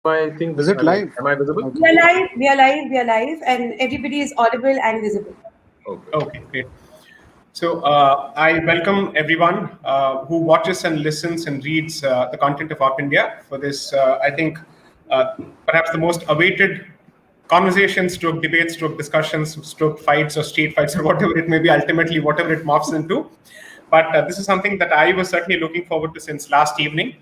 I think, Is it live? am I visible? Okay. We are live, we are live, we are live, and everybody is audible and visible. Okay. Okay, great. So I welcome everyone who watches and listens and reads the content of Op India for this, I think, perhaps the most awaited conversations, stroke debates, stroke discussions, stroke fights or street fights or whatever it may be, ultimately whatever it morphs into. But this is something that I was certainly looking forward to since last evening.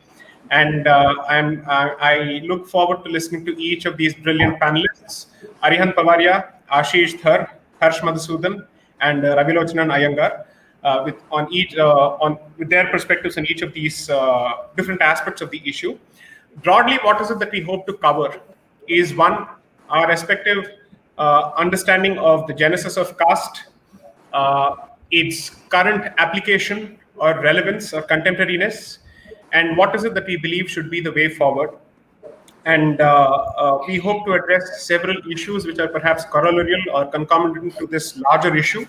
And I look forward to listening to each of these brilliant panelists, Arihan Pavaria, Ashish Thar, Harsh Madhusudan, and Ravilochanan Iyengar, with their perspectives on each of these different aspects of the issue. Broadly, what is it that we hope to cover is one, our respective understanding of the genesis of caste, its current application or relevance or contemporariness, and what is it that we believe should be the way forward. And we hope to address several issues which are perhaps corollary or concomitant to this larger issue.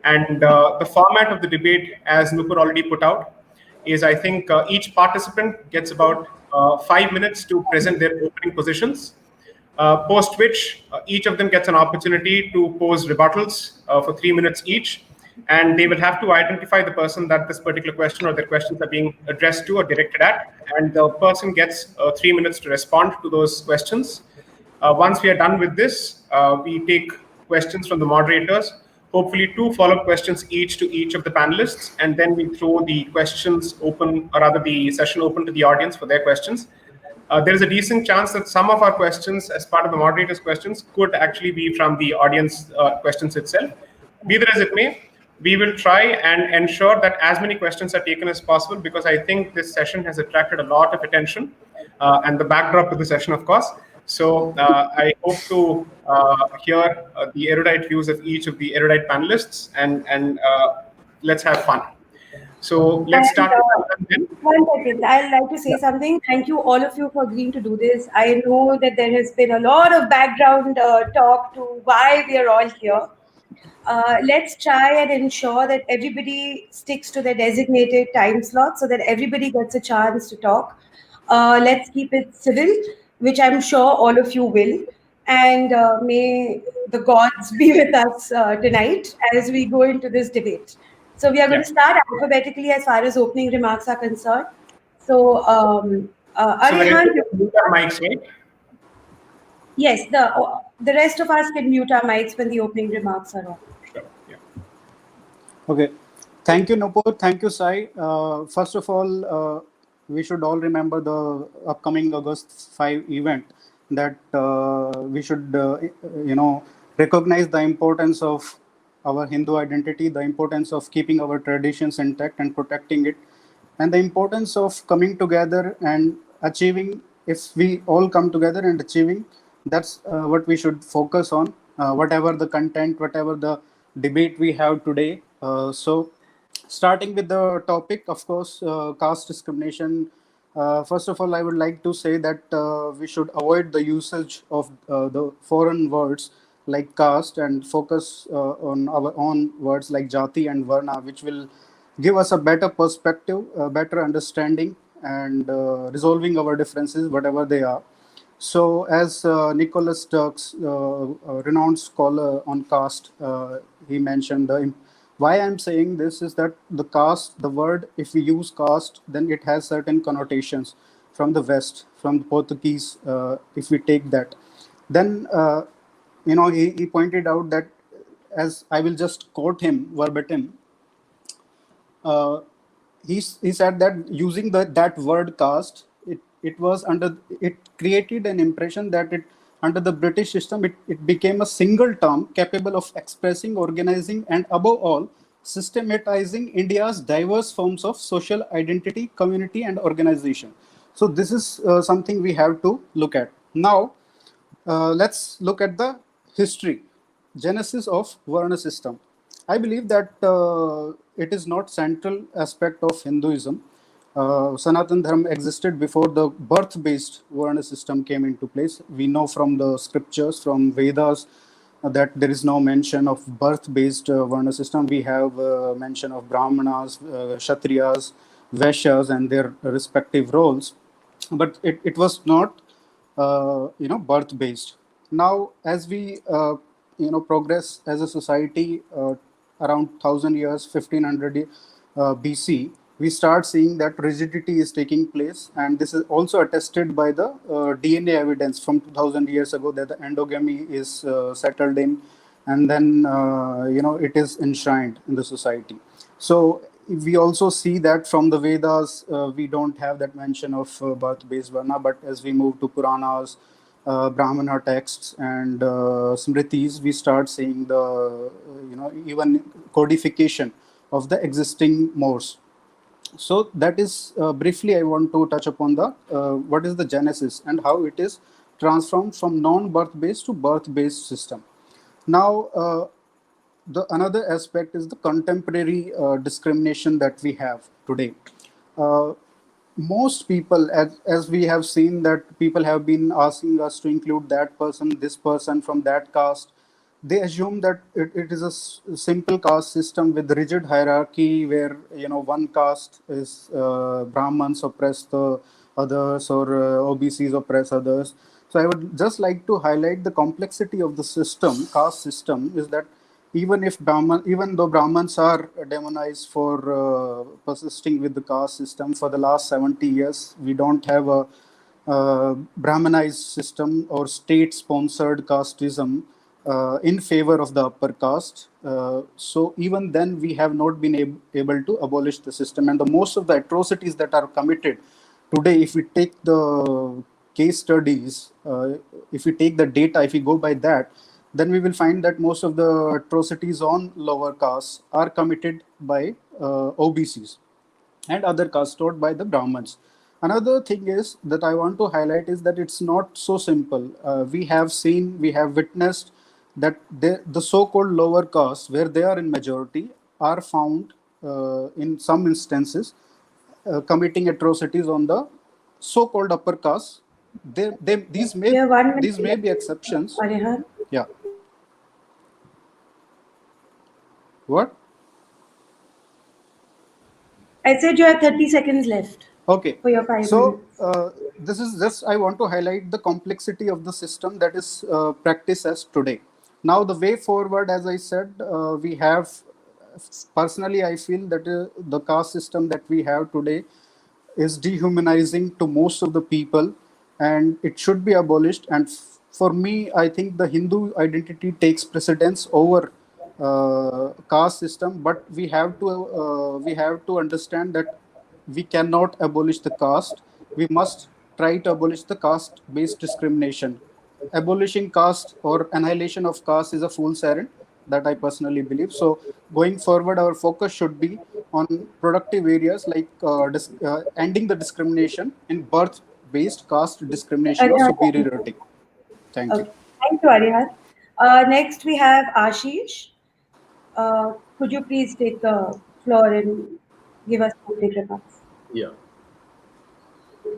And the format of the debate, as Nupur already put out, is I think each participant gets about 5 minutes to present their opening positions, post which each of them gets an opportunity to pose rebuttals for 3 minutes each. And they will have to identify the person that this particular question or their questions are being addressed to or directed at. And the person gets 3 minutes to respond to those questions. Once we are done with this, we take questions from the moderators, hopefully 2 follow-up questions each to each of the panelists. And then we throw the questions open, or rather the session open to the audience for their questions. There is a decent chance that some of our questions, as part of the moderator's questions, could actually be from the audience questions itself. Be that as it may, we will try and ensure that as many questions are taken as possible, because I think this session has attracted a lot of attention and the backdrop to the session, of course. So I hope to hear the erudite views of each of the erudite panelists, and let's have fun. So let's start. One second, I'd like to say something. Thank you, all of you, for agreeing to do this. I know that there has been a lot of background talk to why we are all here. Let's try and ensure that everybody sticks to their designated time slot so that everybody gets a chance to talk. Let's keep it civil, which I'm sure all of you will. And may the gods be with us tonight as we go into this debate. So we are going to start alphabetically as far as opening remarks are concerned. So, Arihan, mics, right? Yes, the rest of us can mute our mics when the opening remarks are on. Sure. Yeah. Okay. Thank you, Nupur. Thank you, Sai. First of all, we should all remember the upcoming August 5 event, that we should, recognize the importance of our Hindu identity, the importance of keeping our traditions intact and protecting it, and the importance of coming together and achieving. If we all come together and achieving, that's what we should focus on, whatever the content, whatever the debate we have today. So starting with the topic, of course, caste discrimination. First of all, I would like to say that we should avoid the usage of the foreign words like caste and focus on our own words like jati and varna, which will give us a better perspective, a better understanding, and resolving our differences, whatever they are. So as Nicholas Turks, renowned scholar on caste, he mentioned, why I'm saying this is that the caste, the word, if we use caste, then it has certain connotations from the West, from the Portuguese, if we take that. Then, he pointed out that, as I will just quote him verbatim, he said that using that word caste, it created an impression that under the British system, it became a single term capable of expressing, organizing, and above all, systematizing India's diverse forms of social identity, community, and organization. So this is something we have to look at. Now, let's look at the history, genesis of Varna system. I believe that it is not central aspect of Hinduism. Sanatan Dharma existed before the birth-based Varna system came into place. We know from the scriptures, from Vedas, that there is no mention of birth-based Varna system. We have mention of Brahmanas, Kshatriyas, Vaishyas, and their respective roles. But it was not birth based. Now, as we progress as a society, around 1,000 years, 1500 BC, we start seeing that rigidity is taking place, and this is also attested by the DNA evidence from 2,000 years ago, that the endogamy is settled in, and then it is enshrined in the society. So we also see that from the Vedas, we don't have that mention of birth-based varna, but as we move to Puranas, Brahmana texts, and Smritis, we start seeing the even codification of the existing mores. So that is briefly I want to touch upon the what is the genesis and how it is transformed from non-birth based to birth based system. Now, the another aspect is the contemporary discrimination that we have today. Uh, Most people, as we have seen, that people have been asking us to include that person, this person from that caste. They assume that it is a simple caste system with rigid hierarchy, where one caste is Brahmins oppress the others, or OBCs oppress others. So I would just like to highlight the complexity of the system, caste system, is that even though Brahmins are demonized for persisting with the caste system for the last 70 years, we don't have a Brahmanized system or state-sponsored casteism in favor of the upper caste. So even then, we have not been able to abolish the system, and the most of the atrocities that are committed today, if we take the case studies, if we take the data, if we go by that, then we will find that most of the atrocities on lower castes are committed by OBCs and other castes taught by the Brahmins. Another thing is that I want to highlight is that it's not so simple. We have witnessed that the so-called lower castes, where they are in majority, are found in some instances committing atrocities on the so-called upper caste. These may We have 1 minute these may be left. exceptions. Arihan, Yeah. What? I said you have 30 seconds left Okay. for your 5 minutes. So this is just I want to highlight the complexity of the system that is practiced as today. Now the way forward, as I said, we have personally I feel that the caste system that we have today is dehumanizing to most of the people, and it should be abolished. And for me, I think the Hindu identity takes precedence over caste system. But we have to understand that we cannot abolish the caste. We must try to abolish the caste-based discrimination. Abolishing caste or annihilation of caste is a fool's errand, that I personally believe. So going forward, our focus should be on productive areas like ending the discrimination in birth-based caste discrimination or Arihan, superiority. Thank you. okay. Thank you, Arihan. Next, we have Ashish. Could you please take the floor and give us some remarks? Yeah.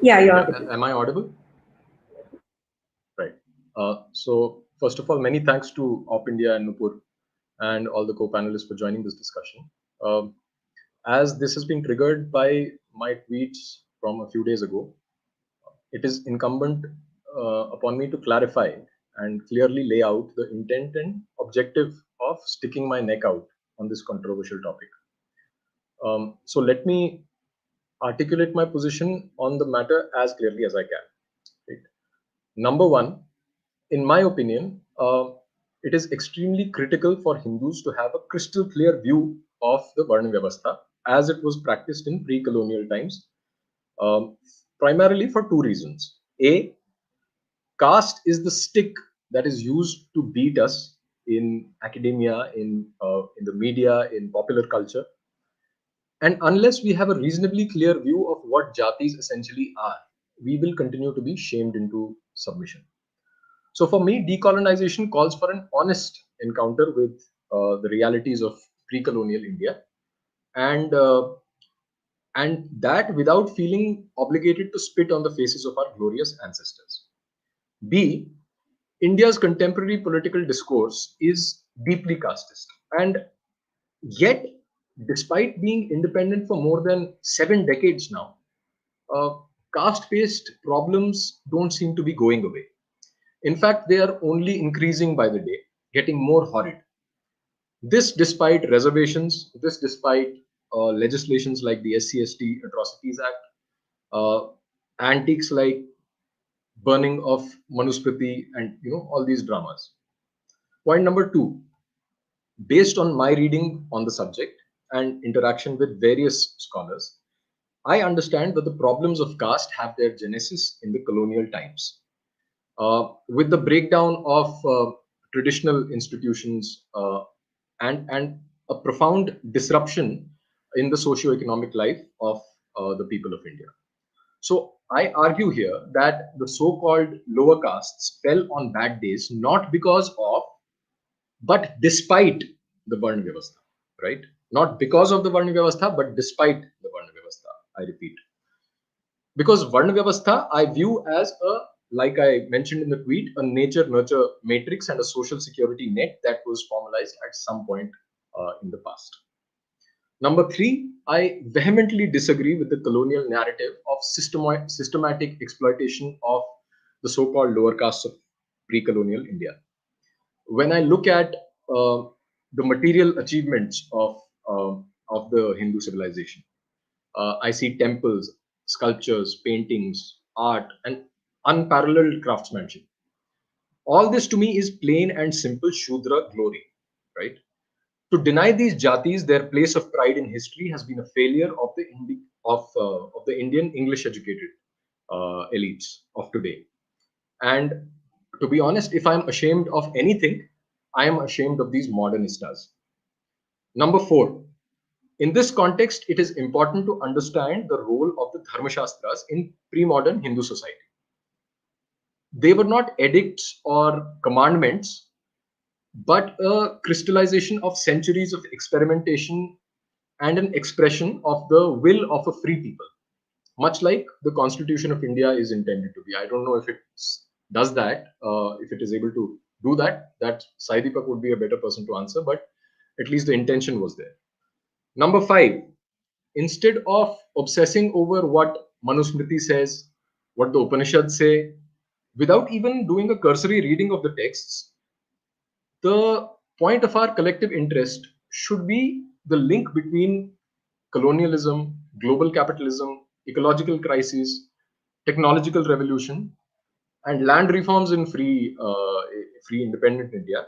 Yeah, you're Yeah. audible. Am I audible? Right. So first of all, many thanks to Op India and Nupur and all the co-panelists for joining this discussion. As this has been triggered by my tweets from a few days ago, it is incumbent upon me to clarify and clearly lay out the intent and objective of sticking my neck out on this controversial topic. So let me articulate my position on the matter as clearly as I can. Right? Number one, in my opinion, it is extremely critical for Hindus to have a crystal clear view of the Varna Vyavastha as it was practiced in pre-colonial times, primarily for two reasons. A, caste is the stick that is used to beat us in academia, in the media, in popular culture. And unless we have a reasonably clear view of what jatis essentially are, we will continue to be shamed into submission. So for me, decolonization calls for an honest encounter with the realities of pre-colonial India, and uh, and that without feeling obligated to spit on the faces of our glorious ancestors. B, India's contemporary political discourse is deeply casteist, and yet, despite being independent for more than 7 decades now, uh, caste-based problems don't seem to be going away. In fact, they are only increasing by the day, getting more horrid. This despite reservations, this despite legislations like the SC/ST Atrocities Act, antiques like burning of Manusmriti, and all these dramas. Point number two, based on my reading on the subject and interaction with various scholars, I understand that the problems of caste have their genesis in the colonial times. With the breakdown of traditional institutions and a profound disruption in the socio-economic life of the people of India. So I argue here that the so-called lower castes fell on bad days not because of, but despite the Varna Vyavastha, right? Not because of the Varna Vyavastha, but despite the Varna Vyavastha, I repeat. Because Varna Vyavastha, I view as like I mentioned in the tweet, a nature-nurture matrix and a social security net that was formalized at some point in the past. Number three, I vehemently disagree with the colonial narrative of systematic exploitation of the so-called lower castes of pre-colonial India. When I look at the material achievements of the Hindu civilization, I see temples, sculptures, paintings, art, and unparalleled craftsmanship. All this to me is plain and simple Shudra glory, right? To deny these jatis their place of pride in history has been a failure of the Indian English educated elites of today. And to be honest, if I'm ashamed of anything, I am ashamed of these modernistas. Number four, in this context, it is important to understand the role of the Dharmashastras in pre-modern Hindu society. They were not edicts or commandments, but a crystallization of centuries of experimentation and an expression of the will of a free people, much like the Constitution of India is intended to be. I don't know if it does that, if it is able to do that. That Sai Deepak would be a better person to answer, but at least the intention was there. Number five, instead of obsessing over what Manusmriti says, what the Upanishads say, without even doing a cursory reading of the texts, the point of our collective interest should be the link between colonialism, global capitalism, ecological crisis, technological revolution, and land reforms in free independent India,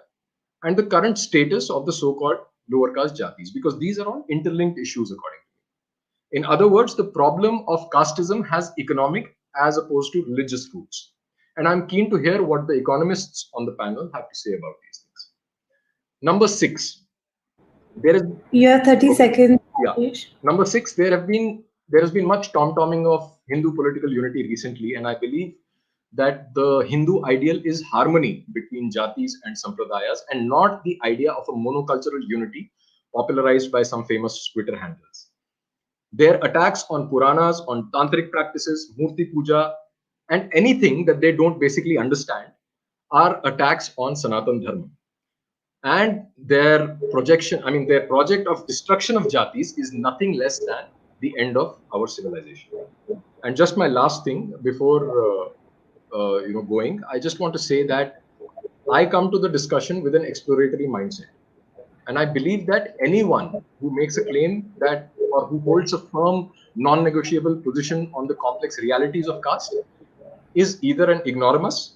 and the current status of the so-called lower caste jatis, because these are all interlinked issues according to me. In other words, the problem of casteism has economic as opposed to religious roots. And I'm keen to hear what the economists on the panel have to say about these things. Number six, there is You have 30 seconds. Yeah. Number six, there has been much tom-tomming of Hindu political unity recently, and I believe that the Hindu ideal is harmony between jatis and sampradayas, and not the idea of a monocultural unity popularized by some famous Twitter handles. Their attacks on Puranas, on tantric practices, Murti Puja, and anything that they don't basically understand are attacks on Sanatan Dharma. And their their project of destruction of jatis is nothing less than the end of our civilization. And just my last thing before going, I just want to say that I come to the discussion with an exploratory mindset. And I believe that anyone who makes a claim that or who holds a firm, non-negotiable position on the complex realities of caste is either an ignoramus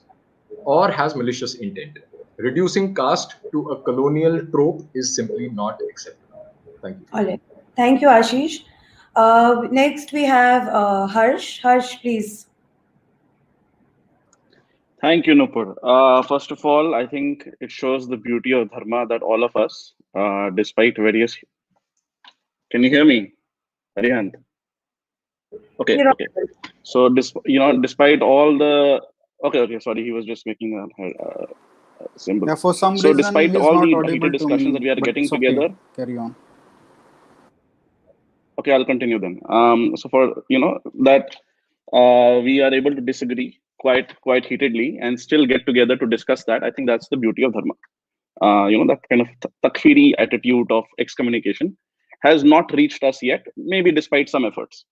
or has malicious intent. Reducing caste to a colonial trope is simply not acceptable. Thank you. All right. Thank you, Ashish. Next, we have Harsh. Harsh, please. Thank you, Nupur. First of all, I think it shows the beauty of Dharma that all of us, despite various... Can you hear me, Arihant? Okay, okay. So, despite all the... Okay, sorry, he was just making a symbol. Yeah, for some so reason, despite he's all not the audible heated to discussions me, that we are but getting it's okay. together... Carry on. Okay, I'll continue then. So for, that we are able to disagree quite heatedly and still get together to discuss that, I think that's the beauty of Dharma. That kind of takfiri attitude of excommunication has not reached us yet, maybe despite some efforts.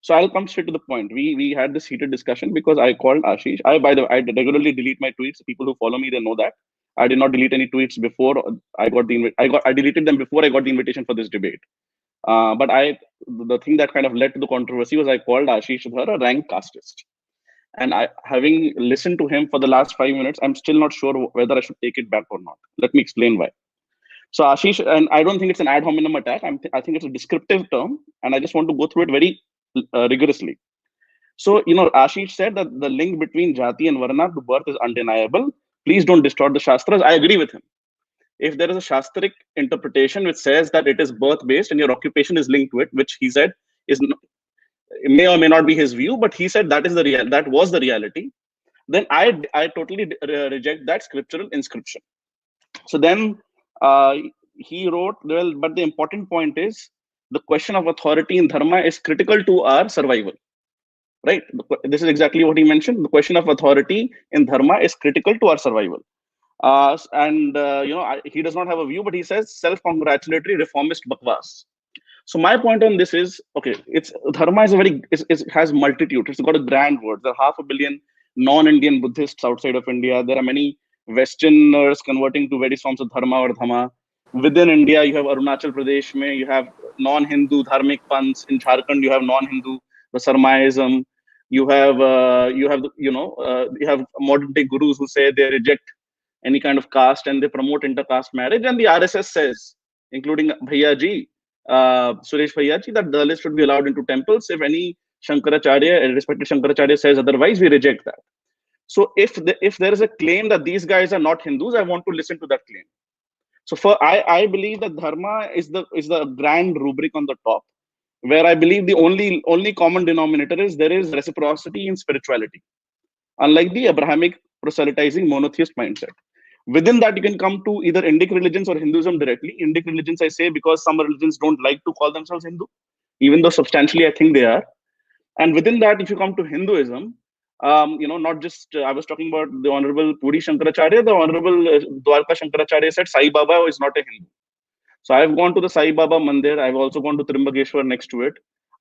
So I'll come straight to the point. We had this heated discussion because I called Ashish. By the way, I regularly delete my tweets. People who follow me, they know that. I did not delete any tweets before I got I deleted them before I got the invitation for this debate. But the thing that kind of led to the controversy was I called Ashish Dhar a rank casteist. And having listened to him for the last 5 minutes, I'm still not sure whether I should take it back or not. Let me explain why. So Ashish, and I don't think it's an ad hominem attack. I think it's a descriptive term, and I just want to go through it very rigorously. So, Ashish said that the link between Jati and Varna to birth is undeniable. Please don't distort the Shastras. I agree with him. If there is a Shastric interpretation which says that it is birth-based and your occupation is linked to it, which he said may or may not be his view, but he said that was the reality, then I totally reject that scriptural inscription. So then he wrote, well, but the important point is the question of authority in dharma is critical to our survival. Right? This is exactly what he mentioned. The question of authority in dharma is critical to our survival. He does not have a view, but he says self-congratulatory reformist bakwas. So my point on this is, okay, dharma is it has multitude. It's got a grand word. There are 500 million non-Indian Buddhists outside of India. There are many Westerners converting to various forms of dharma or dhamma. Within India, you have Arunachal Pradesh, you have non-Hindu dharmic panths. In Jharkhand, you have non-Hindu, the Sarmaism. You have modern day gurus who say they reject any kind of caste and they promote inter-caste marriage. And the RSS says, including Bhaiyaji, Suresh Bhaiyaji, that Dalits should be allowed into temples. If any Shankaracharya, respected Shankaracharya, says otherwise, we reject that. So if there is a claim that these guys are not Hindus, I want to listen to that claim. So I believe that dharma is the grand rubric on the top, where I believe the only common denominator is there is reciprocity in spirituality, unlike the Abrahamic proselytizing monotheist mindset. Within that, you can come to either Indic religions or Hinduism directly. Indic religions, I say, because some religions don't like to call themselves Hindu, even though substantially I think they are. And within that, if you come to Hinduism, not just, I was talking about the Honorable Puri Shankaracharya, the Honorable Dwarka Shankaracharya said Sai Baba is not a Hindu. So I've gone to the Sai Baba Mandir. I've also gone to Trimbakeshwar next to it.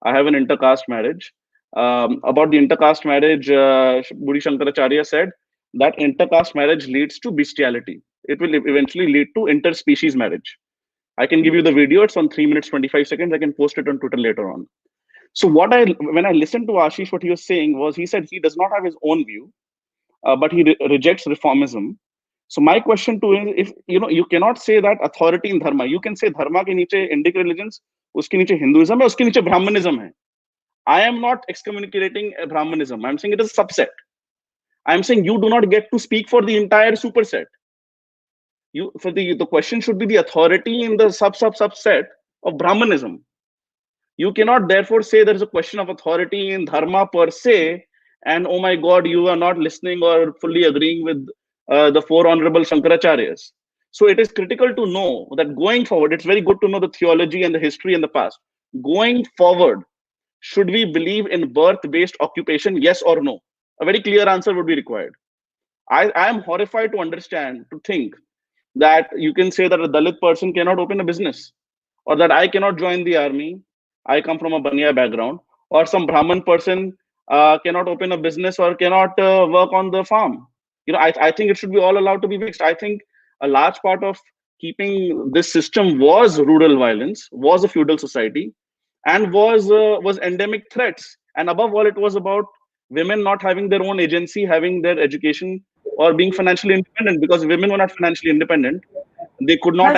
I have an intercaste marriage. About the intercaste marriage, Puri Shankaracharya said that intercaste marriage leads to bestiality. It will eventually lead to interspecies marriage. I can give you the video. It's on 3 minutes, 25 seconds. I can post it on Twitter later on. So when I listened to Ashish, what he was saying was, he said he does not have his own view, but he rejects reformism. So my question to him, if you cannot say that authority in dharma, you can say dharma ke niche Indic religions, uske niche Hinduism hai, uske niche Brahmanism hai. I am not excommunicating Brahmanism. I'm saying it is a subset. I'm saying you do not get to speak for the entire superset. The question should be the authority in the subset of Brahmanism. You cannot therefore say there is a question of authority in dharma per se, and oh my God, you are not listening or fully agreeing with the four honorable Shankaracharyas. So it is critical to know that going forward, it's very good to know the theology and the history in the past. Going forward, should we believe in birth-based occupation, yes or no? A very clear answer would be required. I am horrified to think that you can say that a Dalit person cannot open a business, or that I cannot join the army. I come from a Baniya background, or some Brahman person cannot open a business or cannot work on the farm. I think it should be all allowed to be mixed. I think a large part of keeping this system was rural violence, was a feudal society, and was endemic threats. And above all, it was about women not having their own agency, having their education, or being financially independent. Because women were not financially independent, they could not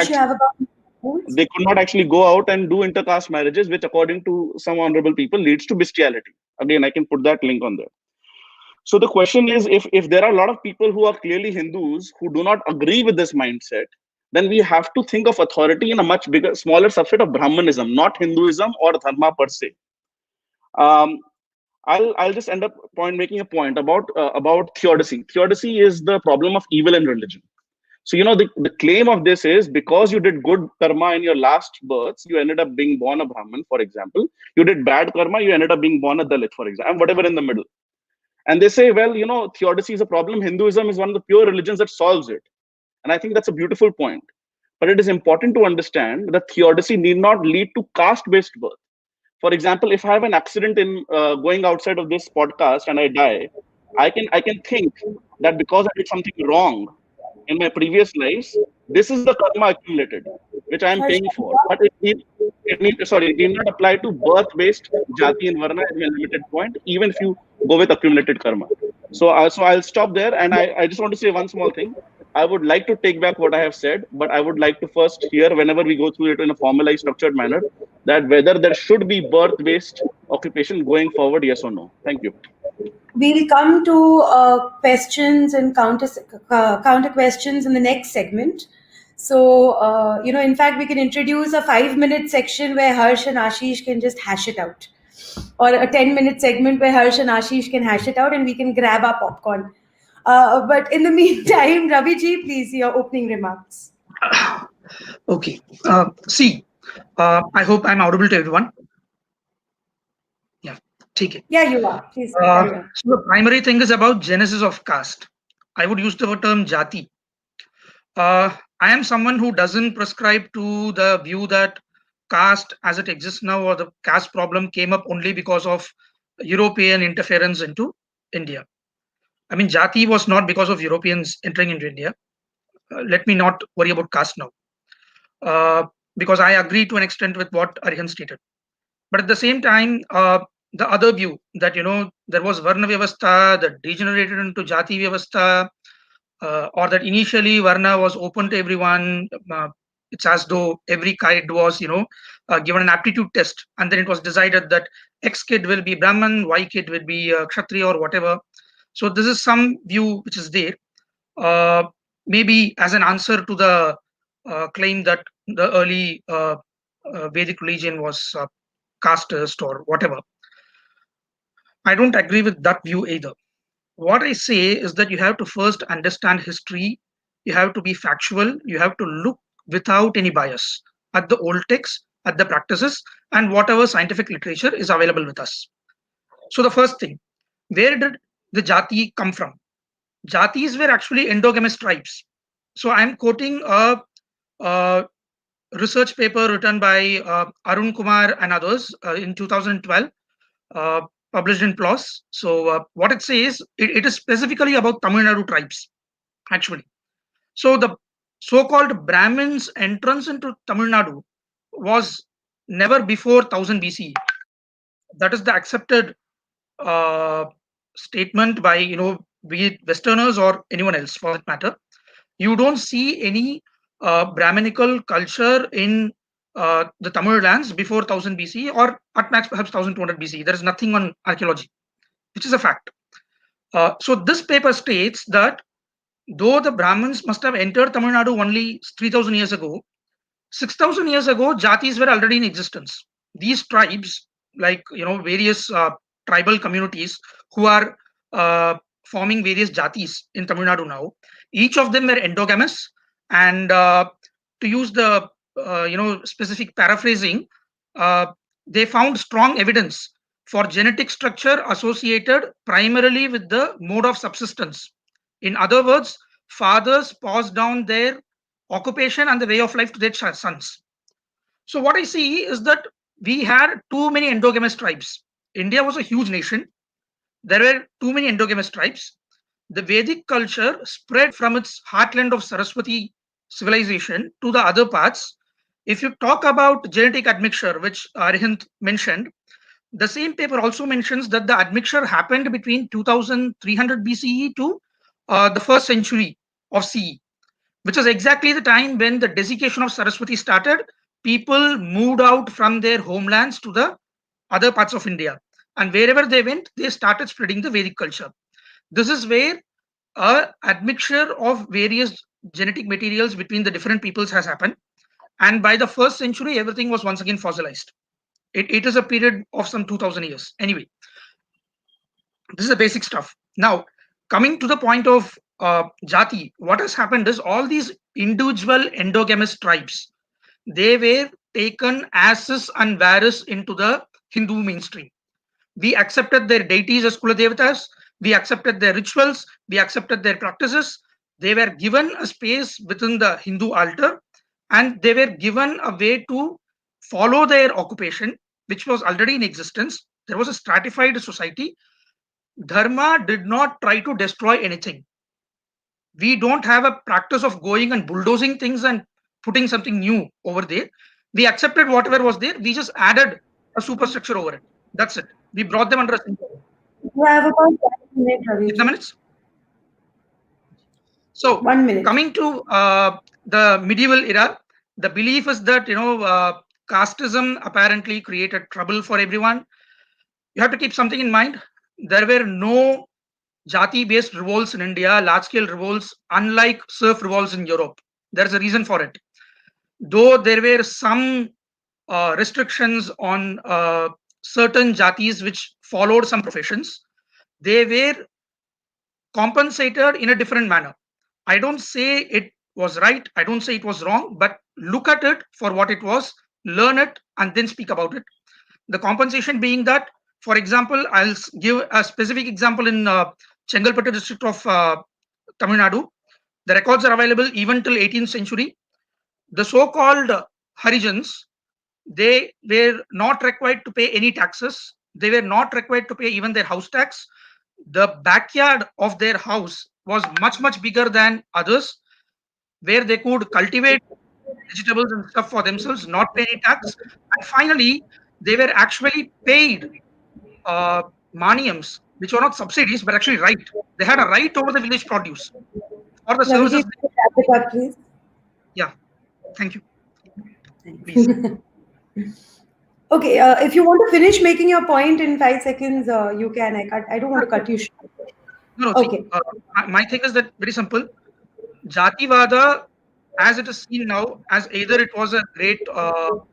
actually go out and do intercaste marriages, which according to some honorable people leads to bestiality. Again, I can put that link on there. So the question is, if there are a lot of people who are clearly Hindus who do not agree with this mindset, then we have to think of authority in a much smaller subset of Brahmanism, not Hinduism or dharma per se. I'll just end up making a point about theodicy. Theodicy is the problem of evil in religion. So, the claim of this is, because you did good karma in your last births, you ended up being born a Brahmin, for example. You did bad karma, you ended up being born a Dalit, for example, whatever in the middle. And they say, well, theodicy is a problem. Hinduism is one of the pure religions that solves it. And I think that's a beautiful point. But it is important to understand that theodicy need not lead to caste-based birth. For example, if I have an accident in going outside of this podcast and I die, I can think that because I did something wrong in my previous lives, this is the karma accumulated, which I am paying for. But it need not apply to birth-based jati and varna at a limited point, even if you go with accumulated karma. So I'll stop there, and I just want to say one small thing. I would like to take back what I have said, but I would like to first hear, whenever we go through it in a formalized, structured manner, that whether there should be birth-based occupation going forward, yes or no. Thank you. We'll come to questions and counter questions in the next segment. So, in fact, we can introduce a 5-minute section where Harsh and Ashish can just hash it out, or a 10-minute segment where Harsh and Ashish can hash it out, and we can grab our popcorn. But in the meantime, Ravi ji, please, your opening remarks. Okay. See, I hope I'm audible to everyone. Yeah, take it. Yeah, you are. Please carry on. So the primary thing is about genesis of caste. I would use the term jati. I am someone who doesn't prescribe to the view that caste as it exists now, or the caste problem came up only because of European interference into India. I mean, jati was not because of Europeans entering into India. Let me not worry about caste now. Because I agree to an extent with what Arihant stated. But at the same time, the other view that, there was Varna Vyavastha that degenerated into Jati Vyavastha, or that initially Varna was open to everyone. It's as though every kid was, given an aptitude test, and then it was decided that X kid will be Brahman, Y kid will be Kshatriya or whatever. So this is some view which is there. Maybe as an answer to the claim that the early Vedic religion was casteist or whatever. I don't agree with that view either. What I say is that you have to first understand history, you have to be factual, you have to look without any bias at the old texts, at the practices, and whatever scientific literature is available with us. So the first thing, where did the jati come from? Jatis were actually endogamous tribes. So I'm quoting a research paper written by Arun Kumar and others in 2012, published in PLOS. So what it says, it is specifically about Tamil Nadu tribes, actually. So the so-called Brahmins' entrance into Tamil Nadu was never before 1000 BCE. That is the accepted statement by, be it Westerners or anyone else for that matter. You don't see any Brahminical culture in the Tamil lands before 1000 BC, or at max perhaps 1200 BC. There is nothing on archaeology, which is a fact. So this paper states that though the Brahmins must have entered Tamil Nadu only 3000 years ago, 6000 years ago, jatis were already in existence. These tribes, like various tribal communities who are forming various jatis in Tamil Nadu now, each of them were endogamous, and to use the specific paraphrasing, they found strong evidence for genetic structure associated primarily with the mode of subsistence. In other words, fathers passed down their occupation and the way of life to their sons. So what I see is that we had too many endogamous tribes. India was a huge nation. There were too many endogamous tribes. The Vedic culture spread from its heartland of Saraswati civilization to the other parts. If you talk about genetic admixture, which Arihant mentioned, the same paper also mentions that the admixture happened between 2300 BCE to the first century of CE, which is exactly the time when the desiccation of Saraswati started. People moved out from their homelands to the other parts of India. And wherever they went, they started spreading the Vedic culture. This is where admixture of various genetic materials between the different peoples has happened. And by the first century, everything was once again fossilized. It is a period of some 2000 years. Anyway, this is the basic stuff. Now, coming to the point of jati, what has happened is all these individual endogamous tribes, they were taken as is and whereas into the Hindu mainstream. We accepted their deities as Kuladevatas, we accepted their rituals, we accepted their practices. They were given a space within the Hindu altar, and they were given a way to follow their occupation, which was already in existence. There was a stratified society. Dharma did not try to destroy anything. We don't have a practice of going and bulldozing things and putting something new over there. We accepted whatever was there. We just added a superstructure over it. That's it. We brought them under a single. You have about 1 minute, Ravi. Minutes. So 1 minute. coming to the medieval era, the belief is that casteism apparently created trouble for everyone. You have to keep something in mind. There were no jati-based revolts in India, large-scale revolts, unlike serf revolts in Europe. There's a reason for it. Though there were some restrictions on certain jatis which followed some professions, they were compensated in a different manner. I don't say it was right, I don't say it was wrong, but look at it for what it was, learn it, and then speak about it. The compensation being that, for example, I'll give a specific example in Chengalpattu district of Tamil Nadu. The records are available even till 18th century. The so-called Harijans, they were not required to pay any taxes. They were not required to pay even their house tax. The backyard of their house was much, much bigger than others, where they could cultivate vegetables and stuff for themselves, not pay any tax. And finally, they were actually paid maniums, which were not subsidies, but actually right. They had a right over the village produce for the services. Wrap it up, please. Yeah, thank you. Please. Okay, if you want to finish making your point in 5 seconds, you can. I don't want to cut you short. No, Okay. See, my thing is that very simple. Jativada, as it is seen now, as either it was a great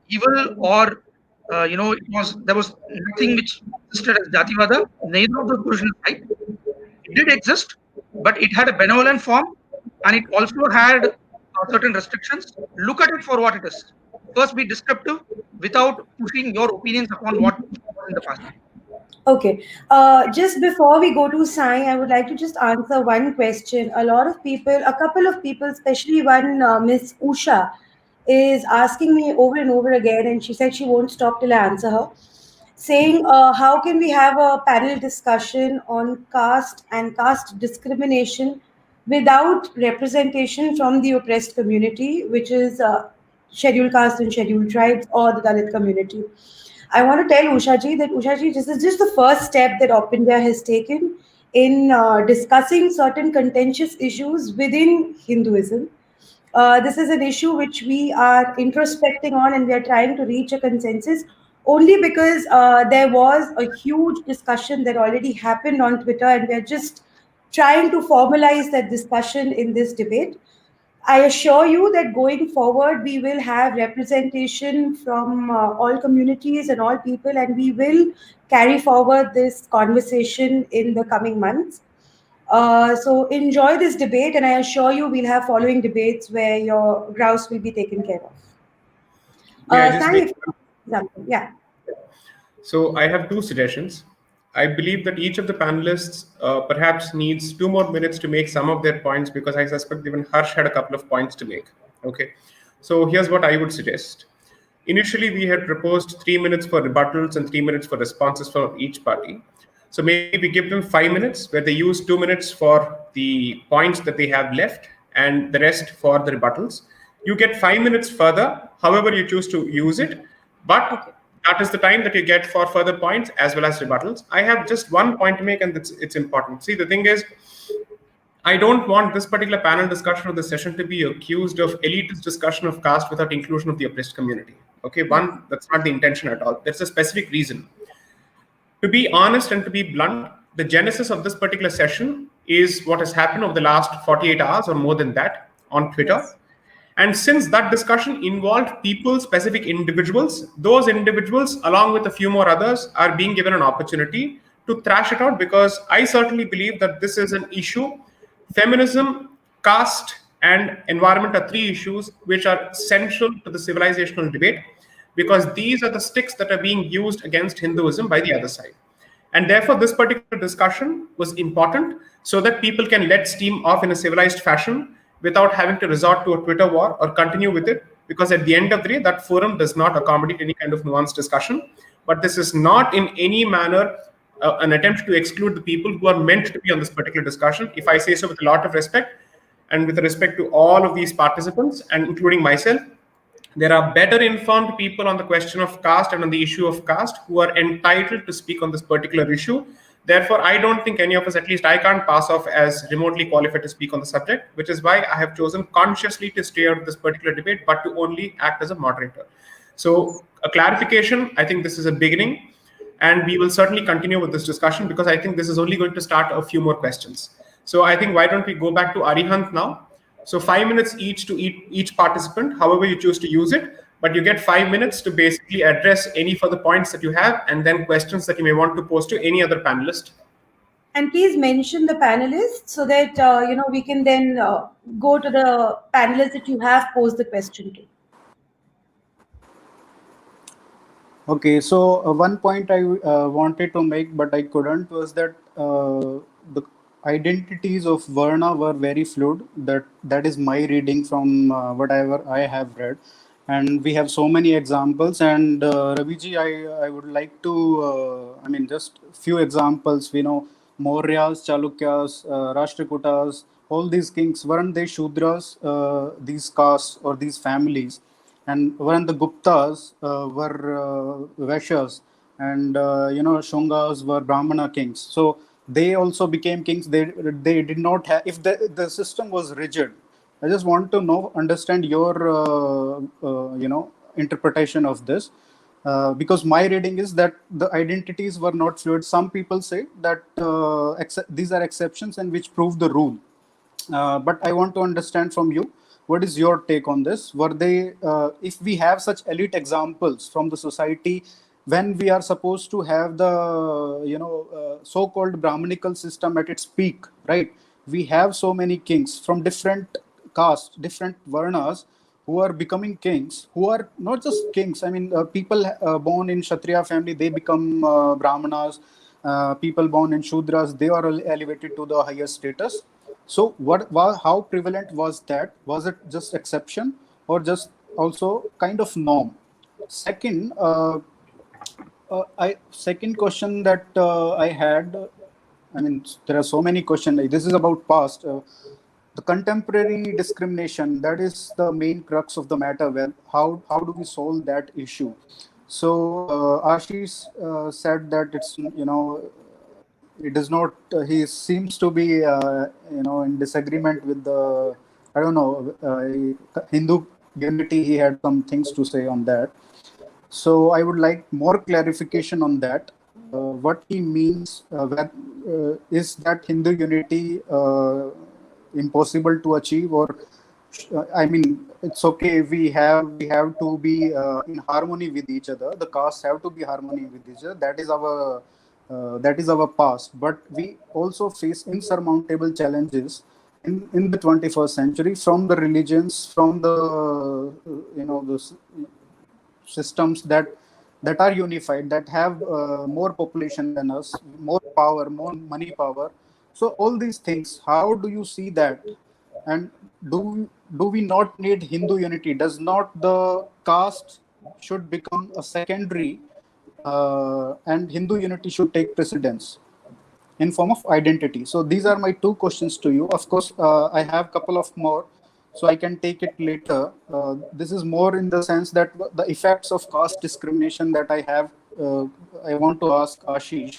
evil or there was nothing which existed as Jativada. Neither of the versions right. It did exist, but it had a benevolent form, and it also had certain restrictions. Look at it for what it is. First, be descriptive without pushing your opinions upon what was in the past. Okay. Just before we go to Sai, I would like to just answer one question. A couple of people, especially one Miss Usha, is asking me over and over again, and she said she won't stop till I answer her, saying, how can we have a panel discussion on caste and caste discrimination without representation from the oppressed community, which is scheduled caste and scheduled tribes or the Dalit community? I want to tell Ushaji that Ushaji, this is just the first step that Op India has taken in discussing certain contentious issues within Hinduism. This is an issue which we are introspecting on, and we are trying to reach a consensus only because there was a huge discussion that already happened on Twitter, and we are just trying to formalize that discussion in this debate. I assure you that going forward, we will have representation from all communities and all people, and we will carry forward this conversation in the coming months. So enjoy this debate, and I assure you we'll have following debates where your grouse will be taken care of. Yeah. So I have two suggestions. I believe that each of the panelists perhaps needs 2 more minutes to make some of their points, because I suspect even Harsh had a couple of points to make. Okay. So here's what I would suggest. Initially, we had proposed 3 minutes for rebuttals and 3 minutes for responses from each party. So maybe we give them 5 minutes where they use 2 minutes for the points that they have left and the rest for the rebuttals. You get 5 minutes further, however you choose to use it, but that is the time that you get for further points as well as rebuttals. I have just one point to make, and it's important. See, the thing is, I don't want this particular panel discussion of the session to be accused of elitist discussion of caste without inclusion of the oppressed community. Okay, one, that's not the intention at all. There's a specific reason. To be honest and to be blunt, the genesis of this particular session is what has happened over the last 48 hours or more than that on Twitter. Yes. And since that discussion involved people, specific individuals, those individuals, along with a few more others, are being given an opportunity to thrash it out, because I certainly believe that this is an issue. Feminism, caste, and environment are 3 issues which are central to the civilizational debate, because these are the sticks that are being used against Hinduism by the other side. And therefore, this particular discussion was important so that people can let steam off in a civilized fashion without having to resort to a Twitter war or continue with it, because at the end of the day, that forum does not accommodate any kind of nuanced discussion. but this is not in any manner an attempt to exclude the people who are meant to be on this particular discussion, if I say so with a lot of respect, and with respect to all of these participants, and including myself. There are better informed people on the question of caste and on the issue of caste who are entitled to speak on this particular issue. Therefore, I don't think any of us, at least I can't pass off as remotely qualified to speak on the subject, which is why I have chosen consciously to stay out of this particular debate, but to only act as a moderator. So a clarification, I think this is a beginning, and we will certainly continue with this discussion because I think this is only going to start a few more questions. So I think why don't we go back to Arihant now? So 5 minutes each to each participant, however you choose to use it, but you get 5 minutes to basically address any further points that you have and then questions that you may want to pose to any other panelist. And please mention the panelists so that we can then go to the panelists that you have posed the question to. Okay, so one point I wanted to make, but I couldn't, was that the identities of Varna were very fluid. That is my reading from whatever I have read, and we have so many examples. And Raviji, I would like to, just few examples. We know Mauryas, Chalukyas, Rashtrakutas, all these kings, weren't they Shudras? These castes or these families. And when the Guptas were Vaishyas, and Shungas were Brahmana kings, so they also became kings. They did not have, if the system was rigid. I just want to understand your interpretation of this, because my reading is that the identities were not fluid. Some people say that these are exceptions and which prove the rule. But I want to understand from you, what is your take on this? Were they, if we have such elite examples from the society, when we are supposed to have the so-called Brahmanical system at its peak, right? We have so many kings from different castes, different varnas, who are becoming kings, who are not just kings. I mean, people born in Kshatriya family, they become Brahmanas. People born in Shudras, they are elevated to the highest status. So how prevalent was that? Was it just exception or just also kind of norm? Second, second question that I had, there are so many questions. This is about past. The contemporary discrimination, that is the main crux of the matter. Well, how do we solve that issue? So Ashish said that it's, it is not, he seems to be, in disagreement with the, I don't know, Hindu unity. He had some things to say on that. So I would like more clarification on that. What he means, is that Hindu unity impossible to achieve, or it's okay if we have to be in harmony with each other. The castes have to be harmony with each other. That is our past, but we also face insurmountable challenges in the 21st century from the religions, from the the systems that are unified, that have more population than us, more power, more money power. So all these things, how do you see that? And do we not need Hindu unity? Does not the caste should become a secondary, and Hindu unity should take precedence in form of identity? So these are my two questions to you. Of course, I have a couple of more, so I can take it later. This is more in the sense that the effects of caste discrimination that I have, I want to ask Ashish.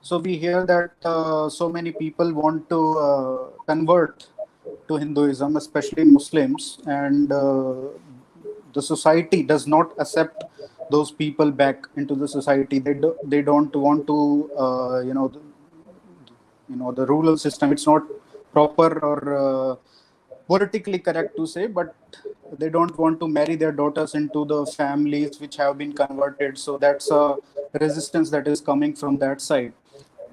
So we hear that so many people want to convert to Hinduism, especially Muslims, and the society does not accept those people back into the society. They don't want to, the rural system. It's not proper or politically correct to say, but they don't want to marry their daughters into the families which have been converted. So that's a resistance that is coming from that side.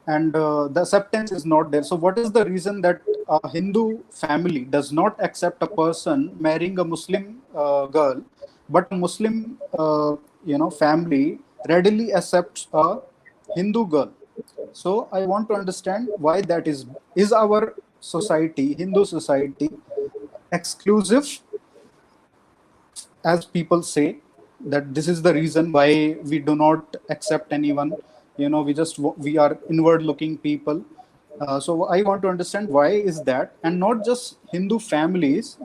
And the acceptance is not there. So what is the reason that a Hindu family does not accept a person marrying a Muslim girl, but a Muslim family readily accepts a Hindu girl? So I want to understand why that is. Is our society, Hindu society, exclusive, as people say, that this is the reason why we do not accept anyone. We are inward looking people. So I want to understand why is that, and not just Hindu families.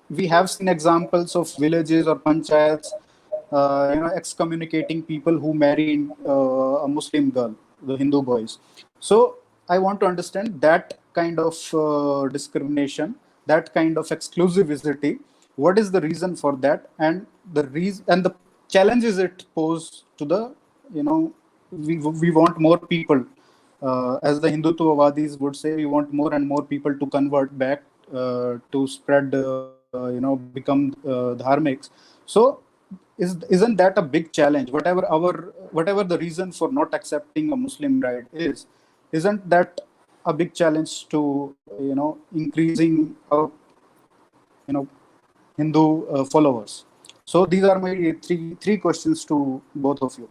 We have seen examples of villages or panchayats, excommunicating people who marry a Muslim girl, the Hindu boys. So I want to understand that kind of discrimination, that kind of exclusivity. What is the reason for that, and the challenges it pose to the, we want more people, as the Hindutvawadis would say, we want more and more people to convert back, to spread, become dharmics. So isn't that a big challenge? Whatever the reason for not accepting a Muslim bride isn't that a big challenge to, increasing our, Hindu followers? So these are my three questions to both of you.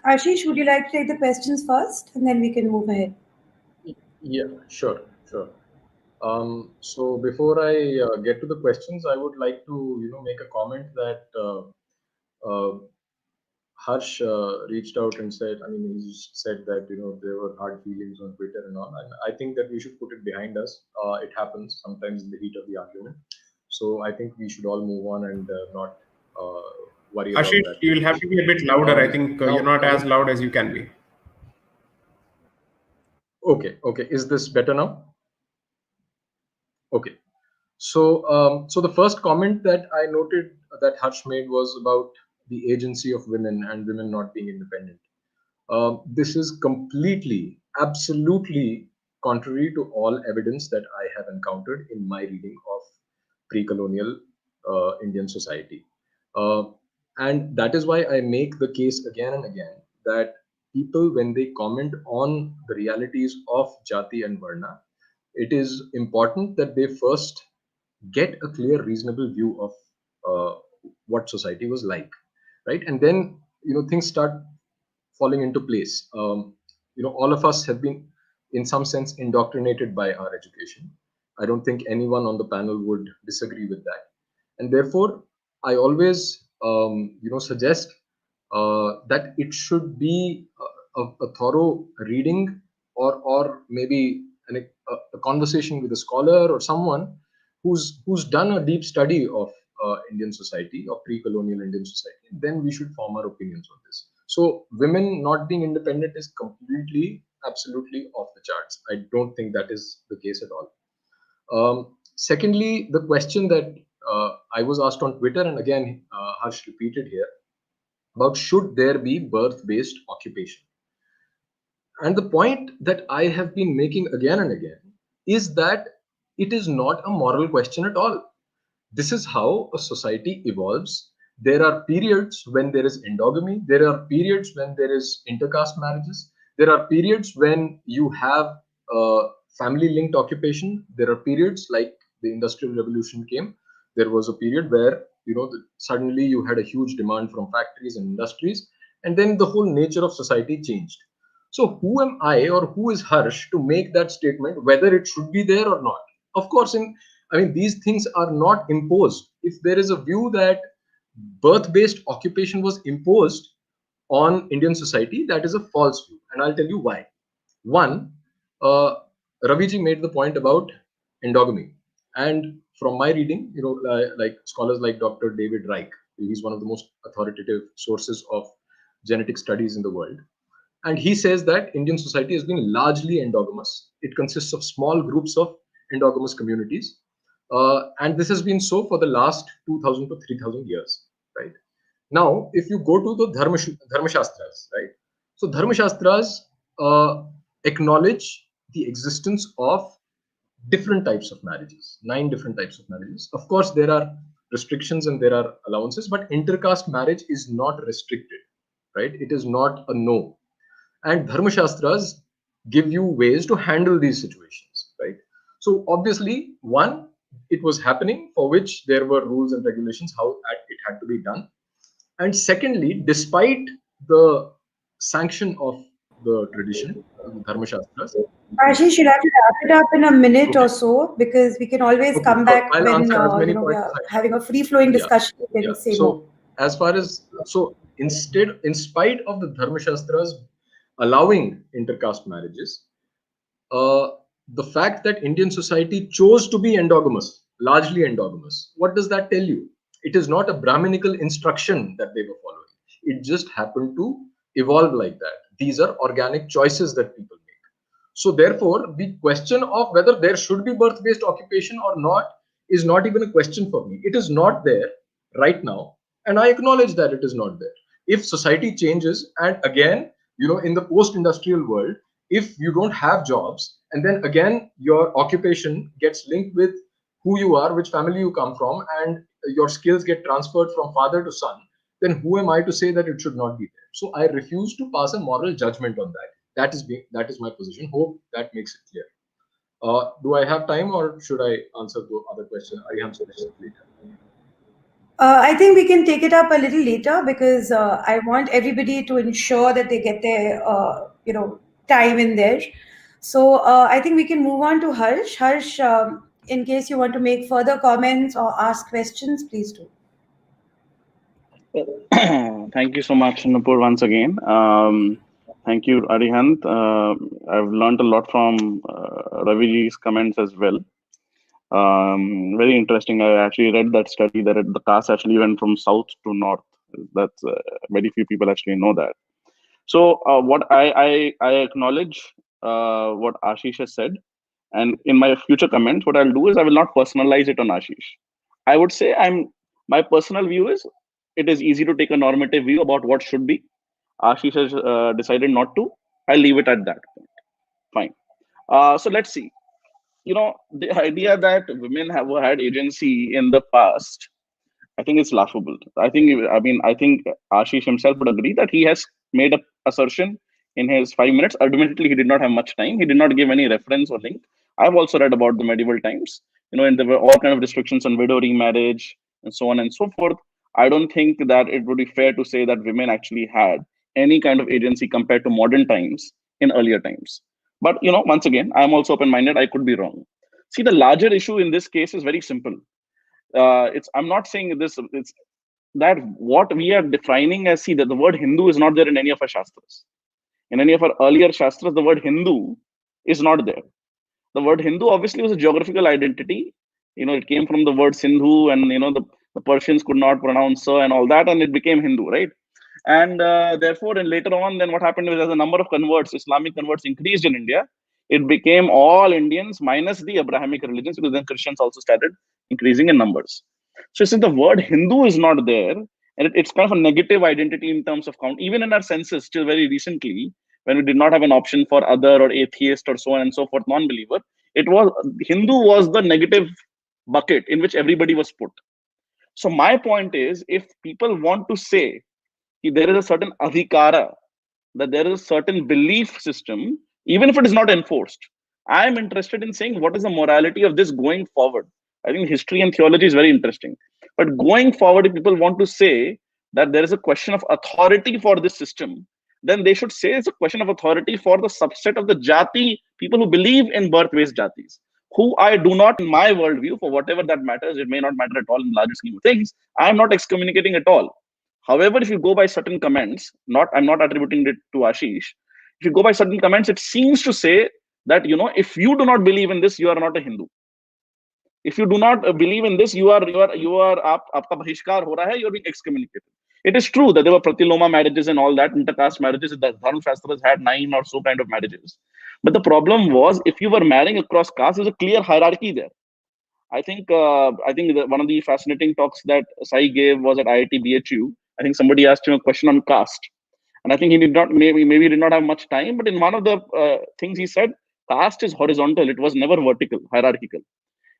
Ashish, would you like to take the questions first, and then we can move ahead? Yeah, sure, sure. So before I get to the questions, I would like to, make a comment that Harsh reached out and said, I mean, he said that, there were hard feelings on Twitter and all. And I think that we should put it behind us. It happens sometimes in the heat of the argument. So I think we should all move on and not uh, worry about Ashish, that too you'll have much. to be a bit louder. I think you're Now, not as coming. loud as you can be. Okay, okay. Is this better now? Okay. So the first comment that I noted that Harsh made was about the agency of women and women not being independent. This is completely, absolutely contrary to all evidence that I have encountered in my reading of pre-colonial Indian society. Uh, and that is why I make the case again and again that people, when they comment on the realities of Jati and Varna, it is important that they first get a clear, reasonable view of what society was like, right? And then, things start falling into place. All of us have been, in some sense, indoctrinated by our education. I don't think anyone on the panel would disagree with that. And therefore, I always, suggest that it should be a thorough reading, or maybe a conversation with a scholar or someone who's done a deep study of Indian society, or pre-colonial Indian society. And then we should form our opinions on this. So women not being independent is completely, absolutely off the charts. I don't think that is the case at all. Secondly, the question that I was asked on Twitter, and again Harsh repeated here, about should there be birth-based occupation. And the point that I have been making again and again is that it is not a moral question at all. This is how a society evolves. There are periods when there is endogamy, there are periods when there is intercaste marriages, there are periods when you have family linked occupation, there are periods like the Industrial Revolution came. There was a period where, suddenly you had a huge demand from factories and industries, and then the whole nature of society changed. So who am I, or who is Harsh, to make that statement whether it should be there or not? Of course, these things are not imposed. If there is a view that birth-based occupation was imposed on Indian society, that is a false view, and I'll tell you why. One, uh, Raviji made the point about endogamy, and from my reading, like scholars like Dr. David Reich, he's one of the most authoritative sources of genetic studies in the world. And he says that Indian society has been largely endogamous. It consists of small groups of endogamous communities. And this has been so for the last 2000 to 3000 years, right? Now, if you go to the Dharma Shastras, right? So Dharma Shastras acknowledge the existence of different types of marriages, 9 different types of marriages. Of course, there are restrictions and there are allowances, but intercaste marriage is not restricted, right? It is not a no. And Dharma Shastras give you ways to handle these situations, right? So obviously, one, it was happening, for which there were rules and regulations how it had to be done. And secondly, despite the sanction of the tradition, the Dharma Shastras. Ashish, you'll have to wrap it up in a minute Okay. or so, because we can always Okay, come so back I'll when answer as many we points as are I can. having a free-flowing Yeah, discussion. We yeah. can say more. So as far as in spite of the Dharma Shastras allowing intercaste marriages, uh, the fact that Indian society chose to be endogamous, largely endogamous, what does that tell you? It is not a Brahminical instruction that they were following. It just happened to evolve like that. These are organic choices that people make. So therefore, the question of whether there should be birth-based occupation or not is not even a question for me. It is not there right now, and I acknowledge that it is not there. If society changes, and again, in the post-industrial world, if you don't have jobs, and then again your occupation gets linked with who you are, which family you come from, and your skills get transferred from father to son, then who am I to say that it should not be there? So I refuse to pass a moral judgment on that. That is my position. Hope that makes it clear. Do I have time, or should I answer the other question, Arihan's question later? I think we can take it up a little later, because I want everybody to ensure that they get their time in there. So I think we can move on to Harsh. Harsh, in case you want to make further comments or ask questions, please do. Thank you so much, Nupur, once again. Thank you, Arihant. I've learned a lot from Raviji's comments as well. Very interesting. I actually read that study that the caste actually went from south to north. That's very few people actually know that. So what I acknowledge what Ashish has said, and in my future comments, what I'll do is I will not personalize it on Ashish. I would say my personal view is it is easy to take a normative view about what should be. Ashish has decided not to. I'll leave it at that point. Fine. So let's see. The idea that women have had agency in the past, I think it's laughable. I think Ashish himself would agree that he has made a assertion in his 5 minutes. Admittedly, he did not have much time. He did not give any reference or link. I've also read about the medieval times, and there were all kind of restrictions on widow remarriage and so on and so forth. I don't think that it would be fair to say that women actually had any kind of agency compared to modern times in earlier times. But once again, I'm also open-minded. I could be wrong. See, the larger issue in this case is very simple. I'm not saying this. It's that what we are defining as, see, that the word Hindu is not there in any of our shastras. In any of our earlier shastras, the word Hindu is not there. The word Hindu obviously was a geographical identity. It came from the word Sindhu, and the Persians could not pronounce so and all that, and it became Hindu, right? And therefore, and later on, then what happened was, as the number of converts, Islamic converts, increased in India, it became all Indians minus the Abrahamic religions, because then Christians also started increasing in numbers. So since the word Hindu is not there, and it's kind of a negative identity in terms of count, even in our census, till very recently, when we did not have an option for other or atheist or so on and so forth, non-believer, it was Hindu was the negative bucket in which everybody was put. So my point is, if people want to say there is a certain adhikara, that there is a certain belief system, even if it is not enforced, I am interested in saying what is the morality of this going forward. I think history and theology is very interesting. But going forward, if people want to say that there is a question of authority for this system, then they should say it's a question of authority for the subset of the jati, people who believe in birth-based jatis, who I do not, in my worldview, for whatever that matters, it may not matter at all in larger scheme of things, I am not excommunicating at all. However, if you go by certain comments, I'm not attributing it to Ashish. If you go by certain comments, it seems to say that if you do not believe in this, you are not a Hindu. If you do not believe in this, aapka bahishkar ho raha hai, you are being excommunicated. It is true that there were pratiloma marriages and all that, intercaste marriages. The Dharma Shastras had 9 or so kind of marriages. But the problem was, if you were marrying across caste, there's a clear hierarchy there. I think one of the fascinating talks that Sai gave was at IIT BHU. I think somebody asked him a question on caste, and I think he did not maybe he did not have much time. But in one of the things he said, caste is horizontal; it was never vertical, hierarchical.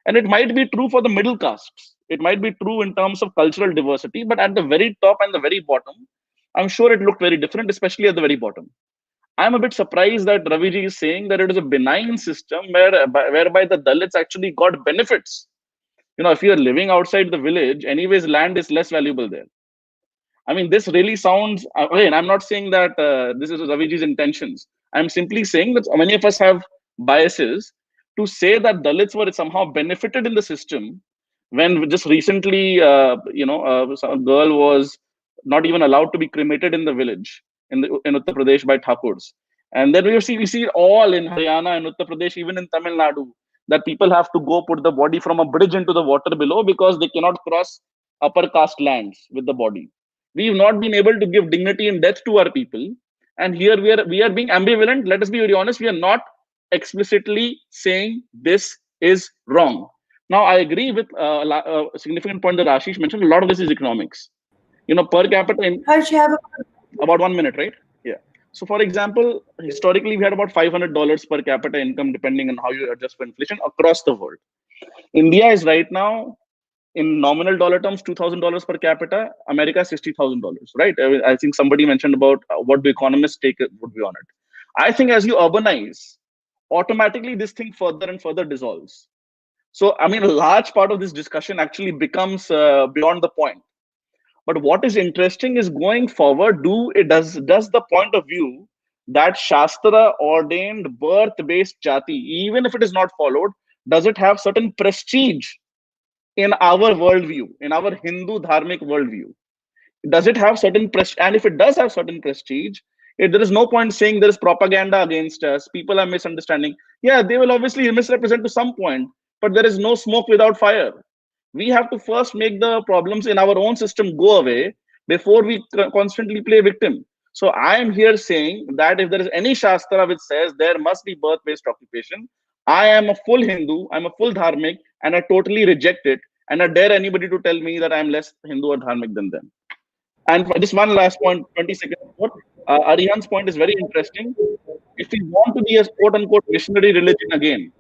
And it might be true for the middle castes. It might be true in terms of cultural diversity, but at the very top and the very bottom, I'm sure it looked very different, especially at the very bottom. I'm a bit surprised that Raviji is saying that it is a benign system whereby the Dalits actually got benefits. If you're living outside the village, anyways, land is less valuable there. I mean, this really sounds, again, I'm not saying that this is Raviji's intentions. I'm simply saying that many of us have biases to say that Dalits were somehow benefited in the system when just recently, a girl was not even allowed to be cremated in the village in Uttar Pradesh by Thakurs. And then we see it all in Haryana and Uttar Pradesh, even in Tamil Nadu, that people have to go put the body from a bridge into the water below because they cannot cross upper caste lands with the body. We've not been able to give dignity in death to our people, and here we are being ambivalent. Let us be very honest. We are not explicitly saying this is wrong. Now, I agree with a significant point that Ashish mentioned. A lot of this is economics. Per capita Harsh, you have about 1 minute, right? Yeah. So, for example, historically, we had about $500 per capita income, depending on how you adjust for inflation across the world. India is right now, in nominal dollar terms, $2,000 per capita. America, $60,000, right? I think somebody mentioned about what do economists take would be on it. I think as you urbanize, automatically this thing further and further dissolves. So, I mean, a large part of this discussion actually becomes beyond the point. But what is interesting is going forward, does the point of view that Shastra ordained birth-based jati, even if it is not followed, does it have certain prestige in our worldview, in our Hindu dharmic worldview? Does it have certain prestige? And if it does have certain prestige, there is no point saying there is propaganda against us, people are misunderstanding. Yeah, they will obviously misrepresent to some point, but there is no smoke without fire. We have to first make the problems in our own system go away before we constantly play victim. So I am here saying that if there is any Shastra which says there must be birth-based occupation, I am a full Hindu, I'm a full Dharmic, and I totally reject it. And I dare anybody to tell me that I'm less Hindu or Dharmic than them. And just one last point, 20 seconds. Arihan's point is very interesting. If we want to be a quote-unquote missionary religion again,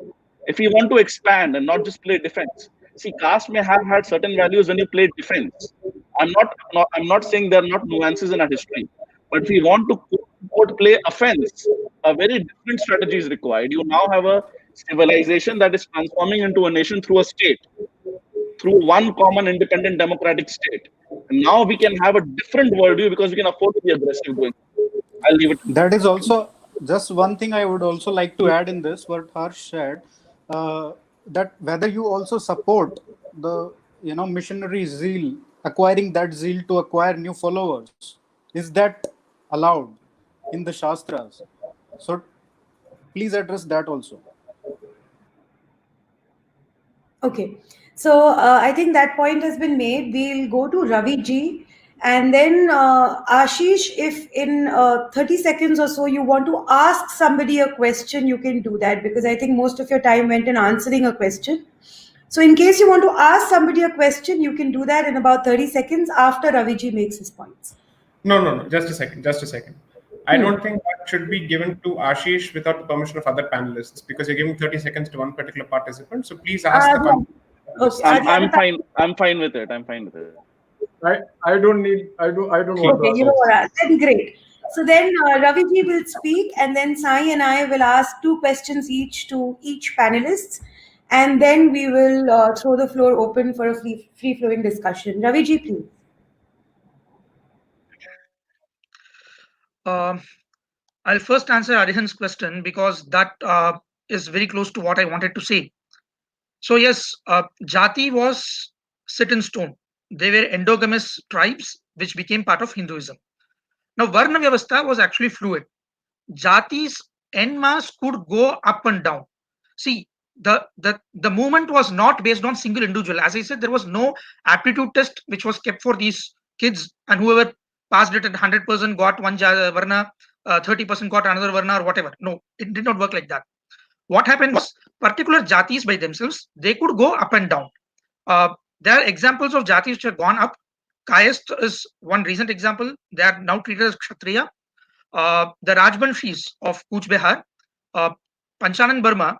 if we want to expand and not just play defense, see, caste may have had certain values when you play defense. I'm not saying there are not nuances in our history, but if we want to quote play offense, a very different strategy is required. You now have a civilization that is transforming into a nation through a state, through one common independent democratic state. And now we can have a different worldview because we can afford to be aggressive going. I'll leave it. That is also just one thing I would also like to add in this, what Harsh said, that whether you also support the missionary zeal, acquiring that zeal to acquire new followers, is that allowed in the Shastras? So please address that also. Okay, so I think that point has been made. We'll go to Ravi ji, and then Ashish, if in 30 seconds or so you want to ask somebody a question, you can do that, because I think most of your time went in answering a question. So in case you want to ask somebody a question, you can do that in about 30 seconds after Ravi ji makes his points. No. Just a second. I don't think that should be given to Ashish without the permission of other panelists, because you're giving 30 seconds to one particular participant. So please ask the No. Okay. I'm fine with it. I'm fine with it. I don't want Okay, to you know ask. what? Then great. So then Ravi ji will speak, and then Sai and I will ask 2 questions each to each panelist, and then we will throw the floor open for a free-flowing discussion. Ravi ji, please. I'll first answer Arihan's question, because that is very close to what I wanted to say. So yes, Jati was set in stone. They were endogamous tribes which became part of Hinduism. Now, Varna Vyavastha was actually fluid. Jatis en masse could go up and down. See, the movement was not based on single individual. As I said, there was no aptitude test which was kept for these kids, and whoever passed it at 100% got one Varna, 30% got another Varna, or whatever. No, it did not work like that. What happens, particular jatis by themselves, they could go up and down. There are examples of jatis which have gone up. Caste is one recent example. They are now treated as Kshatriya. The Rajbanshis of Kuch Behar, Panchanan Burma,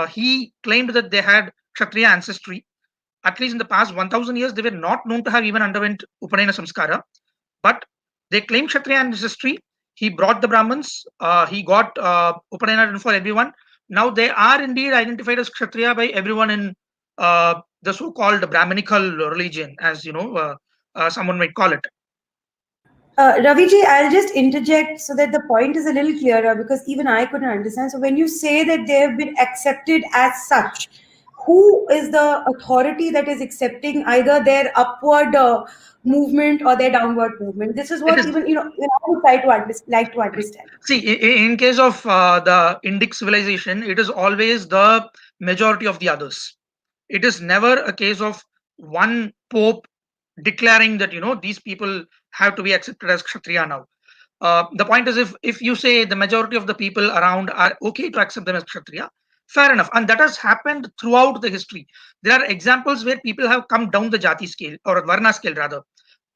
he claimed that they had Kshatriya ancestry. At least in the past 1000 years, they were not known to have even underwent Upanayana Samskara, but they claimed Kshatriya ancestry. He brought the Brahmins. He got Upanayana for everyone. Now they are indeed identified as Kshatriya by everyone in the so-called Brahminical religion, as someone might call it. Raviji, I'll just interject so that the point is a little clearer, because even I couldn't understand. So when you say that they have been accepted as such, who is the authority that is accepting either their upward movement or their downward movement? This is what even I would like to understand. See, in case of the Indic civilization, it is always the majority of the others. It is never a case of one pope declaring that these people have to be accepted as Kshatriya now. The point is, if you say the majority of the people around are okay to accept them as Kshatriya, fair enough, and that has happened throughout the history. There are examples where people have come down the Jati scale, or Varna scale rather,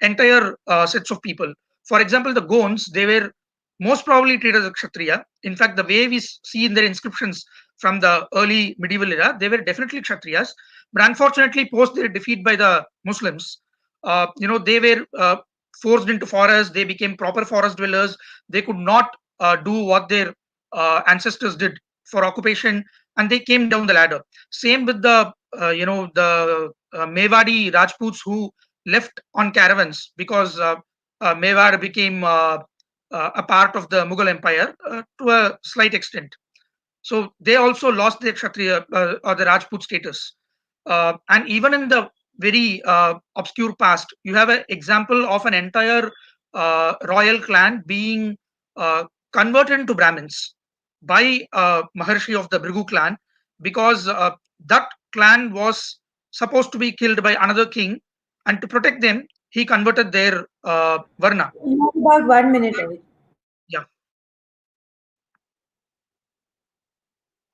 entire sets of people. For example, the Gonds, they were most probably treated as Kshatriya. In fact, the way we see in their inscriptions from the early medieval era, they were definitely Kshatriyas. But unfortunately, post their defeat by the Muslims, they were forced into forest. They became proper forest dwellers. They could not do what their ancestors did for occupation, and they came down the ladder. Same with the Mewadi Rajputs who left on caravans because Mewar became a part of the Mughal Empire to a slight extent. So they also lost their Kshatriya or the Rajput status. And even in the very obscure past, you have an example of an entire royal clan being converted into Brahmins by Maharshi of the Bhrigu clan, because that clan was supposed to be killed by another king, and to protect them, he converted their Varna. You have about 1 minute, Ravi. Yeah.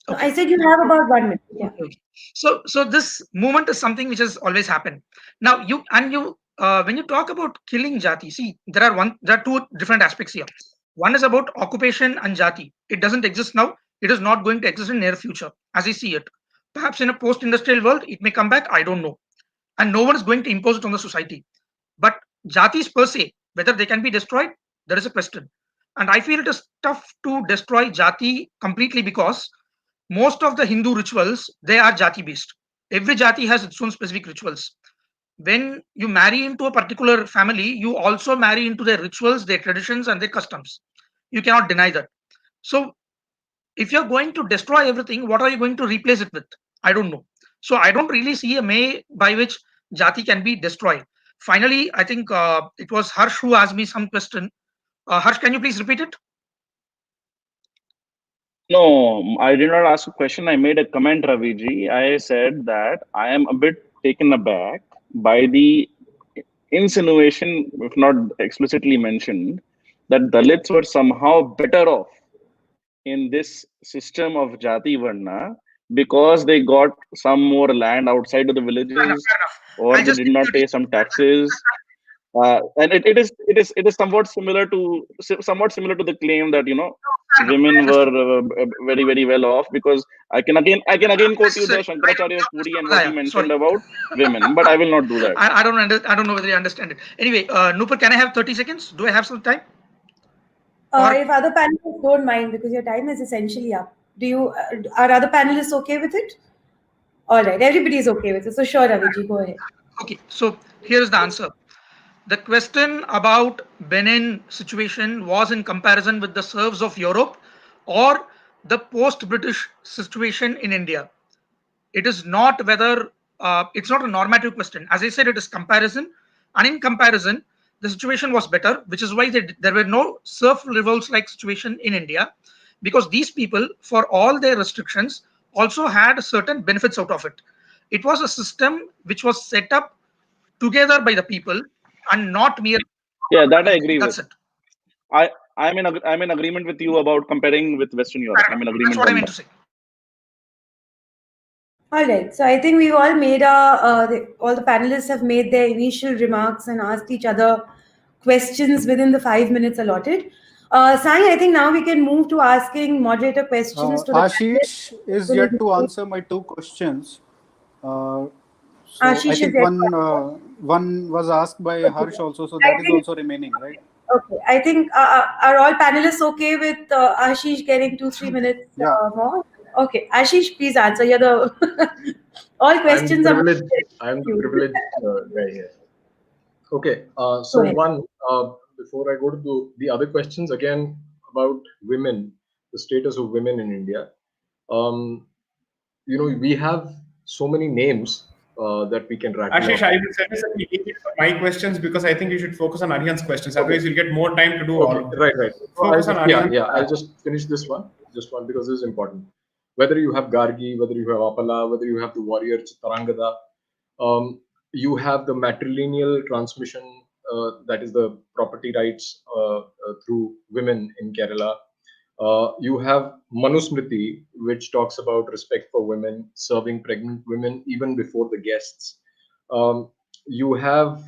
No, I said you have about 1 minute. Yeah. Okay. So this movement is something which has always happened. Now when you talk about killing Jati, see, there are two different aspects here. One is about occupation and Jati. It doesn't exist now. It is not going to exist in near future, as I see it. Perhaps in a post-industrial world, it may come back. I don't know. And no one is going to impose it on the society. But Jatis per se, whether they can be destroyed, there is a question. And I feel it is tough to destroy Jati completely, because most of the Hindu rituals, they are Jati based. Every Jati has its own specific rituals. When you marry into a particular family, you also marry into their rituals, their traditions, and their customs. You cannot deny that. So if you're going to destroy everything, what are you going to replace it with? I don't know. So I don't really see a way by which Jati can be destroyed. Finally, I think it was Harsh who asked me some question. Harsh, can you please repeat it? No, I did not ask a question. I made a comment, Raviji. I said that I am a bit taken aback by the insinuation, if not explicitly mentioned, that Dalits were somehow better off in this system of Jati Varna because they got some more land outside of the villages, Fair enough. or I'll they just did not pay some taxes. And it is somewhat similar to the claim that women were very very well off, because I can again quote you the Shankaracharya of Puri and what he mentioned about women, but I will not do that. I don't know whether you understand it. Anyway, Nupur, can I have 30 seconds? Do I have some time? If other panelists don't mind, because your time is essentially up, are other panelists okay with it? All right, everybody's okay with it. So sure, Raviji, go ahead. Okay, so here's the answer. The question about Benin situation was in comparison with the serfs of Europe or the post-British situation in India. It is not whether it's not a normative question. As I said, it is comparison, and in comparison, the situation was better, which is why there were no serf revolts like situation in India, because these people, for all their restrictions, also had certain benefits out of it. It was a system which was set up together by the people and not mere. Yeah, that I agree That's with. it. I'm in agreement with you about comparing with Western Europe. I'm in That's agreement what I on meant that. to say. All right. So I think we've all made all the panelists have made their initial remarks and asked each other questions within the 5 minutes allotted. Sai, I think now we can move to asking moderator questions to the Ashish is yet to answer my two questions. So I Ashish think is yet one was asked by Harsh also, so I that is think, also remaining, right? okay. I think are all panelists okay with Ashish getting 2-3 minutes Yeah. more? Okay, Ashish, please answer. You're the all questions are. I'm the privileged guy here. Okay, Go so ahead. one, before I go to the other questions, again about women, the status of women in India. We have so many names that we can rattle Ashish, off. I will suggest that we leave it for my questions because I think you should focus on Aryan's questions. Otherwise, you'll get more time to do all Okay, of them. right. So Focus on Aryan. I'll just finish this one, because this is important. Whether you have Gargi, whether you have Apala, whether you have the warrior Chitarangada, you have the matrilineal transmission, that is the property rights through women in Kerala. You have Manusmriti, which talks about respect for women, serving pregnant women even before the guests. You have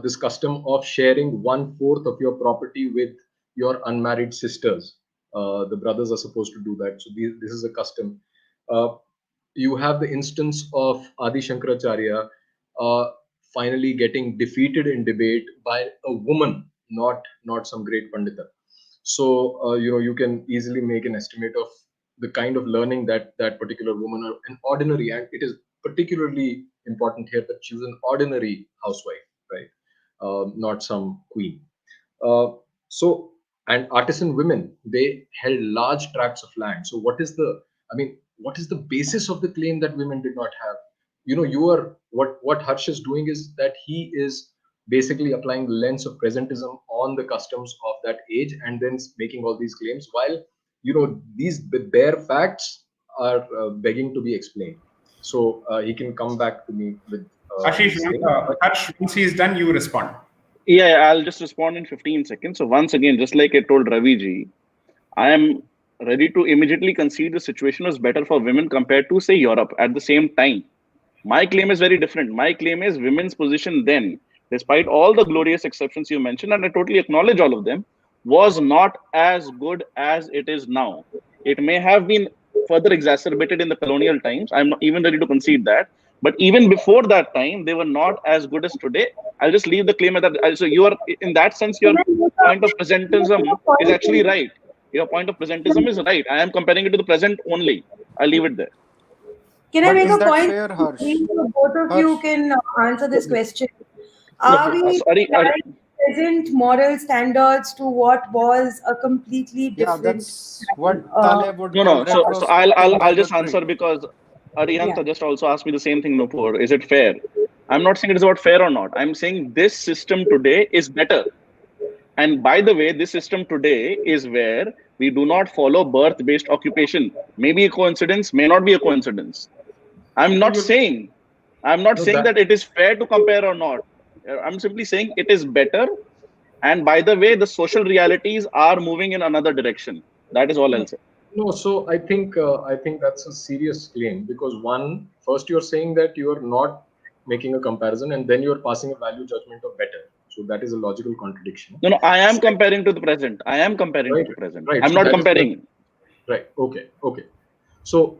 this custom of sharing 1/4 of your property with your unmarried sisters. The brothers are supposed to do that. So this is a custom. Uh, you have the instance of Adi Shankaracharya uh, finally getting defeated in debate by a woman, not some great pandita. So you can easily make an estimate of the kind of learning that that particular woman, an ordinary, and it is particularly important here that she was an ordinary housewife, right? Not some queen. uh, so, and artisan women, they held large tracts of land. So what is the basis of the claim that women did not have? You are, what Harsh is doing is that he is basically applying the lens of presentism on the customs of that age and then making all these claims, while these bare facts are begging to be explained. So he can come back to me with Ashish, his thing. Harsh, once he's done, you respond. Yeah, I'll just respond in 15 seconds. So once again, just like I told Ravi ji, I am ready to immediately concede the situation was better for women compared to, say, Europe at the same time. My claim is very different. My claim is women's position then, despite all the glorious exceptions you mentioned, and I totally acknowledge all of them, was not as good as it is now. It may have been further exacerbated in the colonial times. I'm not even ready to concede that. But even before that time, they were not as good as today. I'll just leave the claim at that. So you are, in that sense, your Can I make point of a presentism is point actually in right. Your point of presentism is right. I am comparing it to the present only. I'll leave it there. Can I But make is a that point? fair, Harsh? Both of you Harsh, can answer this question. Are Okay. we Sorry, applying present moral standards to what was a completely yeah, different that's time? what Taleb would no, call no. So I'll retrospective I'll just answer bigotry. because Yeah. Arihanta just also asked me the same thing. Nupur, is it fair? I'm not saying it is about fair or not. I'm saying this system today is better. And by the way, this system today is where we do not follow birth-based occupation. Maybe a coincidence, may not be a coincidence. I'm No, not saying, I'm not no, saying that it is fair to compare or not. I'm simply saying it is better. And by the way, the social realities are moving in another direction. That is all I'll say. No, so I think that's a serious claim, because first you're saying that you are not making a comparison, and then you're passing a value judgment of better. So that is a logical contradiction. No, no, I am Second, comparing to the present. I am comparing to right, the present. right. I'm So not that is the comparing. right. Okay. So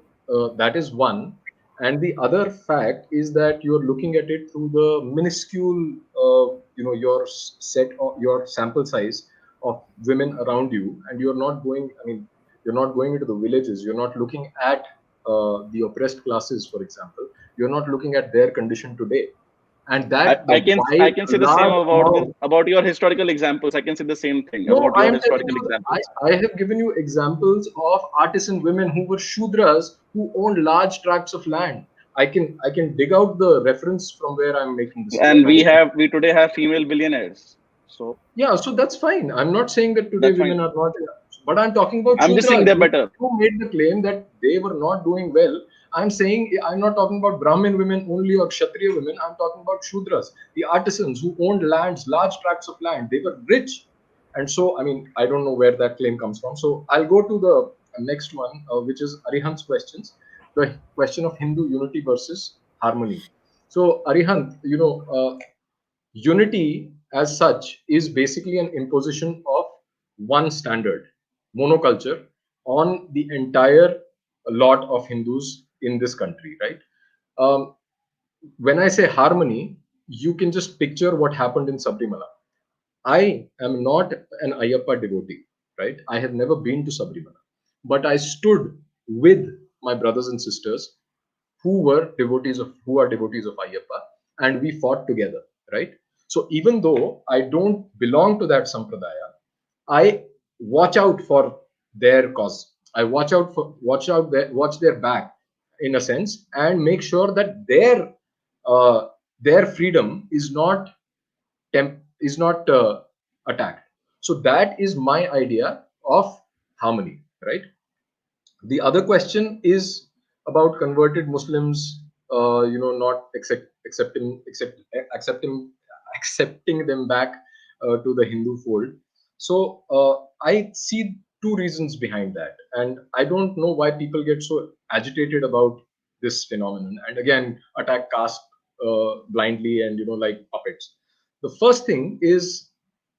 that is one, and the other fact is that you're looking at it through the minuscule, your set or your sample size of women around you, and you're not going. I mean, you're not going into the villages. You're not looking at the oppressed classes, for example. You're not looking at their condition today, and that I the can wide I can say the same large about amount. about your historical examples. I can say the same thing No, about I your am telling historical you, examples. I have given you examples of artisan women who were Shudras who owned large tracts of land. I can dig out the reference from where I'm making this claim. And And we today have female billionaires. So yeah, so that's fine. I'm not saying that today that's women fine. are not, but I'm talking about I'm just saying Shudras. they're better. You made the claim that they were not doing well. I'm saying I'm not talking about Brahmin women only or Kshatriya women. I'm talking about Shudras, the artisans who owned lands, large tracts of land. They were rich. And so, I mean, I don't know where that claim comes from. So I'll go to the next one, which is Arihant's questions. The question of Hindu unity versus harmony. So, Arihant, unity as such is basically an imposition of one standard, monoculture, on the entire lot of Hindus in this country, right? Um, when I say harmony, you can just picture what happened in Sabrimala. I am not an Ayyappa devotee, right? I have never been to Sabrimala, but I stood with my brothers and sisters who are devotees of Ayyappa, and we fought together, right? So even though I don't belong to that sampradaya, I watch out for their cause. I watch their back in a sense, and make sure that their freedom is not attacked. So that is my idea of harmony, right? The other question is about converted Muslims, not accepting them back to the Hindu fold. So I see two reasons behind that, and I don't know why people get so agitated about this phenomenon and again attack caste blindly and like puppets. The first thing is,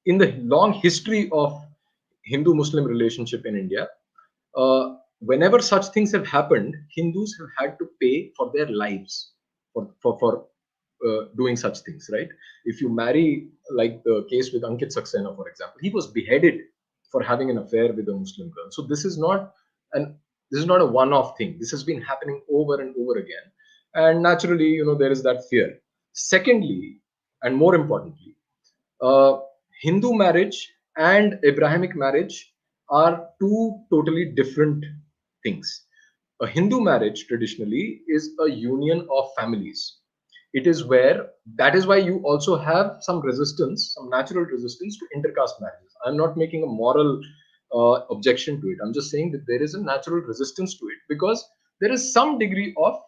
in the long history of Hindu-Muslim relationship in India, whenever such things have happened, Hindus have had to pay for their lives for doing such things, right? If you marry, like the case with Ankit Saxena, for example, he was beheaded for having an affair with a Muslim girl. So an this is not a one-off thing. This has been happening over and over again, and naturally, there is that fear. Secondly, and more importantly, uh, Hindu marriage and Abrahamic marriage are two totally different things. A Hindu marriage traditionally is a union of families. It is where that is why you also have some resistance, some natural resistance to intercaste marriages. I'm not making a moral objection to it. I'm just saying that there is a natural resistance to it because there is some degree of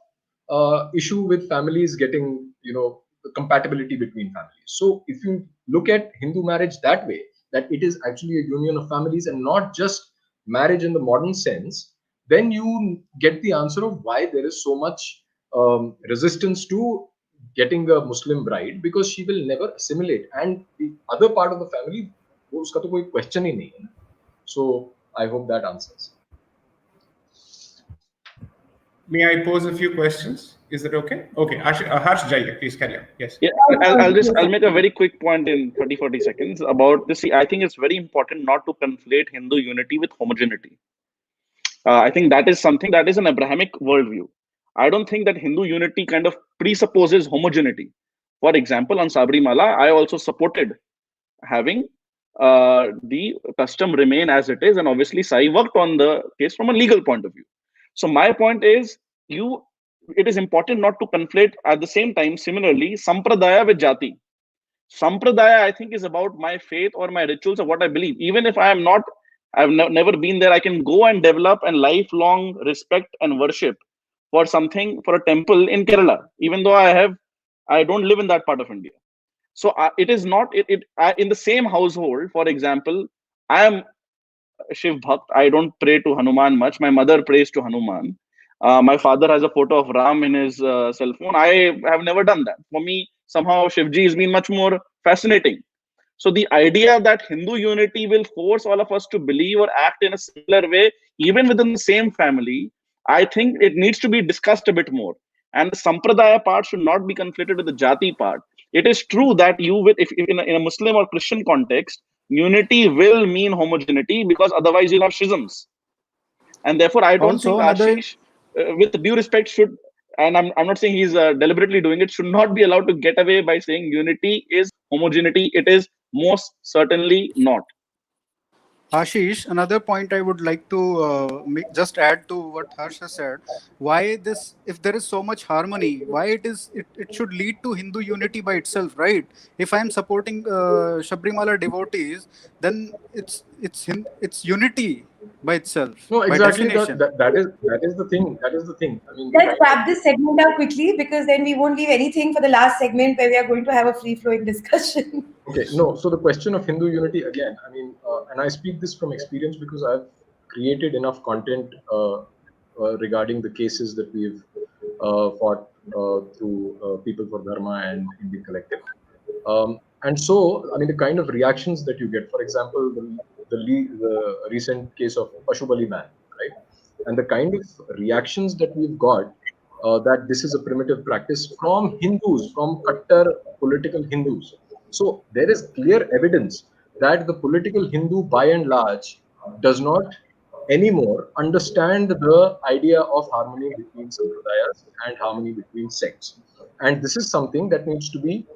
issue with families getting, the compatibility between families. So if you look at Hindu marriage that way, that it is actually a union of families and not just marriage in the modern sense, then you get the answer of why there is so much resistance to getting a Muslim bride, because she will never assimilate, and the other part of the family, वो उसका तो कोई question ही नहीं है. So I hope that answers. May I pose a few questions? Is that okay? Okay, Harsh Jaiya, please carry on. Yes. Yeah, I'll make a very quick point in 30-40 seconds about this. See, I think it's very important not to conflate Hindu unity with homogeneity. I think that is something that is an Abrahamic worldview. I don't think that Hindu unity kind of presupposes homogeneity. For example, on Sabrimala, I also supported having the custom remain as it is, and obviously Sai worked on the case from a legal point of view. So my point is, it is important not to conflate at the same time, similarly, sampradaya with jati. Sampradaya, I think, is about my faith or my rituals or what I believe. Even if I am not, never been there, I can go and develop a lifelong respect and worship for something, for a temple in Kerala, even though I don't live in that part of India. So it is not, in the same household, for example, I am Shiv Bhakt. I don't pray to Hanuman much. My mother prays to Hanuman. My father has a photo of Ram in his cell phone. I have never done that. For me, somehow Shivji has been much more fascinating. So the idea that Hindu unity will force all of us to believe or act in a similar way, even within the same family, I think it needs to be discussed a bit more. And the sampradaya part should not be conflated with the jati part. It is true that if in a Muslim or Christian context, unity will mean homogeneity, because otherwise you'll have schisms. And therefore, I don't Also, think another Ashish, with due respect, should, and I'm not saying he's deliberately doing it, should not be allowed to get away by saying unity is homogeneity. It is most certainly not. Ashish, another point I would like to just add to what Harsh has said. Why this, if there is so much harmony, why it should lead to Hindu unity by itself, right? If I am supporting Sabrimala devotees, then it's unity by itself, No, by exactly. definition. That is the thing. That is the thing. I mean, Let's wrap this segment up quickly, because then we won't leave anything for the last segment where we are going to have a free flowing discussion. okay. No. So the question of Hindu unity again. I mean, and I speak this from experience because I've created enough content regarding the cases that we've fought through People for Dharma and Indian Collective. And so, I mean, the kind of reactions that you get, for example, the recent case of Pashubali ban, right? And the kind of reactions that we've got, that this is a primitive practice from Hindus, from Kattar political Hindus. So there is clear evidence that the political Hindu, by and large, does not anymore understand the idea of harmony between sampradayas and harmony between sects. And this is something that needs to be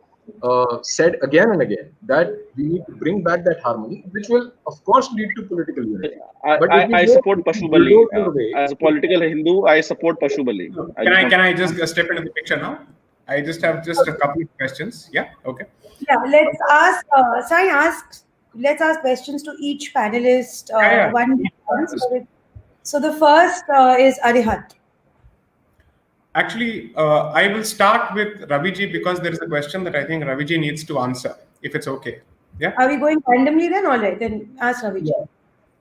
said again and again that we need to bring back that harmony, which will, of course, lead to political unity. But if we I go, support if we Pashu Bali. bulldoze our way, As a political Hindu, I support Pashu Bali. I just want Can I just step into the picture now? I just have just a couple of questions. Yeah. Okay. Yeah, let's ask. Sai asks. Let's ask questions to each panelist. Yeah. One by one. So the first is Arihat. Actually, I will start with Raviji because there is a question that I think Raviji needs to answer, if it's okay. Yeah. Are we going randomly then? All right, then ask Raviji. Yeah.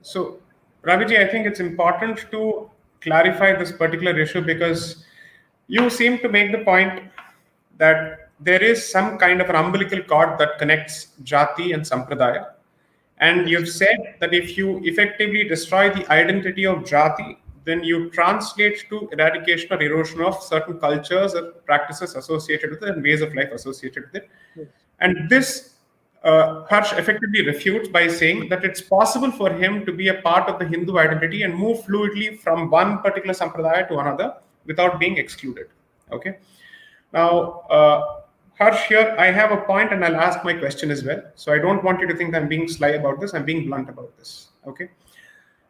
So, Raviji, I think it's important to clarify this particular issue because you seem to make the point that there is some kind of an umbilical cord that connects Jati and Sampradaya. And you've said that if you effectively destroy the identity of Jati, then you translate to eradication or erosion of certain cultures or practices associated with it and ways of life associated with it. Yes. And this Harsh effectively refutes by saying that it's possible for him to be a part of the Hindu identity and move fluidly from one particular sampradaya to another without being excluded. Okay. Now, Harsh, here I have a point and I'll ask my question as well. So I don't want you to think I'm being sly about this. I'm being blunt about this. Okay.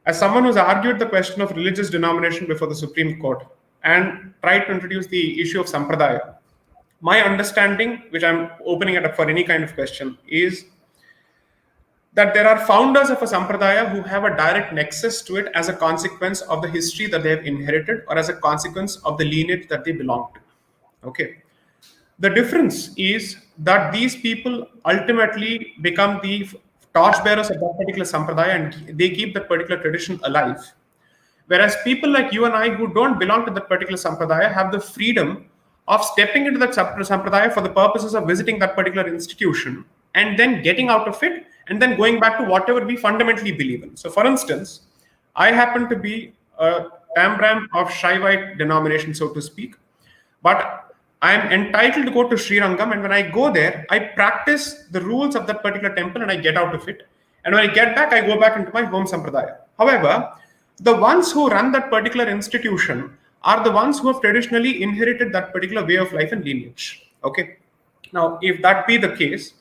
As someone who's argued the question of religious denomination before the Supreme Court and tried to introduce the issue of sampradaya, my understanding, which I'm opening it up for any kind of question, is that there are founders of a sampradaya who have a direct nexus to it as a consequence of the history that they have inherited or as a consequence of the lineage that they belong to. Okay. The difference is that these people ultimately become the torchbearers of that particular sampradaya and they keep that particular tradition alive. Whereas people like you and I who don't belong to that particular sampradaya have the freedom of stepping into that sampradaya for the purposes of visiting that particular institution and then getting out of it and then going back to whatever we fundamentally believe in. So, for instance, I happen to be a Tambram of Shaivite denomination, so to speak, but I am entitled to go to Sri Rangam, and when I go there, I practice the rules of that particular temple and I get out of it. And when I get back, I go back into my home sampradaya. However, the ones who run that particular institution are the ones who have traditionally inherited that particular way of life and lineage. Okay. Now, if that be the case,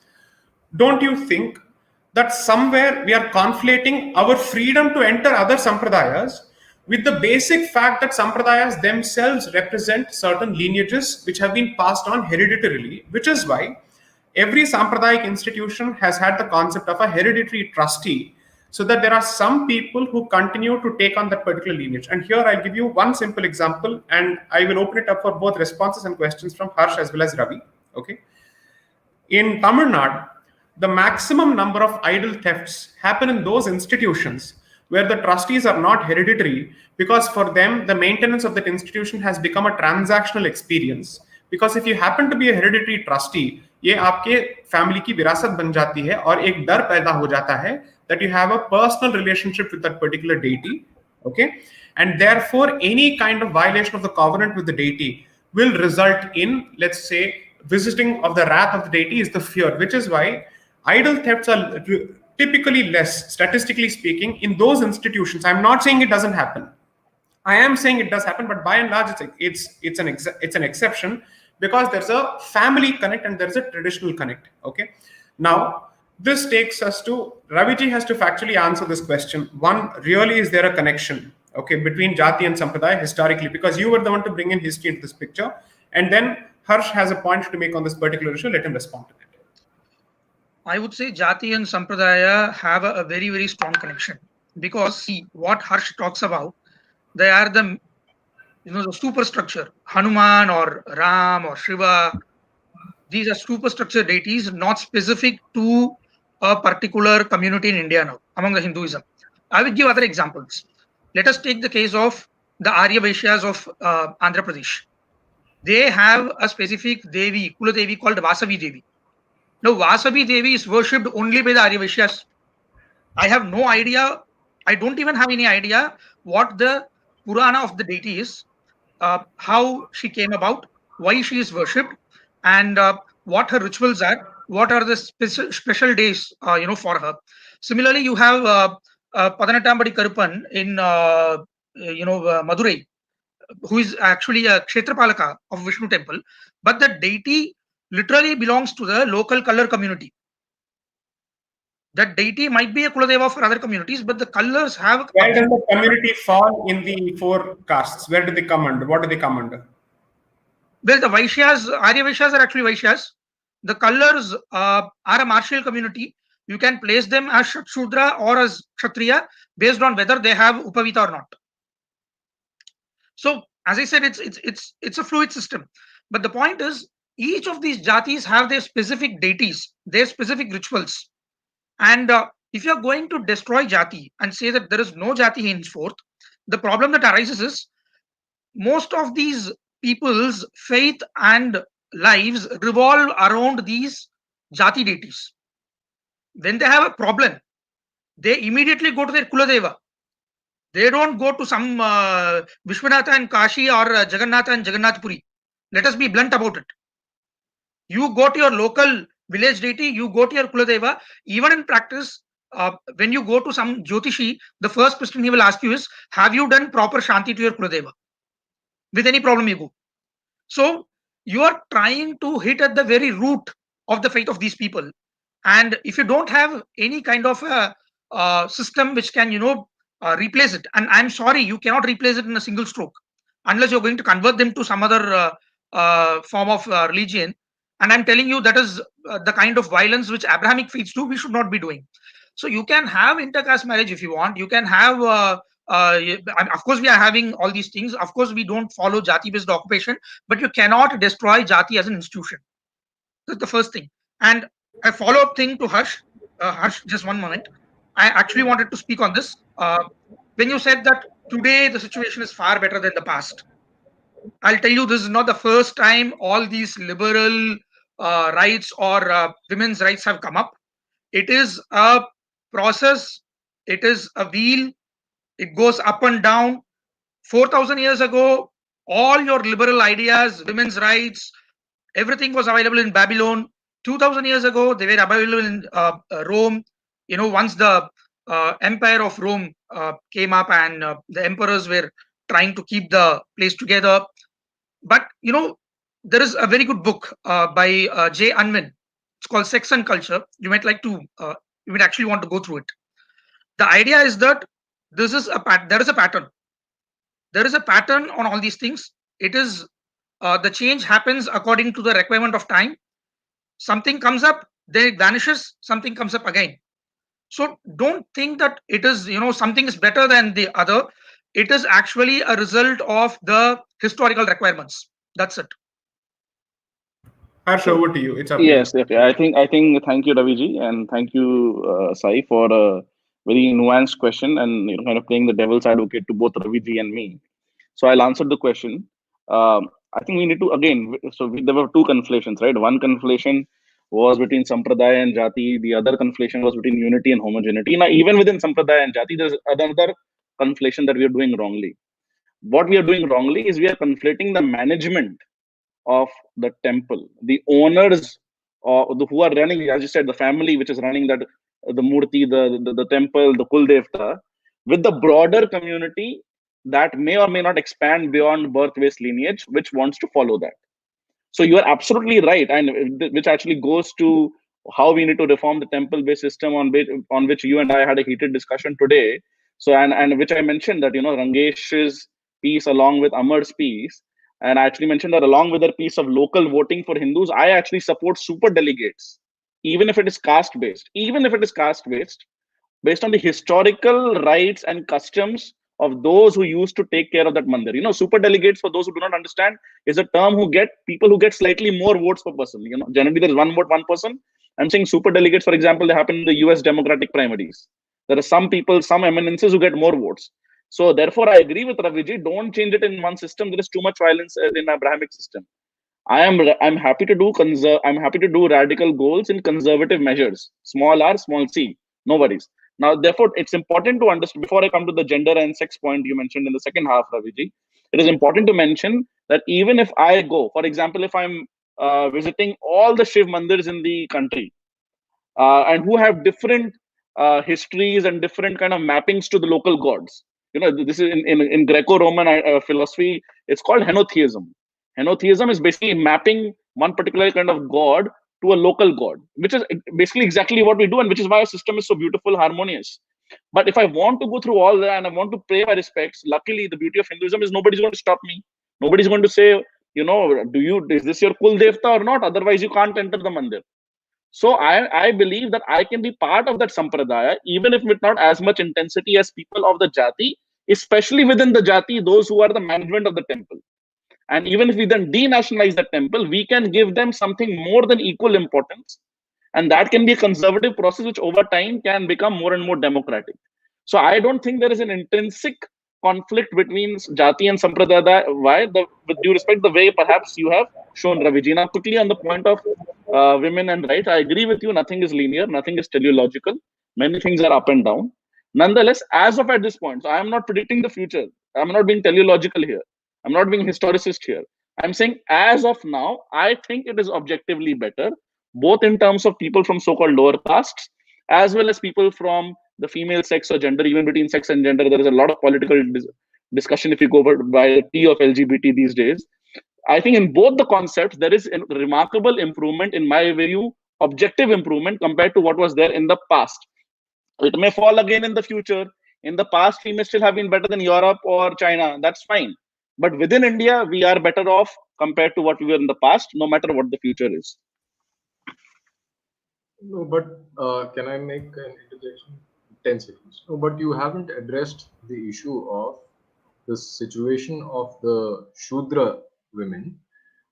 don't you think that somewhere we are conflating our freedom to enter other sampradayas with the basic fact that sampradayas themselves represent certain lineages which have been passed on hereditarily, which is why every sampradayic institution has had the concept of a hereditary trustee, so that there are some people who continue to take on that particular lineage. And here I'll give you one simple example, and I will open it up for both responses and questions from Harsh as well as Ravi. Okay. In Tamil Nadu, the maximum number of idol thefts happen in those institutions where the trustees are not hereditary, because for them the maintenance of that institution has become a transactional experience. Because if you happen to be a hereditary trustee, ये आपके family की विरासत बन जाती है और एक डर पैदा हो जाता है that you have a personal relationship with that particular deity. Okay. And therefore any kind of violation of the covenant with the deity will result in, let's say, visiting of the wrath of the deity is the fear, which is why idol thefts are typically less, statistically speaking, in those institutions. I'm not saying it doesn't happen. I am saying it does happen, but by and large, it's an exception because there's a family connect and there's a traditional connect. Okay. Now, this takes us to Raviji has to factually answer this question. One, really, is there a connection, okay, between Jati and Sampradaya historically? Because you were the one to bring in history into this picture, and then Harsh has a point to make on this particular issue. Let him respond to it. I would say Jati and Sampradaya have a very, very strong connection, because see what Harsh talks about, they are the the superstructure, Hanuman or Ram or Shiva. These are superstructure deities, not specific to a particular community in India now, among the Hinduism. I will give other examples. Let us take the case of the Arya Vaishyas of Andhra Pradesh. They have a specific Devi, Kula Devi, called Vasavi Devi. Now, Vasavi Devi is worshipped only by the Arya Vaishyas. I have no idea. I don't even have any idea what the Purana of the deity is, how she came about, why she is worshipped, and what her rituals are, what are the special days, for her. Similarly, you have Padanatambadi Karupan in, Madurai, who is actually a Kshetrapalaka of Vishnu temple, but the deity literally belongs to the local color community. That deity might be a Kuladeva for other communities, but the colors have. Where does the community fall in the 4 castes? Where do they come under? What do they come under? Well, the Vaishyas, Arya Vaishyas are actually Vaishyas. The colors are a martial community. You can place them as Shudra or as Kshatriya based on whether they have Upavita or not. So, as I said, it's a fluid system. But the point is, each of these jatis have their specific deities, their specific rituals. And if you're going to destroy jati and say that there is no jati henceforth, the problem that arises is most of these people's faith and lives revolve around these jati deities. When they have a problem, they immediately go to their Kuladeva. They don't go to some Vishwanatha and Kashi or Jagannatha and Jagannath Puri. Let us be blunt about it. You go to your local village deity, you go to your Kuladeva. Even in practice, when you go to some Jyotishi, the first question he will ask you is, have you done proper Shanti to your Kuladeva? With any problem you go. So you are trying to hit at the very root of the faith of these people. And if you don't have any kind of a system which can, replace it, and I'm sorry, you cannot replace it in a single stroke unless you're going to convert them to some other form of religion. And I'm telling you, that is the kind of violence which Abrahamic faiths do, we should not be doing. So you can have intercaste marriage if you want. You can have, of course, we are having all these things. Of course, we don't follow jati-based occupation, but you cannot destroy jati as an institution. That's the first thing. And a follow-up thing to Harsh. Harsh, just one moment. I actually wanted to speak on this. When you said that today the situation is far better than the past, I'll tell you, this is not the first time all these liberal rights or women's rights have come up. It is a process. It is a wheel. It goes up and down. 4,000 years ago, all your liberal ideas, women's rights, everything was available in Babylon. 2,000 years ago, they were available in Rome. Once the empire of Rome came up and the emperors were trying to keep the place together. But, there is a very good book by J. Unwin. It's called Sex and Culture. You might like to, you might actually want to go through it. The idea is that there is a pattern. There is a pattern on all these things. It is the change happens according to the requirement of time. Something comes up, then it vanishes. Something comes up again. So don't think that it is, something is better than the other. It is actually a result of the historical requirements. That's it. Harsh, over to you. It's up Yes, to you. okay. I think thank you, Raviji, and thank you, Sai, for a very nuanced question and kind of playing the devil's advocate to both Raviji and me. So I'll answer the question. I think we need to again. There were two conflations, right? One conflation was between Sampradaya and Jati. The other conflation was between unity and homogeneity. Now, even within Sampradaya and Jati, there's another conflation that we are doing wrongly. What we are doing wrongly is we are conflating the management of the temple, the owners who are running, as you said, the family which is running that, the murti, the temple, the kul devta, with the broader community that may or may not expand beyond birth-based lineage, which wants to follow that. So you are absolutely right, and which actually goes to how we need to reform the temple-based system on which you and I had a heated discussion today. So and which I mentioned that Rangesh's piece along with Amar's piece, and I actually mentioned that along with their piece of local voting for Hindus, I actually support super delegates, even if it is caste-based, based on the historical rights and customs of those who used to take care of that mandir. Super delegates, for those who do not understand, is a term people who get slightly more votes per person. Generally there's one vote, one person. I'm saying super delegates, for example, they happen in the US Democratic primaries. There are some people, some eminences who get more votes. So therefore, I agree with Raviji. Don't change it in one system. There is too much violence in Abrahamic system. I'm happy to do radical goals in conservative measures. Small r, small c. No worries. Now, therefore, it's important to understand, before I come to the gender and sex point you mentioned in the second half, Raviji, it is important to mention that even if I go, for example, if I'm visiting all the Shiv mandirs in the country, and who have different histories and different kind of mappings to the local gods. This is in Greco-Roman philosophy, it's called henotheism. Henotheism is basically mapping one particular kind of god to a local god, which is basically exactly what we do, and which is why our system is so beautiful, harmonious. But if I want to go through all that and I want to pay my respects, luckily the beauty of Hinduism is nobody's going to stop me. Nobody's going to say, is this your Kul Devta or not? Otherwise, you can't enter the mandir. So I believe that I can be part of that sampradaya, even if with not as much intensity as people of the jati, especially within the jati, those who are the management of the temple. And even if we then denationalize the temple, we can give them something more than equal importance. And that can be a conservative process, which over time can become more and more democratic. So I don't think there is an intrinsic conflict between jati and sampradaya. Why? With due respect, the way perhaps you have shown, Raviji. Now, quickly on the point of women and rights, I agree with you. Nothing is linear. Nothing is teleological. Many things are up and down. Nonetheless, as of at this point, so I am not predicting the future. I'm not being teleological here. I'm not being historicist here. I'm saying as of now, I think it is objectively better, both in terms of people from so-called lower castes, as well as people from the female sex or gender. Even between sex and gender, there is a lot of political discussion if you go by the T of LGBT these days. I think in both the concepts, there is a remarkable improvement, in my view, objective improvement compared to what was there in the past. It may fall again in the future. In the past, we may still have been better than Europe or China. That's fine. But within India, we are better off compared to what we were in the past, no matter what the future is. No, but can I make an interjection? 10 seconds. No, but you haven't addressed the issue of the situation of the Shudra women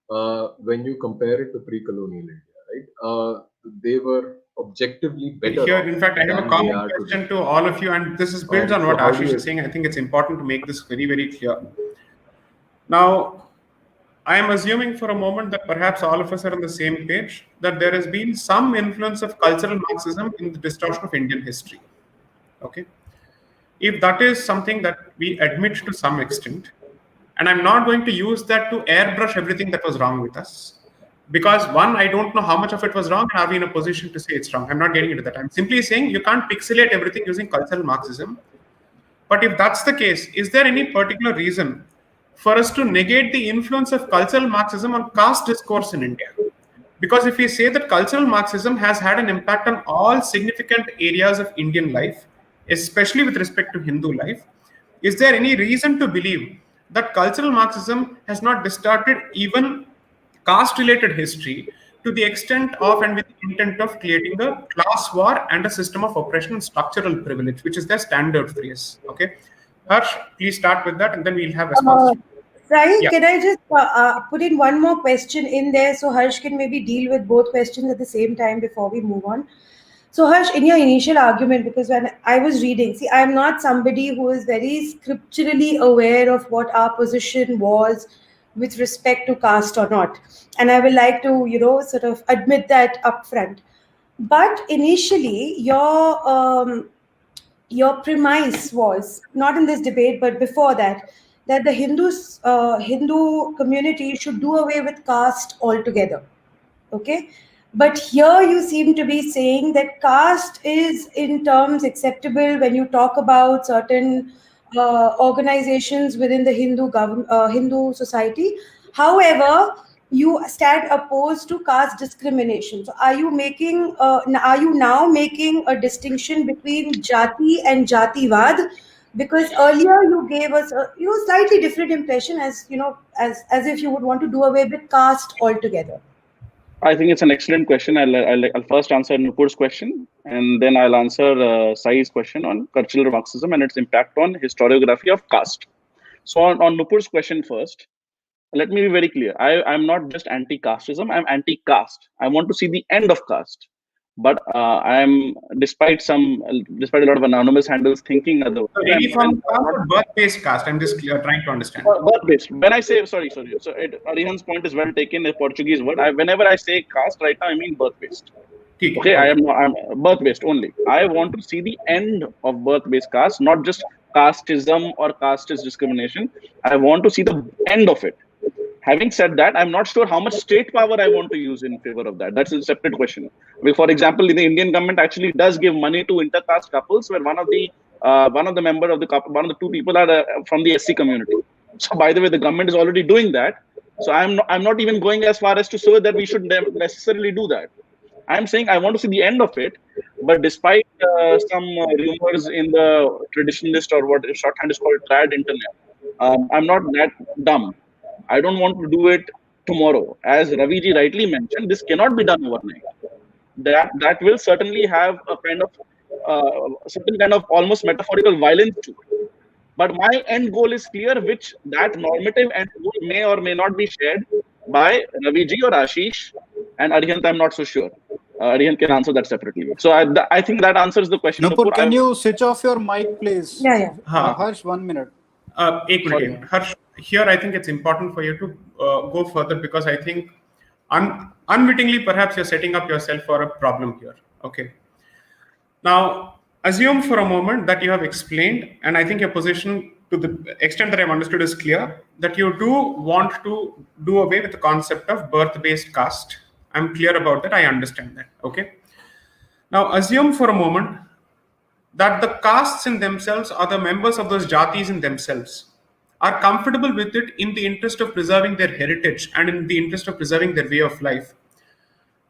when you compare it to pre-colonial India, right? They were objectively better. Here, in fact, I have a than common they are question today. to all of you, and this is built on So what how do Ashish you- is saying. I think it's important to make this very, very clear. Now, I am assuming for a moment that perhaps all of us are on the same page, that there has been some influence of cultural Marxism in the distortion of Indian history. Okay? If that is something that we admit to some extent, and I'm not going to use that to airbrush everything that was wrong with us, because one, I don't know how much of it was wrong, and are we in a position to say it's wrong? I'm not getting into that. I'm simply saying you can't pixelate everything using cultural Marxism. But if that's the case, is there any particular reason for us to negate the influence of cultural Marxism on caste discourse in India? Because if we say that cultural Marxism has had an impact on all significant areas of Indian life, especially with respect to Hindu life, is there any reason to believe that cultural Marxism has not distorted even caste-related history to the extent of and with the intent of creating a class war and a system of oppression and structural privilege, which is their standard phrase? Okay, Harsh, please start with that, and then we'll have responses. Sai, Yeah. can I just put in one more question in there so Harsh can maybe deal with both questions at the same time before we move on? So, Harsh, in your initial argument, because when I was reading, see, I'm not somebody who is very scripturally aware of what our position was with respect to caste or not. And I will like to, sort of admit that upfront. But initially, your premise was not in this debate, but before that, that the Hindu community should do away with caste altogether. Okay, but here you seem to be saying that caste is in terms acceptable when you talk about certain organizations within the Hindu society. However, you stand opposed to caste discrimination. So are you now making a distinction between jati and jativad? Because earlier you gave us a slightly different impression, as if you would want to do away with caste altogether. I think it's an excellent question. I'll first answer Nupur's question, and then I'll answer Sai's question on cultural Marxism and its impact on historiography of caste. So on Nupur's question first, let me be very clear. I'm not just anti-casteism. I'm anti-caste. I want to see the end of caste. But I'm, despite a lot of anonymous handles thinking otherwise. So any form of caste or birth-based caste? I'm just trying to understand. Birth-based. When I say, sorry. So Arihan's point is well taken, a Portuguese word. Whenever I say caste right now, I mean birth-based. Okay, I'm birth-based only. I want to see the end of birth-based caste, not just casteism or casteist discrimination. I want to see the end of it. Having said that, I'm not sure how much state power I want to use in favor of that. That's a separate question. For example, the Indian government actually does give money to intercaste couples where one of the member of the couple, one of the two people are from the SC community. So by the way, the government is already doing that. So I'm not even going as far as to say that we should necessarily do that. I'm saying I want to see the end of it. But despite some rumors in the traditionalist, or what shorthand is called trad internet, I'm not that dumb. I don't want to do it tomorrow. As Raviji rightly mentioned, this cannot be done overnight. That will certainly have a kind of certain kind of almost metaphorical violence to it. But my end goal is clear, which that normative end goal may or may not be shared by Raviji or Ashish, and Arihant, I'm not so sure. Arihant can answer that separately. So I think that answers the question. Nupur, can you switch off your mic, please? Yeah. Harsh, 1 minute. Ek minute. Harsh, here I think it's important for you to go further, because I think unwittingly perhaps you're setting up yourself for a problem here. Okay. Now, assume for a moment that you have explained, and I think your position, to the extent that I've understood, is clear, that you do want to do away with the concept of birth-based caste. I'm clear about that. I understand that. Okay. Now, assume for a moment that the castes in themselves, or the members of those jatis in themselves, are comfortable with it in the interest of preserving their heritage and in the interest of preserving their way of life.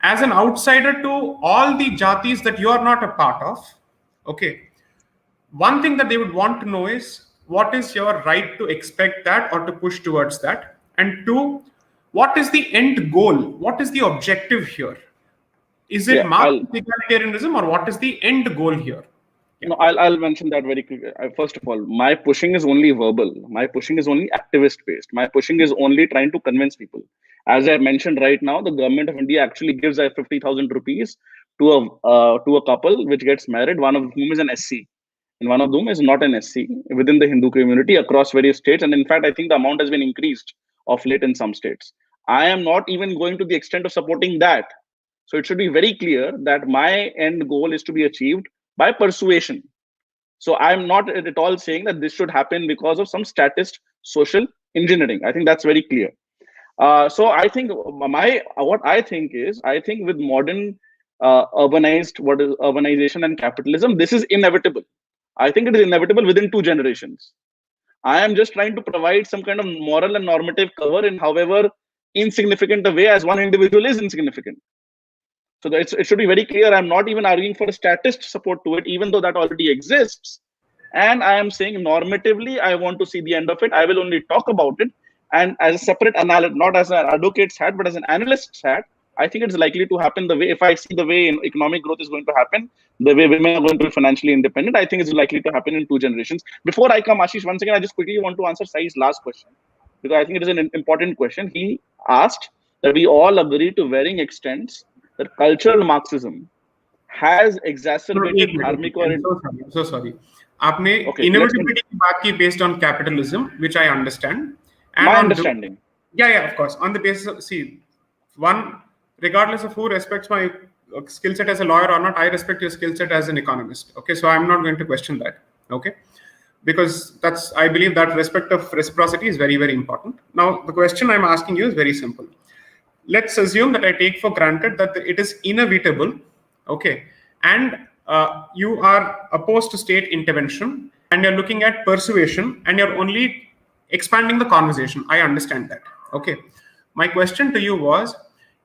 As an outsider to all the jatis that you are not a part of, okay, one thing that they would want to know is, what is your right to expect that or to push towards that? And two, what is the end goal? What is the objective here? Is it Marxist egalitarianism, or what is the end goal here? No, I'll mention that very quickly. First of all, my pushing is only verbal. My pushing is only activist based. My pushing is only trying to convince people. As I mentioned right now, the government of India actually gives 50,000 rupees to a couple which gets married, one of whom is an SC, and one of them is not an SC, within the Hindu community across various states. And in fact, I think the amount has been increased of late in some states. I am not even going to the extent of supporting that. So it should be very clear that my end goal is to be achieved by persuasion. So I'm not at all saying that this should happen because of some statist social engineering. I think that's very clear. So I think what I think is, I think with modern urbanization and capitalism, this is inevitable. I think it is inevitable within 2 generations. I am just trying to provide some kind of moral and normative cover in however insignificant a way as one individual is insignificant. So it should be very clear. I'm not even arguing for a statist support to it, even though that already exists. And I am saying normatively, I want to see the end of it. I will only talk about it. And as a separate analyst, not as an advocate's hat, but as an analyst's hat, I think it's likely to happen the way, if I see the way economic growth is going to happen, the way women are going to be financially independent, I think it's likely to happen in 2 generations. Before I come, Ashish, once again, I just quickly want to answer Sai's last question, because I think it is an important question. He asked that we all agree to varying extents that cultural Marxism has exacerbated dharmic or... I'm so sorry. आपने inevitability की बात की based on capitalism, which I understand. And my understanding. Yeah, of course. On the basis of, one, regardless of who respects my skill set as a lawyer or not, I respect your skill set as an economist. Okay, so I'm not going to question that. Okay, because I believe that respect of reciprocity is very, very important. Now, the question I'm asking you is very simple. Let's assume that I take for granted that it is inevitable, okay, and you are opposed to state intervention, and you're looking at persuasion, and you're only expanding the conversation. I understand that. Okay. My question to you was,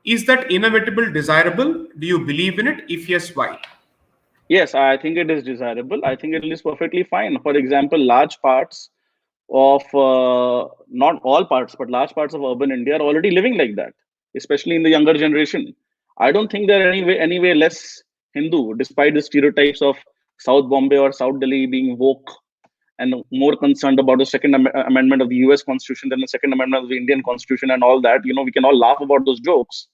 is that inevitable desirable? Do you believe in it? If yes, why? Yes, I think it is desirable. I think it is perfectly fine. For example, large parts of, not all parts, but large parts of urban India are already living like that, especially in the younger generation. I don't think they're any way less Hindu, despite the stereotypes of South Bombay or South Delhi being woke and more concerned about the Second Amendment of the US Constitution than the Second Amendment of the Indian Constitution and all that. We can all laugh about those jokes.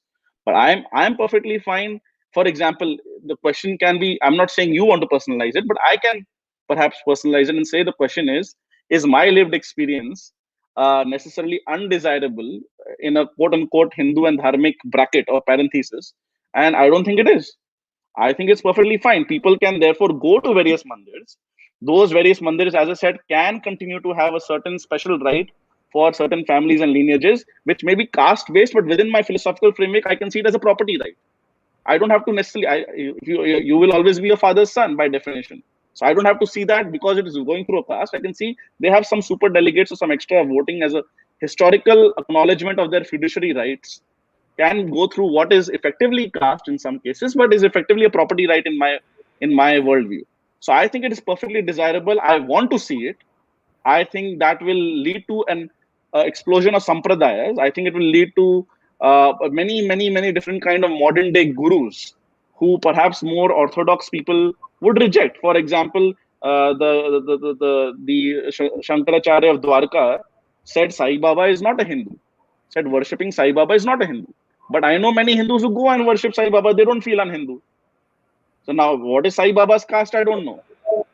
But I'm perfectly fine. For example, the question can be, I'm not saying you want to personalize it, but I can perhaps personalize it and say the question is my lived experience necessarily undesirable in a quote-unquote Hindu and dharmic bracket or parenthesis? And I don't think it is. I think it's perfectly fine. People can therefore go to various mandirs. Those various mandirs, as I said, can continue to have a certain special right for certain families and lineages, which may be caste-based, but within my philosophical framework, I can see it as a property right. I don't have to necessarily, you will always be a father's son by definition. So I don't have to see that because it is going through a caste. I can see they have some super delegates or some extra voting as a historical acknowledgement of their fiduciary rights can go through what is effectively caste in some cases, but is effectively a property right in my worldview. So I think it is perfectly desirable. I want to see it. I think that will lead to an explosion of sampradayas. I think it will lead to many different kind of modern day gurus who perhaps more orthodox people would reject. For example, the Shankaracharya of Dwarka said Sai Baba is not a Hindu. Said worshipping Sai Baba is not a Hindu. But I know many Hindus who go and worship Sai Baba. They don't feel un-Hindu. So now, what is Sai Baba's caste? I don't know.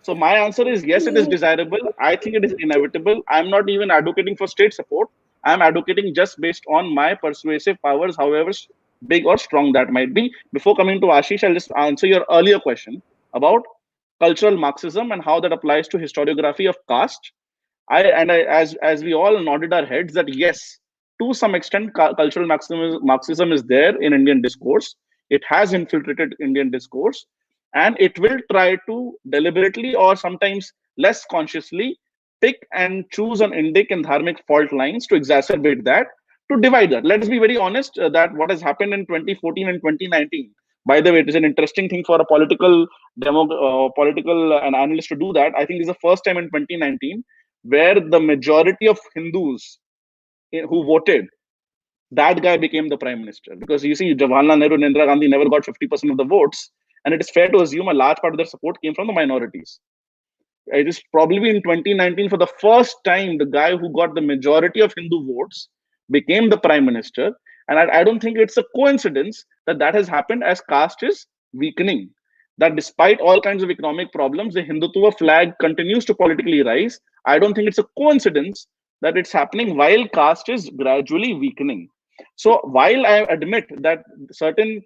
So my answer is yes, it is desirable. I think it is inevitable. I'm not even advocating for state support. I'm advocating just based on my persuasive powers, however big or strong that might be. Before coming to Ashish, I'll just answer your earlier question about cultural Marxism and how that applies to historiography of caste. As we all nodded our heads that yes, to some extent, cultural Marxism is there in Indian discourse. It has infiltrated Indian discourse, and it will try to deliberately or sometimes less consciously pick and choose on Indic and dharmic fault lines to exacerbate that, to divide that. Let's be very honest that what has happened in 2014 and 2019. By the way, it is an interesting thing for a political an analyst to do that. I think this is the first time in 2019 where the majority of Hindus who voted, that guy became the prime minister. Because you see, Jawaharlal Nehru and Indira Gandhi never got 50% of the votes, and it is fair to assume a large part of their support came from the minorities. It is probably in 2019 for the first time the guy who got the majority of Hindu votes became the prime minister. And I don't think it's a coincidence that that has happened as caste is weakening. That despite all kinds of economic problems, the Hindutva flag continues to politically rise. I don't think it's a coincidence that it's happening while caste is gradually weakening. So while I admit that certain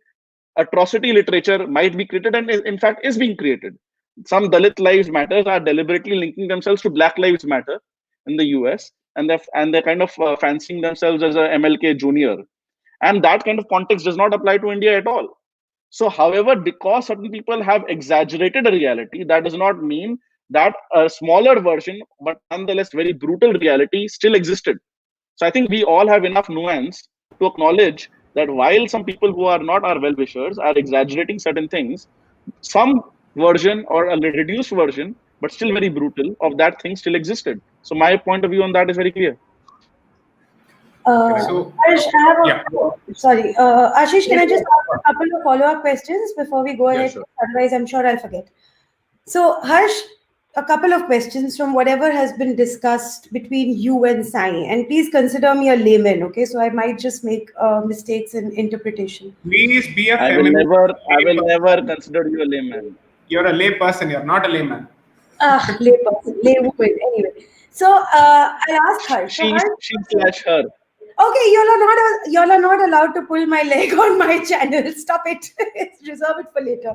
atrocity literature might be created and in fact is being created, some Dalit Lives Matters are deliberately linking themselves to Black Lives Matter in the US, and they're kind of fancying themselves as a MLK junior, and that kind of context does not apply to India at all. So, however, because certain people have exaggerated a reality, that does not mean that a smaller version, but nonetheless very brutal reality, still existed. So, I think we all have enough nuance to acknowledge that while some people who are not our well-wishers are exaggerating certain things, some version or a reduced version, but still very brutal, of that thing still existed. So, my point of view on that is very clear. So, Harsh, I have yeah. sorry, Ashish, can I just ask a couple of follow-up questions before we go Yeah, ahead? sure. Otherwise, I'm sure I'll forget. So, Harsh, a couple of questions from whatever has been discussed between you and Sai, and please consider me a layman, okay? So I might just make mistakes in interpretation. Please be a I will feminist. never consider you a layman. You're a lay person. You're not a layman. Layperson, laywoman, anyway. So I'll ask Harsh. So Harsh, She/her. okay, y'all are not allowed to pull my leg on my channel. Stop it. Reserve it for later.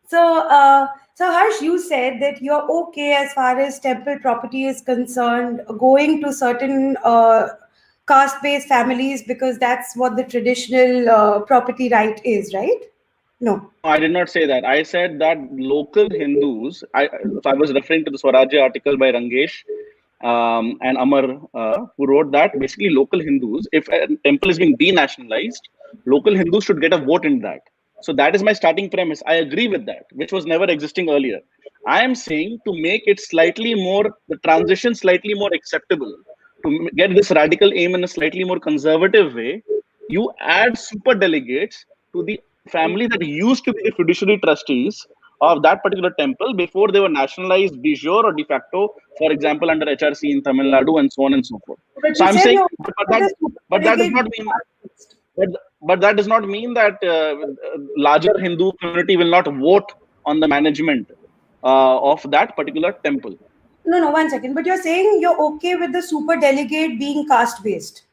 So Harsh, you said that you're okay as far as temple property is concerned, going to certain caste-based families because that's what the traditional property right is, right? No. I did not say that. I said that local Hindus, I was referring to the Swarajya article by Rangesh and Amar, who wrote that basically local Hindus, if a temple is being denationalized, local Hindus should get a vote in that. So that is my starting premise. I agree with that, which was never existing earlier. I am saying to make it slightly more, the transition slightly more acceptable, to get this radical aim in a slightly more conservative way, you add super delegates to the family that used to be the fiduciary trustees of that particular temple before they were nationalized de jure or de facto, for example, under HRC in Tamil Nadu and so on and so forth. But So you I'm said saying, you're but that does not mean, but that does not mean that larger Hindu community will not vote on the management of that particular temple. No, 1 second. But you're saying you're okay with the super delegate being caste-based,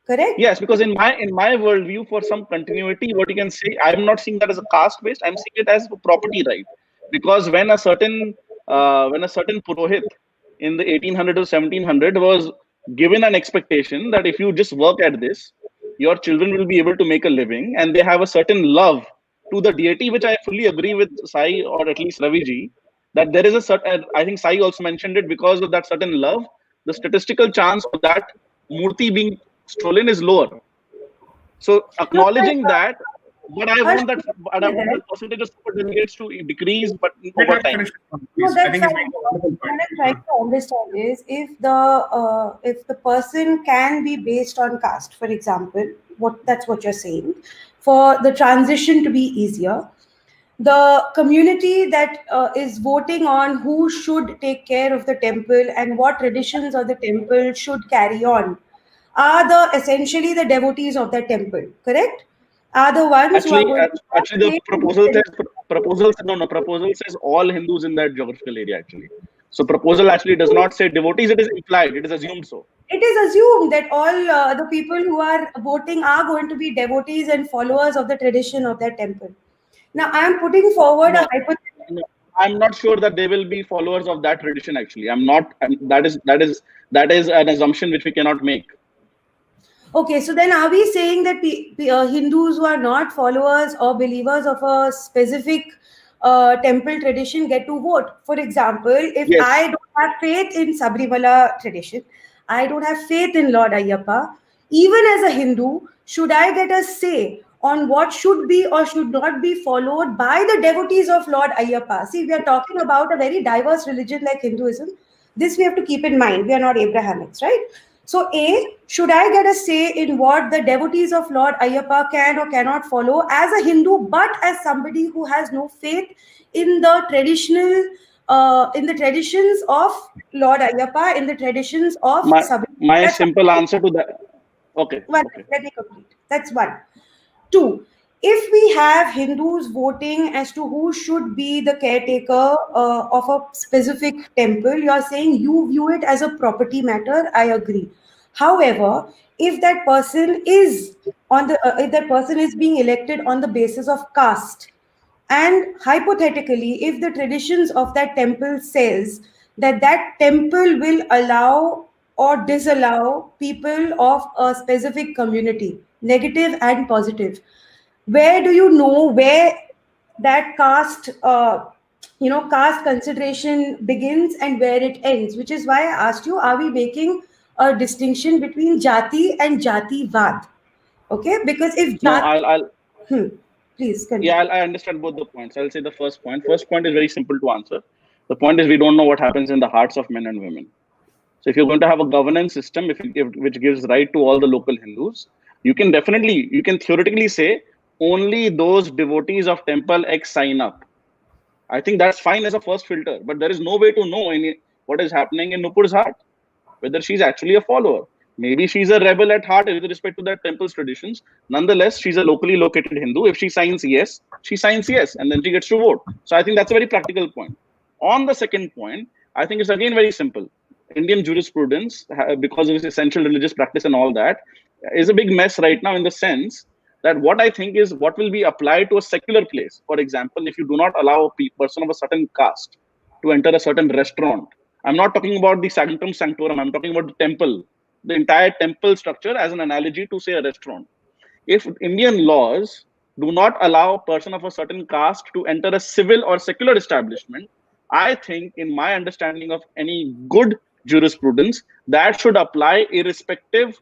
correct? Yes, because in my worldview, for some continuity, what you can say, I'm not seeing that as a caste based. I'm seeing it as a property right, because when a certain purohit in the 1800 or 1700 was given an expectation that if you just work at this, your children will be able to make a living, and they have a certain love to the deity, which I fully agree with Sai or at least Raviji, that there is a certain. I think Sai also mentioned it, because of that certain love, the statistical chance of that murti being stolen is lower. So acknowledging that, but I want that percentage of super delegates to decrease, but over time. No, I that's think fine. it's making a wonderful What point. I'm trying to understand is if the person can be based on caste, for example, that's what you're saying, for the transition to be easier, the community that is voting on who should take care of the temple and what traditions of the temple should carry on are essentially the devotees of that temple, correct? Are the ones who are Actually, going to have actually, the faith in proposal the says proposal says all Hindus in that geographical area. Actually, so proposal actually does not say devotees. It is implied. It is assumed so. it is assumed that all the people who are voting are going to be devotees and followers of the tradition of that temple. Now, I am putting forward a No, hypothetical. no, I'm not sure that they will be followers of that tradition. Actually, I'm not. That is an assumption which we cannot make. Okay, so then are we saying that Hindus who are not followers or believers of a specific temple tradition get to vote? For example, if Yes. I don't have faith in Sabrimala tradition, I don't have faith in Lord Ayyappa, even as a Hindu, should I get a say on what should be or should not be followed by the devotees of Lord Ayyappa? See, we are talking about a very diverse religion like Hinduism. This we have to keep in mind. We are not Abrahamics, right? So, A, should I get a say in what the devotees of Lord Ayyappa can or cannot follow as a Hindu, but as somebody who has no faith in the in the traditions of Lord Ayyappa, in the traditions of My Sabri? simple answer to that. Okay. Okay. Let me complete. That's one. Two, if we have Hindus voting as to who should be the caretaker of a specific temple, you are saying you view it as a property matter. I agree. However, if that person is if that person is being elected on the basis of caste, and hypothetically, if the traditions of that temple says that that temple will allow or disallow people of a specific community, negative and positive, where do you know where that caste consideration begins and where it ends? Which is why I asked you, are we making a distinction between jati and jati vad? Okay, because if No, jati, I'll hmm, please yeah, continue. I understand both the points. I'll say the first point. First point is very simple to answer. The point is we don't know what happens in the hearts of men and women. So if you're going to have a governance system, which gives right to all the local Hindus, you can theoretically say only those devotees of temple X sign up. I think that's fine as a first filter, but there is no way to know what is happening in Nupur's heart, whether she's actually a follower. Maybe she's a rebel at heart with respect to that temple's traditions. Nonetheless, she's a locally located Hindu. If she signs yes, she signs yes, and then she gets to vote. So I think that's a very practical point. On the second point, I think it's again very simple. Indian jurisprudence, because of its essential religious practice and all that, is a big mess right now in the sense that what I think is what will be applied to a secular place. For example, if you do not allow a person of a certain caste to enter a certain restaurant, I'm not talking about the sanctum sanctorum, I'm talking about the temple, the entire temple structure as an analogy to say a restaurant. If Indian laws do not allow a person of a certain caste to enter a civil or secular establishment, I think, in my understanding of any good jurisprudence, that should apply irrespective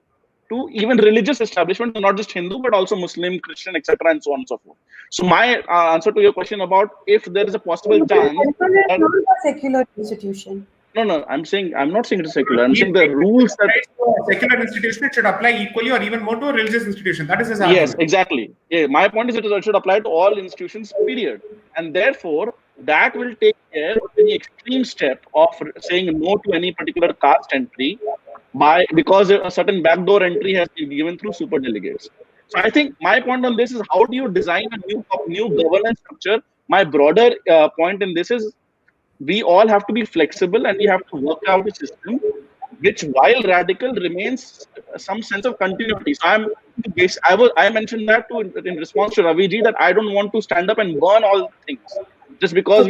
to even religious establishments, not just Hindu, but also Muslim, Christian, etc., and so on and so forth. So my answer to your question about if there is a possible chance Temple is that not a secular institution. no, I'm not saying it's secular. I'm saying the rules that a secular institution, it should apply equally or even more to a religious institution. That is his yes, argument. exactly. Yeah, my point is it should apply to all institutions, period. And therefore, that will take care of any extreme step of saying no to any particular caste entry because a certain backdoor entry has been given through super delegates. So I think my point on this is how do you design a new governance structure? My broader point in this is we all have to be flexible and we have to work out a system which, while radical, remains some sense of continuity. So I mentioned that in response to Raviji that I don't want to stand up and burn all things just because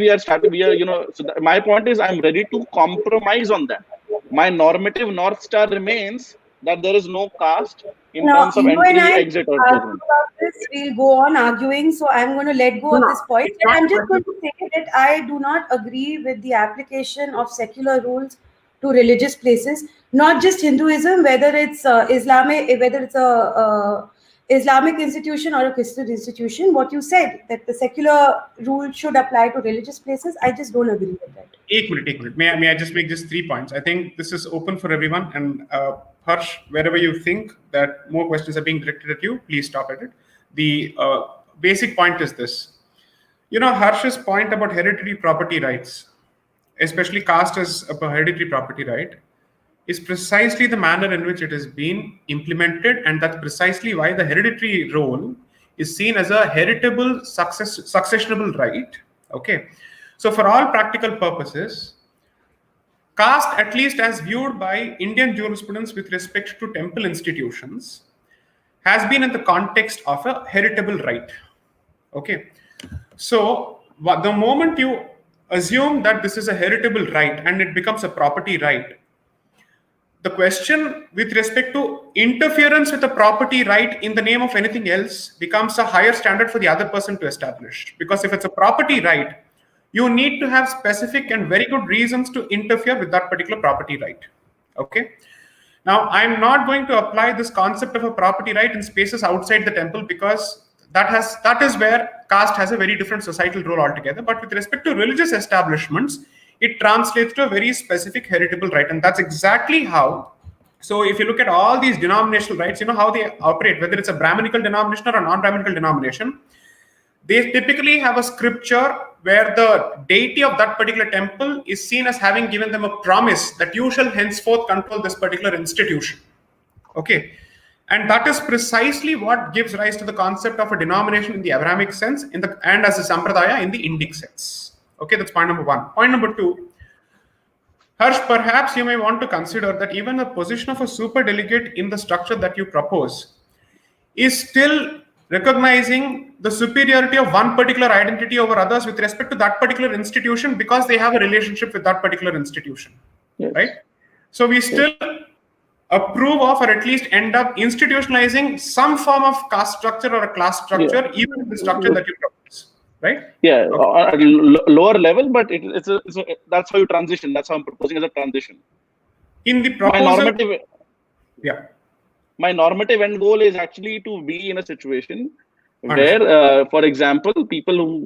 my point is I'm ready to compromise on that. My normative North Star remains that there is no caste in Now, terms of you and entry, I exit, or argue presence. about this. We'll go on arguing. So I'm going to let go of this point. It's And not I'm just going possible. to say that I do not agree with the application of secular rules to religious places. not just Hinduism, whether it's Islamic institution or a Christian institution. What you said, that the secular rule should apply to religious places, I just don't agree with that. एक minute. May I just make just 3 points? I think this is open for everyone. And Harsh, wherever you think that more questions are being directed at you, please stop at it. The basic point is this. Harsh's point about hereditary property rights, especially caste as a hereditary property right, is precisely the manner in which it has been implemented, and that's precisely why the hereditary role is seen as a heritable successionable right. Okay, so for all practical purposes, caste, at least as viewed by Indian jurisprudence with respect to temple institutions, has been in the context of a heritable right. Okay, so the moment you assume that this is a heritable right and it becomes a property right, the question with respect to interference with a property right in the name of anything else becomes a higher standard for the other person to establish. Because if it's a property right, you need to have specific and very good reasons to interfere with that particular property right. Okay. Now, I'm not going to apply this concept of a property right in spaces outside the temple, because that is where caste has a very different societal role altogether. But with respect to religious establishments, it translates to a very specific heritable right. And that's exactly how. So if you look at all these denominational rights, how they operate, whether it's a Brahminical denomination or a non-Brahminical denomination, they typically have a scripture where the deity of that particular temple is seen as having given them a promise that you shall henceforth control this particular institution. Okay. And that is precisely what gives rise to the concept of a denomination in the Abrahamic sense and as a sampradaya in the Indic sense. Okay, that's point number one. Point number two, Harsh, perhaps you may want to consider that even the position of a super delegate in the structure that you propose is still recognizing the superiority of one particular identity over others with respect to that particular institution, because they have a relationship with that particular institution. Yes. Right? So we still approve of, or at least end up institutionalizing some form of caste structure or a class structure, even in the structure that you propose. Right? Yeah, okay. At a lower level, but that's how you transition. That's how I'm proposing as a transition. In the proposal, my normative end goal is actually to be in a situation where, for example,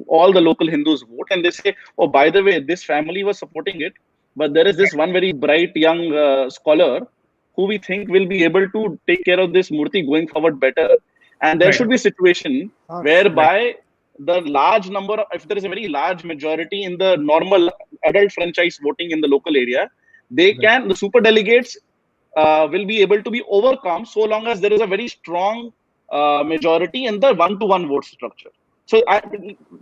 all the local Hindus vote and they say, oh, by the way, this family was supporting it, but there is this one very bright young scholar who we think will be able to take care of this murti going forward better. And there should be a situation whereby the large number, if there is a very large majority in the normal adult franchise voting in the local area, the super delegates will be able to be overcome so long as there is a very strong majority in the one-to-one vote structure. So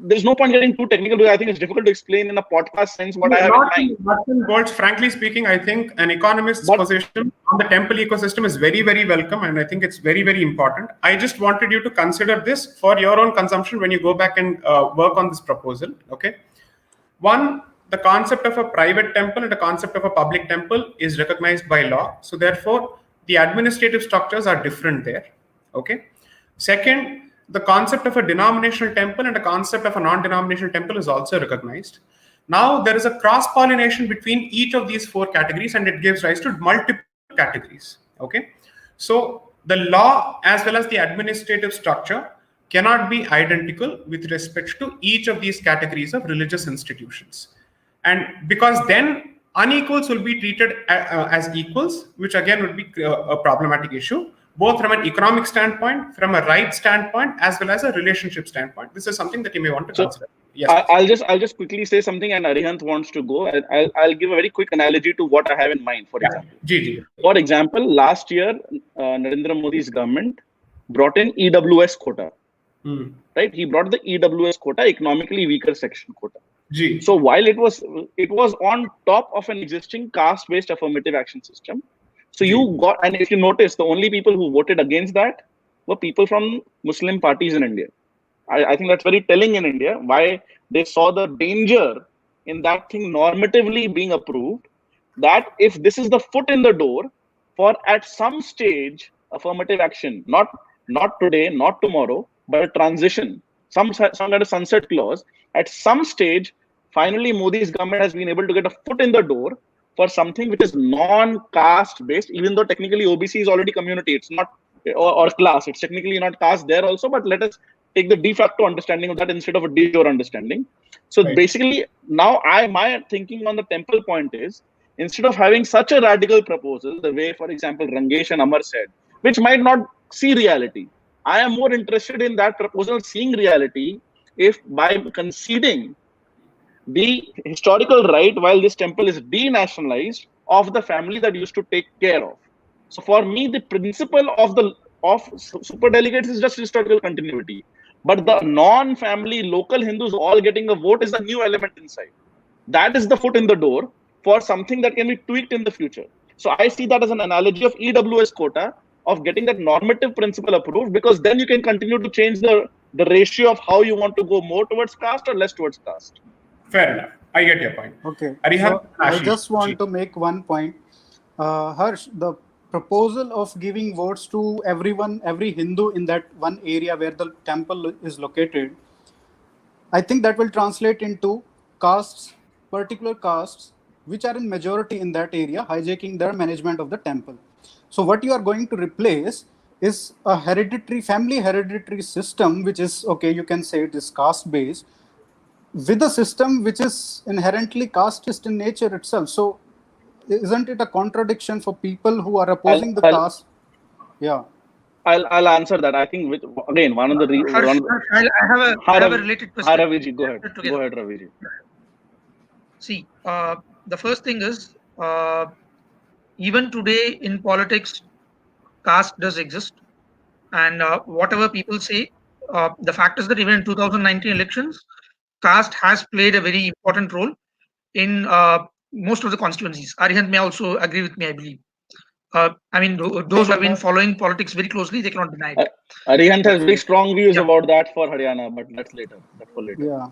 there's no point getting too technical, because I think it's difficult to explain in a podcast sense what I have in mind. Words, frankly speaking, I think an economist's position on the temple ecosystem is very, very welcome, and I think it's very, very important. I just wanted you to consider this for your own consumption when you go back and work on this proposal. Okay. One, the concept of a private temple and the concept of a public temple is recognized by law. So therefore, the administrative structures are different there. Okay. Second, the concept of a denominational temple and the concept of a non-denominational temple is also recognized. Now there is a cross-pollination between each of these four categories, and it gives rise to multiple categories. Okay. So the law as well as the administrative structure cannot be identical with respect to each of these categories of religious institutions. And because then unequals will be treated as equals, which again would be a problematic issue, both from an economic standpoint, from a right standpoint, as well as a relationship standpoint. This is something that you may want to consider. Yes, I'll just quickly say something, and Arihant wants to go. I'll give a very quick analogy to what I have in mind. For example, For example, last year, Narendra Modi's government brought in EWS quota. Right? He brought the EWS quota, economically weaker section quota. So while it was on top of an existing caste-based affirmative action system. So you got, and if you notice, the only people who voted against that were people from Muslim parties in India. I think that's very telling in India, why they saw the danger in that thing normatively being approved, that if this is the foot in the door for at some stage affirmative action, not today, not tomorrow, but a transition, some kind of sunset clause, at some stage, finally Modi's government has been able to get a foot in the door for something which is non-caste based, even though technically OBC is already community, it's not or class, it's technically not caste there also, but let us take the de facto understanding of that instead of a de jure understanding. So Right. basically, now my thinking on the temple point is, instead of having such a radical proposal, the way, for example, Rangesh and Amar said, which might not see reality, I am more interested in that proposal seeing reality if by conceding the historical right while this temple is denationalized of the family that used to take care of. So for me, the principle of super delegates is just historical continuity. But the non-family local Hindus all getting a vote is the new element inside. That is the foot in the door for something that can be tweaked in the future. So I see that as an analogy of EWS quota, of getting that normative principle approved, because then you can continue to change the ratio of how you want to go more towards caste or less towards caste. Fair enough. I get your point. Okay, Arihant, so I Ashish, just want to make one point. Harsh, the proposal of giving votes to everyone, every Hindu in that one area where the temple is located, I think that will translate into castes, particular castes, which are in majority in that area, hijacking their management of the temple. So what you are going to replace is a hereditary, family hereditary system, which is, okay, you can say it is caste based, with a system which is inherently casteist in nature itself. So isn't it a contradiction for people who are opposing the caste? Yeah. I'll answer that. I think again one of the Harsh, I have a related question. Raviji, go ahead. Go ahead, Raviji. See, the first thing is, even today in politics, caste does exist, and whatever people say, the fact is that even in 2019 elections, caste has played a very important role in most of the constituencies. Arihant may also agree with me, I believe. I mean, those who have been following politics very closely, they cannot deny it. Arihant has very strong views about that for Haryana, but that's later. That's for later. Yeah.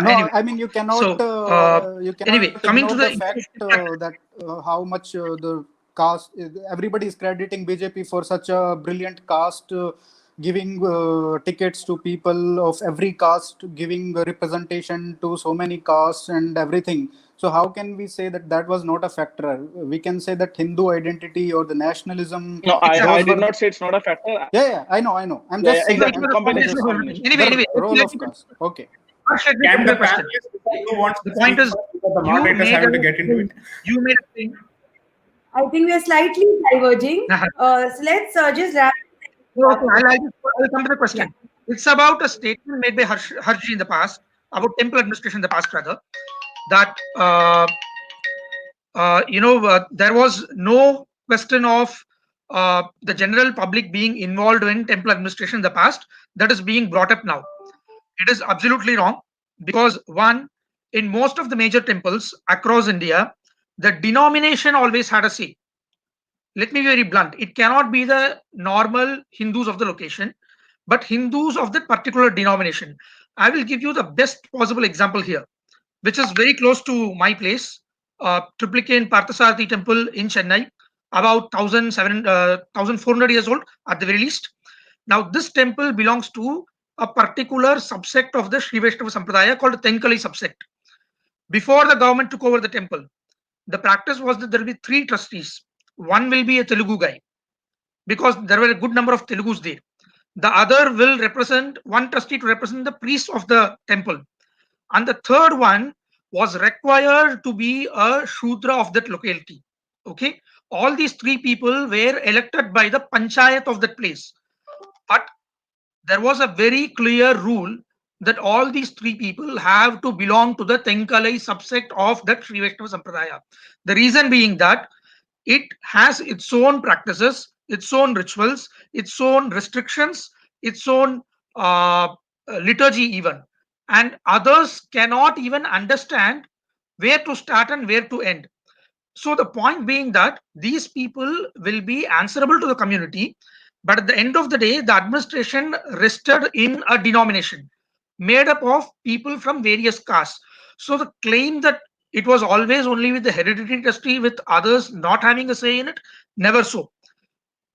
No, anyway, I mean you cannot. You cannot anyway, coming to the fact that how much the caste. Everybody is crediting BJP for such a brilliant caste, giving tickets to people of every caste, giving representation to so many castes and everything. So how can we say that that was not a factor? We can say that Hindu identity or the nationalism. No, I did not say it's not a factor. Yeah, I know. I'm just saying. Exactly. Combination. Anyway, role of caste. Okay. Can the panelists who wants the point is, the moderators having to get into it? You made a thing. I think we are slightly diverging. So let's just wrap. Okay, I'll come to the question. It's about a statement made by Harshi in the past, about temple administration in the past, rather, that there was no question of the general public being involved in temple administration in the past. That is being brought up now. It is absolutely wrong, because one, in most of the major temples across India, the denomination always had a say. Let me be very blunt. It cannot be the normal Hindus of the location, but Hindus of that particular denomination. I will give you the best possible example here, which is very close to my place, Triplicane Parthasarathi temple in Chennai, about 1,400 years old at the very least. Now, this temple belongs to a particular subsect of the Sri Vaishnava Sampradaya called the Tenkali subsect. Before the government took over the temple, the practice was that there will be 3 trustees. One will be a Telugu guy, because there were a good number of Telugus there. The other will represent, one trustee to represent the priest of the temple. And the third one was required to be a Shudra of that locality. Okay. All these 3 people were elected by the Panchayat of that place. But there was a very clear rule that all these 3 people have to belong to the Tenkalai subsect of that Sri Vaishnava Sampradaya. The reason being that it has its own practices, its own rituals, its own restrictions, its own liturgy even. And others cannot even understand where to start and where to end. So the point being that these people will be answerable to the community, but at the end of the day, the administration rested in a denomination made up of people from various castes. So the claim that it was always only with the hereditary trustee, with others not having a say in it, never so.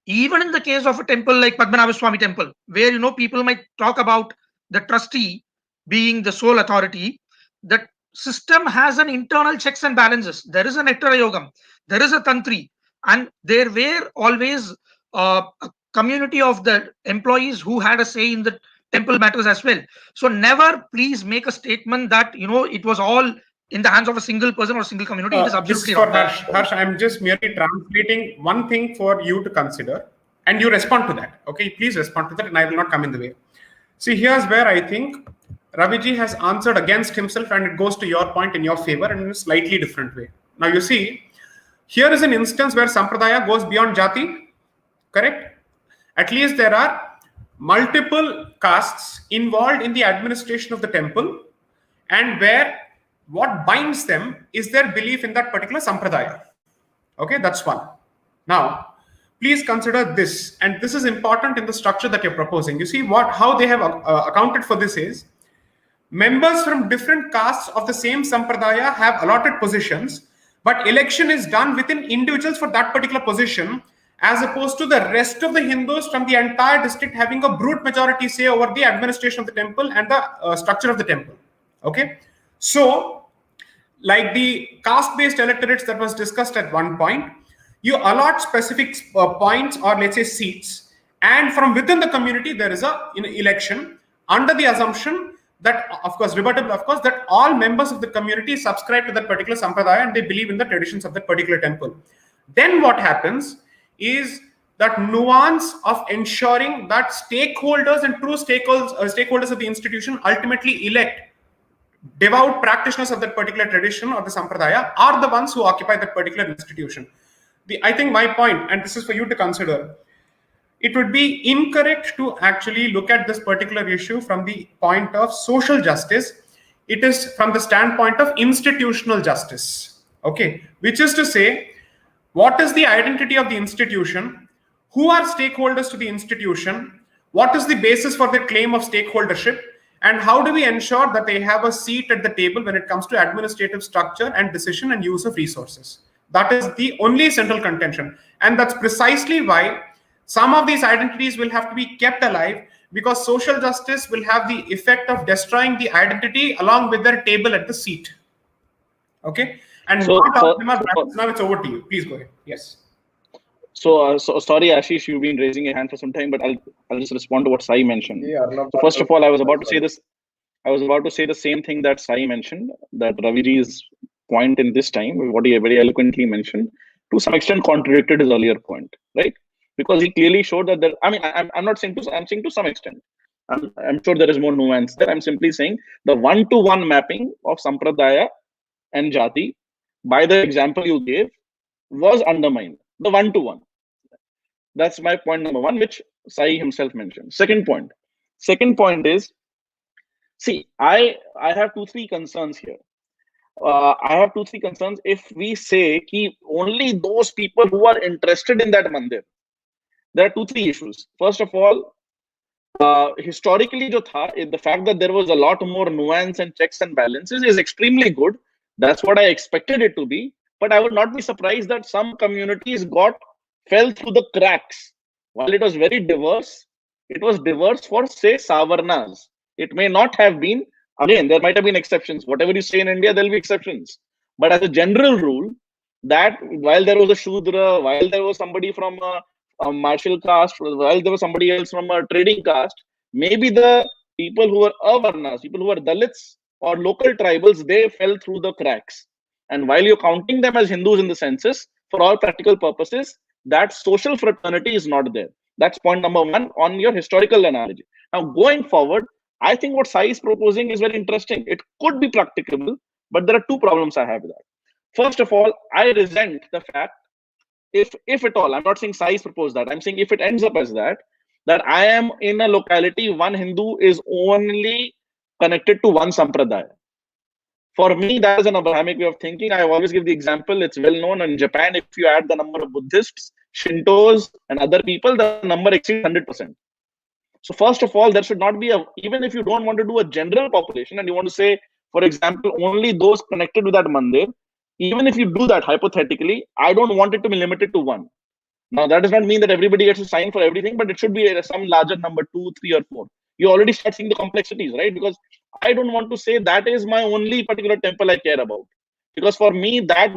Even in the case of a temple like Padmanabha Swami temple, where people might talk about the trustee being the sole authority, that system has an internal checks and balances. There is a Nettara Yogam, there is a Tantri, and there were always a community of the employees who had a say in the temple matters as well. So never please make a statement that it was all in the hands of a single person or a single community. It is This is absolutely for wrong. Harsh. Harsh, I'm just merely translating one thing for you to consider, and you respond to that. Okay, please respond to that, and I will not come in the way. See, here's where I think Raviji has answered against himself, and it goes to your point in your favor and in a slightly different way. Now, you see, here is an instance where Sampradaya goes beyond Jati, correct? At least there are multiple castes involved in the administration of the temple, and where what binds them is their belief in that particular Sampradaya. Okay, that's one. Now, please consider this, and this is important in the structure that you're proposing. You see how they have accounted for this is members from different castes of the same Sampradaya have allotted positions, but election is done within individuals for that particular position, as opposed to the rest of the Hindus from the entire district having a brute majority say over the administration of the temple and the structure of the temple. Okay, so like the caste-based electorates that was discussed at one point, you allot specific points or let's say seats, and from within the community there is a election under the assumption that, of course, rebuttable, of course, that all members of the community subscribe to that particular sampradaya and they believe in the traditions of that particular temple. Then what happens is that nuance of ensuring that stakeholders and true stakeholders of the institution ultimately elect devout practitioners of that particular tradition or the sampradaya are the ones who occupy that particular institution. I think my point, and this is for you to consider, it would be incorrect to actually look at this particular issue from the point of social justice. It is from the standpoint of institutional justice. Okay, which is to say, what is the identity of the institution? Who are stakeholders to the institution? What is the basis for their claim of stakeholdership? And how do we ensure that they have a seat at the table when it comes to administrative structure and decision and use of resources? That is the only central contention. And that's precisely why some of these identities will have to be kept alive, because social justice will have the effect of destroying the identity along with their table at the seat. Okay? And now it's over to you. Please go ahead. Yes. So sorry, Ashish, you've been raising your hand for some time, but I'll just respond to what Sai mentioned. Yeah, so first of all, I was about to say this. I was about to say the same thing that Sai mentioned, that Raviji's point in this time, what he very eloquently mentioned, to some extent contradicted his earlier point, right? Because he clearly showed that there. I mean, I'm not saying to. I'm saying to some extent. I'm sure there is more nuance there. I'm simply saying the one-to-one mapping of Sampradaya and Jati, by the example you gave, was undermined. The one-to-one. That's my point number one, which Sai himself mentioned. Second point is, see, I have 2-3 concerns here. I have 2-3 concerns if we say ki only those people who are interested in that mandir. There are 2-3 issues. First of all, historically, the fact that there was a lot more nuance and checks and balances is extremely good. That's what I expected it to be. But I would not be surprised that some communities fell through the cracks. While it was very diverse, it was diverse for, say, Savarnas. It may not have been. Again, there might have been exceptions. Whatever you say in India, there'll be exceptions. But as a general rule, that while there was a Shudra, while there was somebody from a martial caste, while there was somebody else from a trading caste, maybe the people who were Avarnas, people who were Dalits or local tribals, they fell through the cracks. And while you're counting them as Hindus in the census, for all practical purposes, that social fraternity is not there. That's point number one on your historical analogy. Now, going forward, I think what Sai is proposing is very interesting. It could be practicable, but there are 2 problems I have with that. First of all, I resent the fact, if at all, I'm not saying Sai proposed that, I'm saying if it ends up as that I am in a locality, one Hindu is only connected to one sampradaya. For me, that is an Abrahamic way of thinking. I always give the example, it's well known in Japan, if you add the number of Buddhists, Shintos, and other people, the number exceeds 100%. So first of all, there should not be even if you don't want to do a general population and you want to say, for example, only those connected to that mandir, even if you do that hypothetically, I don't want it to be limited to 1. Now, that does not mean that everybody gets to sign for everything, but it should be some larger number, 2, 3, or 4. You already start seeing the complexities, right? Because I don't want to say that is my only particular temple I care about. Because for me, that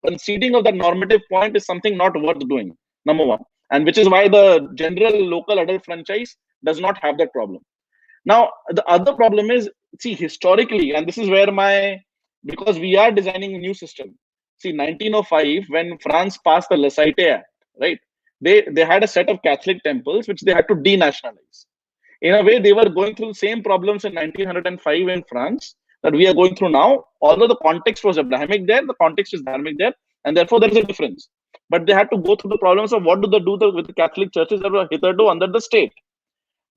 conceding of that normative point is something not worth doing, number one. And which is why the general local adult franchise does not have that problem. Now, the other problem is, see, historically, and this is where because we are designing a new system. See, 1905, when France passed the Laicite Act, right? They had a set of Catholic temples which they had to denationalize. In a way, they were going through the same problems in 1905 in France that we are going through now. Although the context was Abrahamic there, the context is Dharmic there, and therefore there is a difference. But they had to go through the problems of what do they do with the Catholic churches that were hitherto under the state.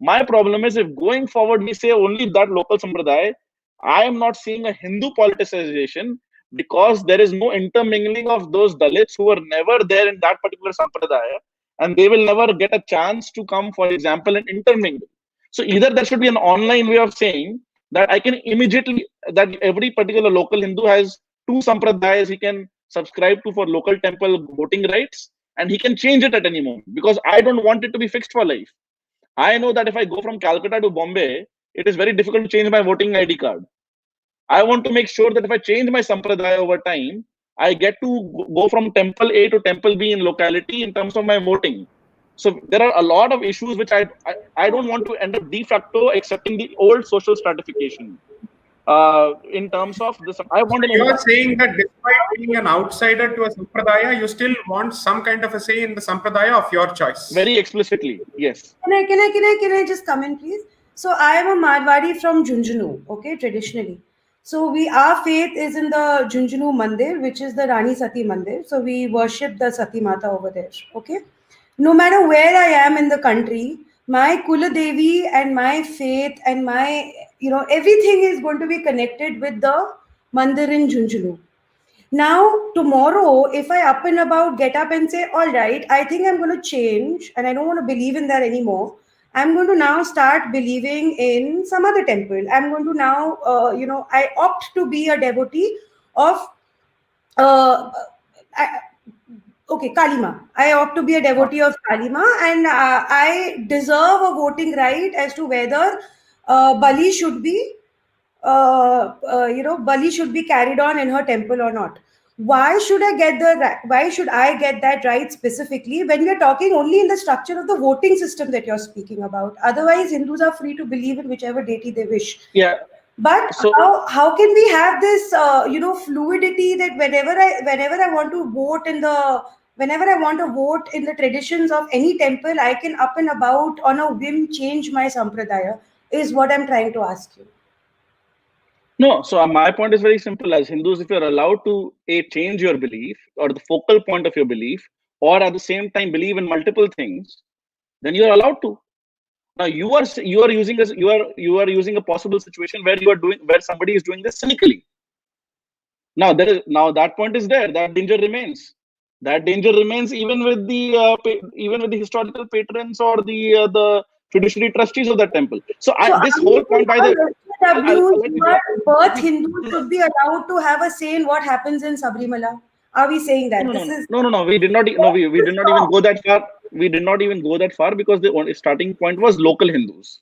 My problem is, if going forward we say only that local sampradaya, I am not seeing a Hindu politicization, because there is no intermingling of those Dalits who were never there in that particular sampradaya, and they will never get a chance to come, for example, and intermingle. So either there should be an online way of saying that I can immediately, that every particular local Hindu has 2 sampradayas he can subscribe to for local temple voting rights, and he can change it at any moment, because I don't want it to be fixed for life. I know that if I go from Calcutta to Bombay, it is very difficult to change my voting ID card. I want to make sure that if I change my sampradaya over time, I get to go from temple A to temple B in locality in terms of my voting. So there are a lot of issues which I don't want to end up de facto accepting the old social stratification. In terms of this, I want to know. You are saying that despite being an outsider to a sampradaya, you still want some kind of a say in the sampradaya of your choice. Very explicitly, yes. Can I just come in, please? So I am a Marwari from Junjunu, okay, traditionally. So our faith is in the Junjunu Mandir, which is the Rani Sati Mandir. So we worship the Sati Mata over there, okay? No matter where I am in the country, my Kula Devi and my faith and my, everything is going to be connected with the Mandir in Junjunu. Now, tomorrow, if I up and about get up and say, all right, I think I'm going to change and I don't want to believe in that anymore. I'm going to now start believing in some other temple. I'm going to now, I opt to be a devotee of, Kalima. I opt to be a devotee of Kalima, and I deserve a voting right as to whether Bali should be Bali should be carried on in her temple or not. Why should I get that right specifically when we are talking only in the structure of the voting system that you're speaking about? Otherwise, Hindus are free to believe in whichever deity they wish. Yeah. But so, how can we have this fluidity that whenever I want to vote in the traditions of any temple, I can up and about on a whim change my sampradaya, is what I'm trying to ask you. No, so my point is very simple. As Hindus, if you're allowed to change your belief or the focal point of your belief, or at the same time believe in multiple things, then you're allowed to. Now you are using a possible situation where somebody is doing this cynically. Now that point is there. That danger remains. That danger remains even with the historical patrons or the fiduciary trustees of that temple. So this whole point, by the birth Hindus should be allowed to have a say in what happens in Sabrimala. Are we saying that? No. We did not. No, we did not even go that far. We did not even go that far because the only starting point was local Hindus.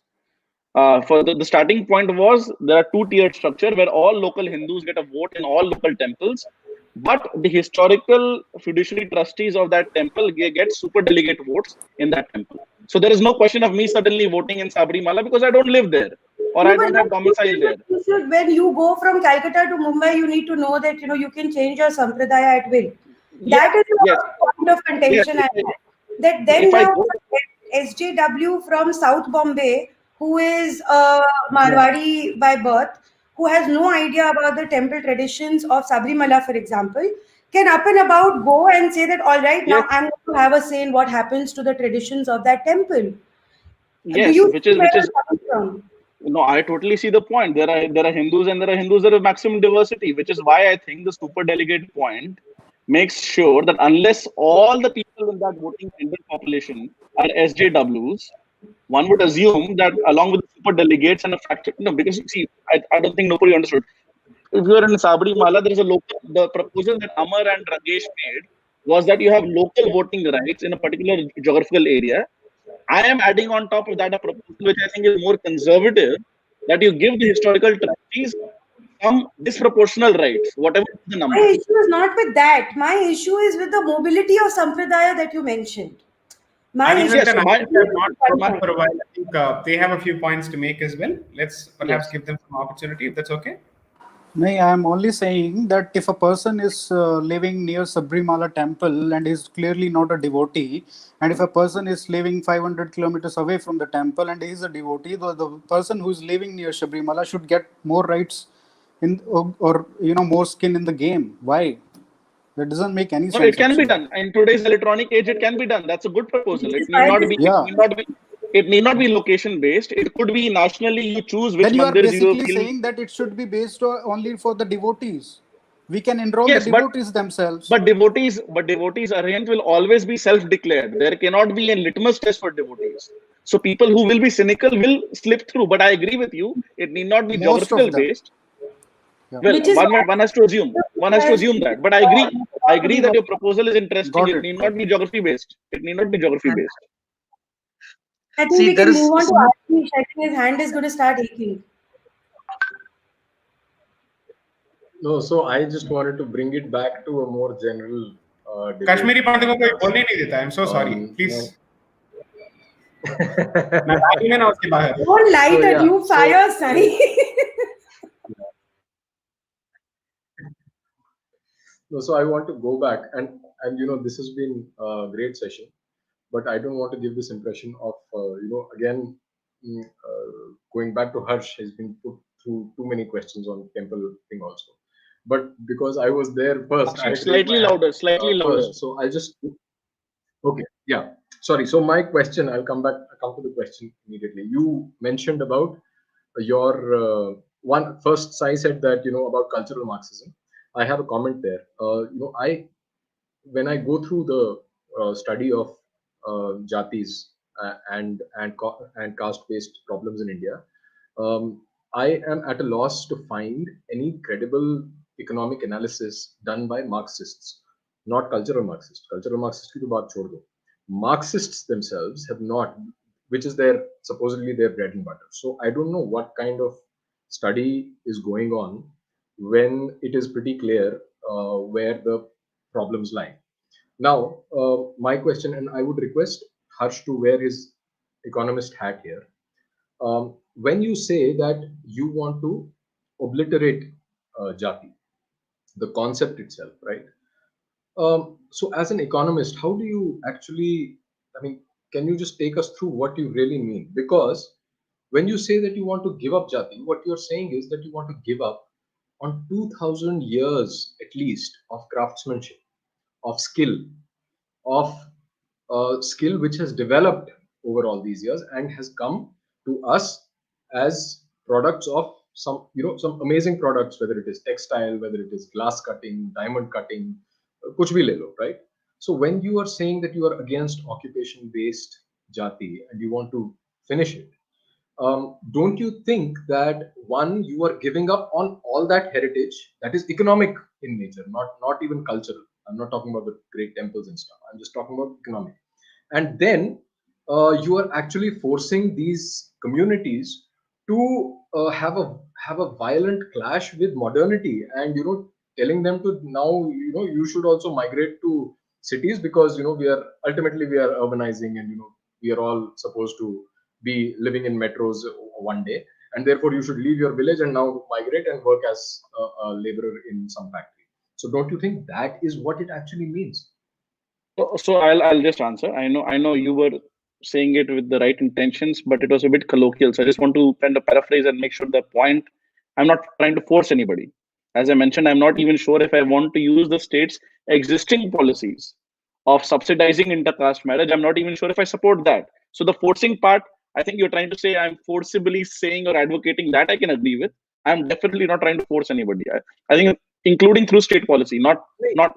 For the starting point was there are 2-tiered structure where all local Hindus get a vote in all local temples, but the historical fiduciary trustees of that temple get super delegate votes in that temple. So there is no question of me suddenly voting in Sabrimala because I don't live there or I don't have domicile there. When you go from Calcutta to Mumbai, you need to know that you can change your sampradaya at will. That is the point of contention. That then now SJW from South Bombay, who is Marwari by birth, who has no idea about the temple traditions of Sabrimala, for example, can up and about go and say that, all right, now I'm going to have a say in what happens to the traditions of that temple. Yes, which is no, I totally see the point. There are Hindus and there are Hindus that have maximum diversity, which is why I think the super delegate point makes sure that unless all the people in that voting population are SJWs, one would assume that along with the super delegates and a fracture, because see, I don't think nobody understood. If you are in Sabrimala, there is the proposal that Amar and Ragesh made was that you have local voting rights in a particular geographical area. I am adding on top of that a proposal which I think is more conservative, that you give the historical trustees some disproportional rights, whatever the My number. issue is not with that. My issue is with the mobility of Sampradaya that you mentioned. My issue Yes, Arihantan, so I my, think they've not one spoken point. for a while. I think they have a few points to make as well. Let's perhaps yes. give them some opportunity, if that's okay. No, I am only saying that if a person is living near Sabrimala temple and is clearly not a devotee, and if a person is living 500 kilometers away from the temple and is a devotee, the person who is living near Sabrimala should get more rights in or more skin in the game. Why? That doesn't make any No, it sense can be actually. done. In today's electronic age, it can be done. That's a good proposal. This is why this Yeah. It need not be location based. It could be nationally. You choose which Then you are mandirs you basically feel. saying that it should be based only for the devotees. We can enroll the Yes, devotees themselves. but devotees Arhant will always be self-declared. There cannot be a litmus test for devotees. So people who will be cynical will slip through. But I agree with you. It need not be Most of geographical them. based. Yeah. Well, which is one has to assume. One has to assume that. But I agree. I agree that your proposal is interesting. Got It it. need not be geography based. It need not be geography based. I think See, we there can is move on to some. Ashish. I think his hand is going to start aching. No, so I just wanted to bring it back to a more general debate. Kashmiri पंडित को कोई बोलने नहीं देता. I'm so sorry. Please. मैं बैठी में ना उसके बाहर. Don't light So, a yeah, new fire, Sai. No, so I want to go back and this has been a great session, but I don't want to give this impression of again going back to Harsh has been put through too many questions on temple thing also, but because I was there first, I had raised my hand, Slightly louder. first, so I'll just okay, yeah. Sorry. So my question, I'll come to the question immediately. You mentioned about your one first. Sai said that about cultural Marxism. I have a comment there. I when I go through the study of jatis and caste-based problems in India, I am at a loss to find any credible economic analysis done by Marxists, not cultural Marxists. Cultural Marxists की तो बात छोड़ दो. Marxists themselves have not, which is their supposedly their bread and butter. So I don't know what kind of study is going on when it is pretty clear where the problems lie. Now, my question, and I would request Harsh to wear his economist hat here. When you say that you want to obliterate jati, the concept itself, right? So, as an economist, how do you actually, I mean, can you just take us through what you really mean? Because when you say that you want to give up jati, what you're saying is that you want to give up on 2000 years at least of craftsmanship, of skill, of skill which has developed over all these years and has come to us as products of some amazing products, whether it is textile, whether it is glass cutting, diamond cutting, kuch bhi le lo, right? So when you are saying that you are against occupation based jati and you want to finish it, don't you think that one, you are giving up on all that heritage that is economic in nature, not even cultural? I'm not talking about the great temples and stuff. I'm just talking about economic. And then you are actually forcing these communities to have a violent clash with modernity, and telling them to now you should also migrate to cities because we are urbanizing, and we are all supposed to be living in metros one day, and therefore you should leave your village and now migrate and work as a laborer in some factory. So don't you think that is what it actually means? So I'll just answer. I know you were saying it with the right intentions, but it was a bit colloquial. So I just want to kind of paraphrase and make sure the point. I'm not trying to force anybody. As I mentioned, I'm not even sure if I want to use the state's existing policies of subsidizing intercaste marriage. I'm not even sure if I support that. So the forcing part, I think you're trying to say I'm forcibly saying or advocating that I can agree with. I'm definitely not trying to force anybody. I think including through state policy, not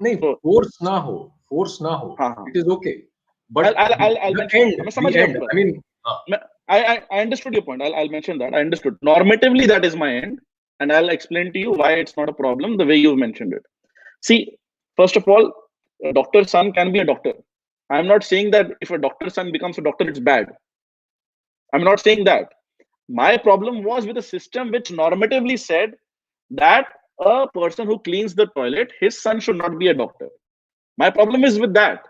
नहीं, so. force ना हो, हाँ, हाँ. it is okay, but I'll mention. the end, I mean, I understood your point. I'll mention that. I understood. Normatively, that is my end, and I'll explain to you why it's not a problem the way you've mentioned it. See, first of all, a doctor's son can be a doctor. I'm not saying that if a doctor's son becomes a doctor, it's bad. I'm not saying that. My problem was with a system which normatively said that a person who cleans the toilet, his son should not be a doctor. My problem is with that.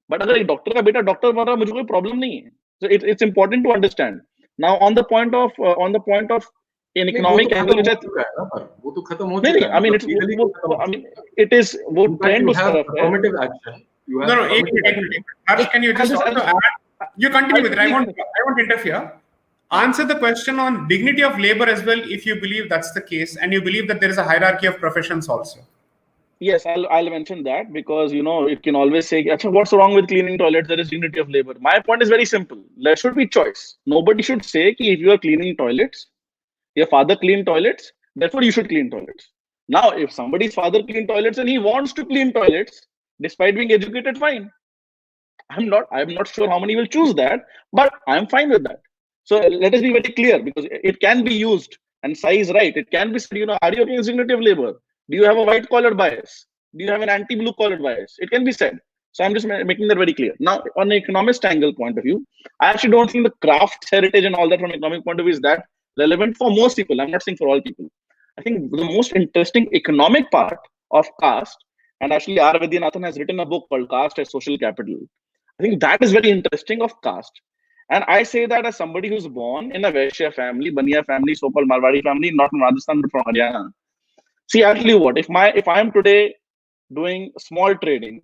But अगर एक doctor का बेटा doctor बन रहा है, मुझे कोई problem नहीं है. So it's important to understand. Now on the point of an economic angle, which वो तो खत्म हो नहीं चुका है. I mean it's it is वो trend उस तरफ है. Affirmative action. No, एक minute. Harsh, can you just also add? You continue with it. I won't interfere. Answer the question on dignity of labor as well, if you believe that's the case, and you believe that there is a hierarchy of professions also. Yes, I'll mention that, because it can always say, what's wrong with cleaning toilets? There is dignity of labor. My point is very simple. There should be choice. Nobody should say कि if you are cleaning toilets, your father cleaned toilets, therefore you should clean toilets. Now, if somebody's father cleaned toilets and he wants to clean toilets, despite being educated, fine. I'm not sure how many will choose that, but I'm fine with that. So let us be very clear, because it can be used, and Sai is right. It can be said, are you against dignity of labor? Do you have a white collar bias? Do you have an anti-blue collar bias? It can be said. So I'm just making that very clear. Now, on an economist angle point of view, I actually don't think the craft heritage and all that from an economic point of view is that relevant for most people. I'm not saying for all people. I think the most interesting economic part of caste, and actually R. Vaidyanathan has written a book called Caste as Social Capital. I think that is very interesting of caste. And I say that as somebody who's born in a Vaishya family, Baniya family, so-called Marwadi family, not from Rajasthan, but from Haryana. See, I'll tell you what, if I am today doing small trading,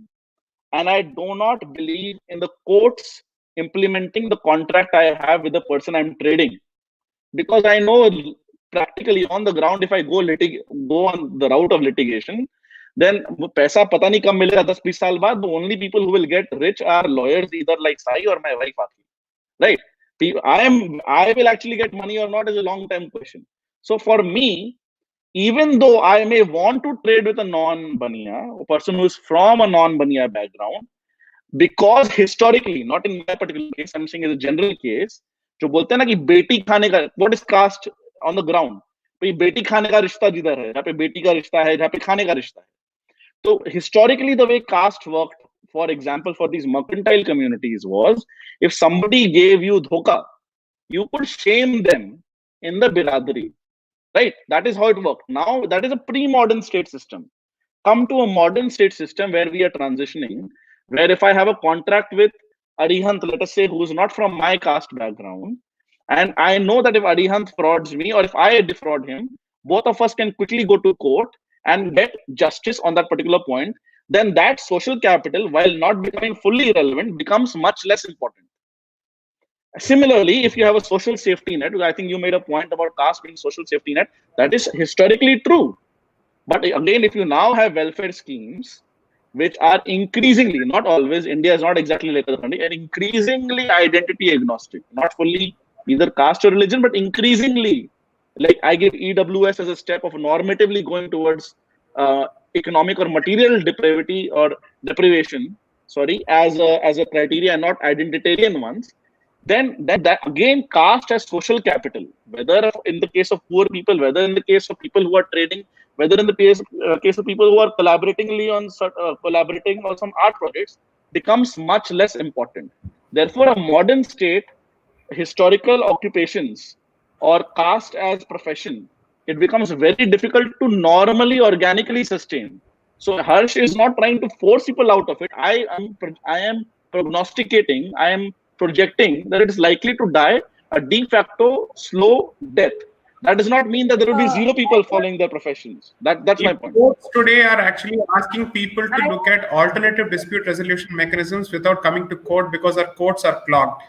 and I do not believe in the courts implementing the contract I have with the person I'm trading, because I know practically on the ground, if I go on the route of litigation, then paisa pata nahi kab milega 10-20 saal baad. The only people who will get rich are lawyers, either like Sai or my wife Aki. Right? I will actually get money or not is a long-term question. So for me, even though I may want to trade with a non-Baniya, a person who is from a non-Baniya background, because historically, not in my particular case, I'm saying as a general case, जो बोलते हैं ना कि बेटी खाने का, what is caste on the ground? भाई बेटी खाने का रिश्ता जिधर है, जहाँ पे बेटी का रिश्ता है, जहाँ पे खाने का रिश्ता है. So historically, the way caste worked, for example, for these mercantile communities was, if somebody gave you dhoka, you could shame them in the biradari. Right? That is how it worked. Now, that is a pre-modern state system. Come to a modern state system where we are transitioning, where if I have a contract with Arihant, let us say, who is not from my caste background, and I know that if Arihant frauds me or if I defraud him, both of us can quickly go to court and get justice on that particular point, then that social capital, while not becoming fully irrelevant, becomes much less important. Similarly, if you have a social safety net, I think you made a point about caste being social safety net, that is historically true. But again, if you now have welfare schemes, which are increasingly, not always, India is not exactly like other country, and increasingly identity agnostic, not fully either caste or religion, but increasingly, like I give EWS as a step of normatively going towards economic or material depravity or deprivation, as a criteria, not identitarian ones. Then that again, caste as social capital, whether in the case of poor people, whether in the case of people who are trading, whether in the case of people who are collaborating on some art projects, becomes much less important. Therefore, a modern state, historical occupations or caste as profession, it becomes very difficult to normally, organically sustain. So Harsh is not trying to force people out of it. I am prognosticating, I am projecting that it is likely to die a de facto slow death. That does not mean that there will be zero people following their professions. That's my point. Courts today are actually asking people to look at alternative dispute resolution mechanisms without coming to court because our courts are clogged.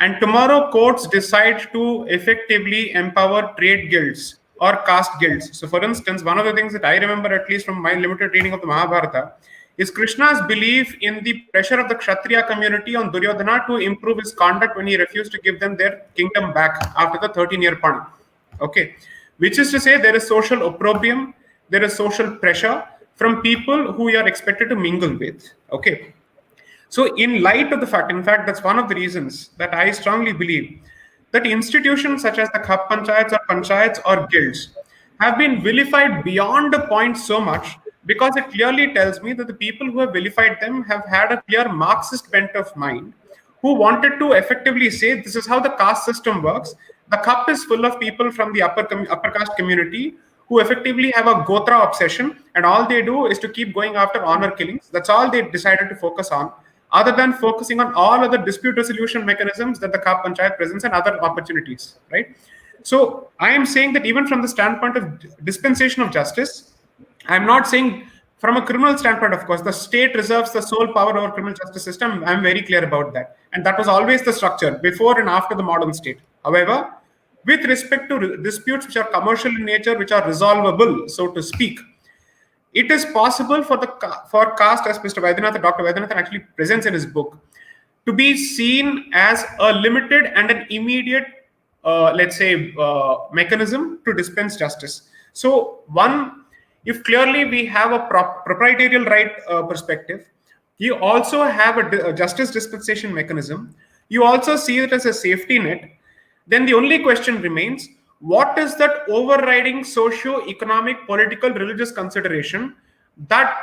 And tomorrow, courts decide to effectively empower trade guilds or caste guilds. So, for instance, one of the things that I remember, at least from my limited reading of the Mahabharata, is Krishna's belief in the pressure of the Kshatriya community on Duryodhana to improve his conduct when he refused to give them their kingdom back after the 13-year pun. Okay, which is to say there is social opprobrium, there is social pressure from people who you are expected to mingle with. Okay, so in light of the fact, in fact, that's one of the reasons that I strongly believe that institutions such as the Khap Panchayats or guilds have been vilified beyond a point so much, because it clearly tells me that the people who have vilified them have had a clear Marxist bent of mind, who wanted to effectively say this is how the caste system works. the cup is full of people from the upper caste community who effectively have a Gotra obsession, and all they do is to keep going after honor killings. That's all they decided to focus on, other than focusing on all other dispute resolution mechanisms that the Khap Panchayat presents and other opportunities, right? So I am saying that even from the standpoint of dispensation of justice, I'm not saying from a criminal standpoint, of course, the state reserves the sole power over criminal justice system. I'm very clear about that. And that was always the structure before and after the modern state. However, with respect to disputes which are commercial in nature, which are resolvable, so to speak, it is possible for caste, as Mr. Vaidyanathan, Dr. Vaidyanathan actually presents in his book, to be seen as a limited and an immediate, let's say, mechanism to dispense justice. So one, if clearly we have a proprietarial right perspective, you also have a justice dispensation mechanism, you also see it as a safety net, then the only question remains, what is that overriding socio-economic, political, religious consideration that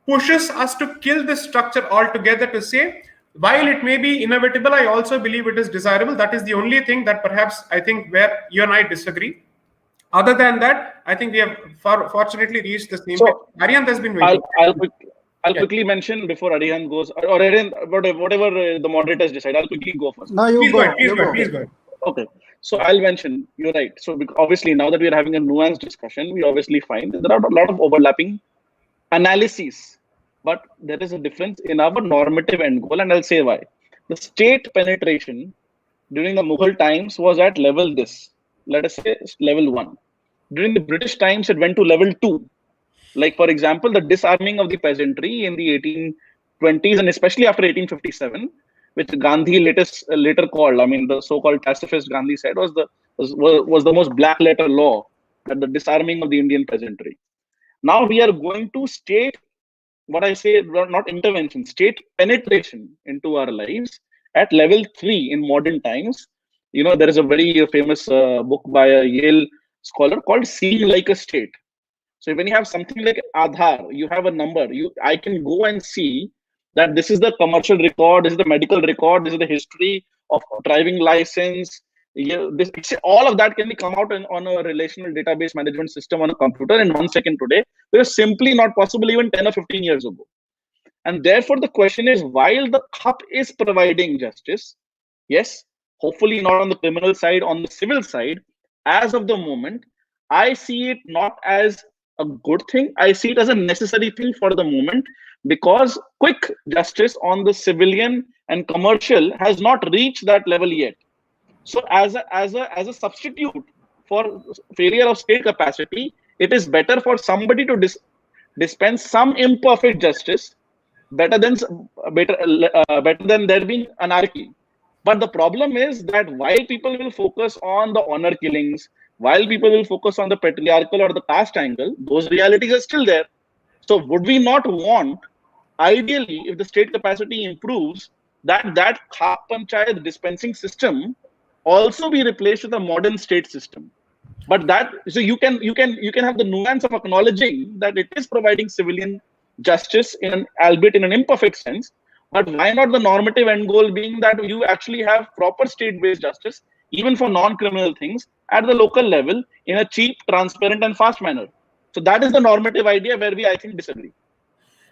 pushes us to kill this structure altogether to say, while it may be inevitable, I also believe it is desirable. That is the only thing that perhaps I think where you and I disagree. Other than that, I think we have fortunately reached the same. So, Arihant has been waiting. I'll quickly mention before Arihant goes, or Arihant, whatever the moderators decide, I'll quickly go first. No, you go. Please go. Okay, so I'll mention, you're right. So obviously now that we're having a nuanced discussion, we obviously find that there are a lot of overlapping analyses, but there is a difference in our normative end goal, and I'll say why. The state penetration during the Mughal times was at level this, let us say level 1. During the British times, it went to level 2. Like, for example, the disarming of the peasantry in the 1820s, and especially after 1857, which Gandhi later called, I mean, the so-called pacifist Gandhi said was the most black letter law, that the disarming of the Indian peasantry. Now we are going to state, what I say, not intervention, state penetration into our lives at level 3 in modern times. You know, there is a very famous book by a Yale scholar called Seeing Like a State. So when you have something like Aadhaar, you have a number, I can go and see that this is the commercial record, this is the medical record, this is the history of driving license. All of that can be come out on a relational database management system on a computer in 1 second today. It was simply not possible even 10 or 15 years ago. And therefore, the question is, while the CUP is providing justice, yes, hopefully not on the criminal side, on the civil side, as of the moment, I see it not as a good thing. I see it as a necessary thing for the moment, because quick justice on the civilian and commercial has not reached that level yet. So as a substitute for failure of state capacity, it is better for somebody to dispense some imperfect justice, better than there being anarchy. But the problem is that while people will focus on the honor killings, while people will focus on the patriarchal or the caste angle, those realities are still there. So would we not want, ideally, if the state capacity improves, that Khap Panchayat dispensing system also be replaced with a modern state system? But so you can have the nuance of acknowledging that it is providing civilian justice albeit in an imperfect sense. But why not the normative end goal being that you actually have proper state-based justice, even for non-criminal things, at the local level in a cheap, transparent, and fast manner? So that is the normative idea where we, I think, disagree.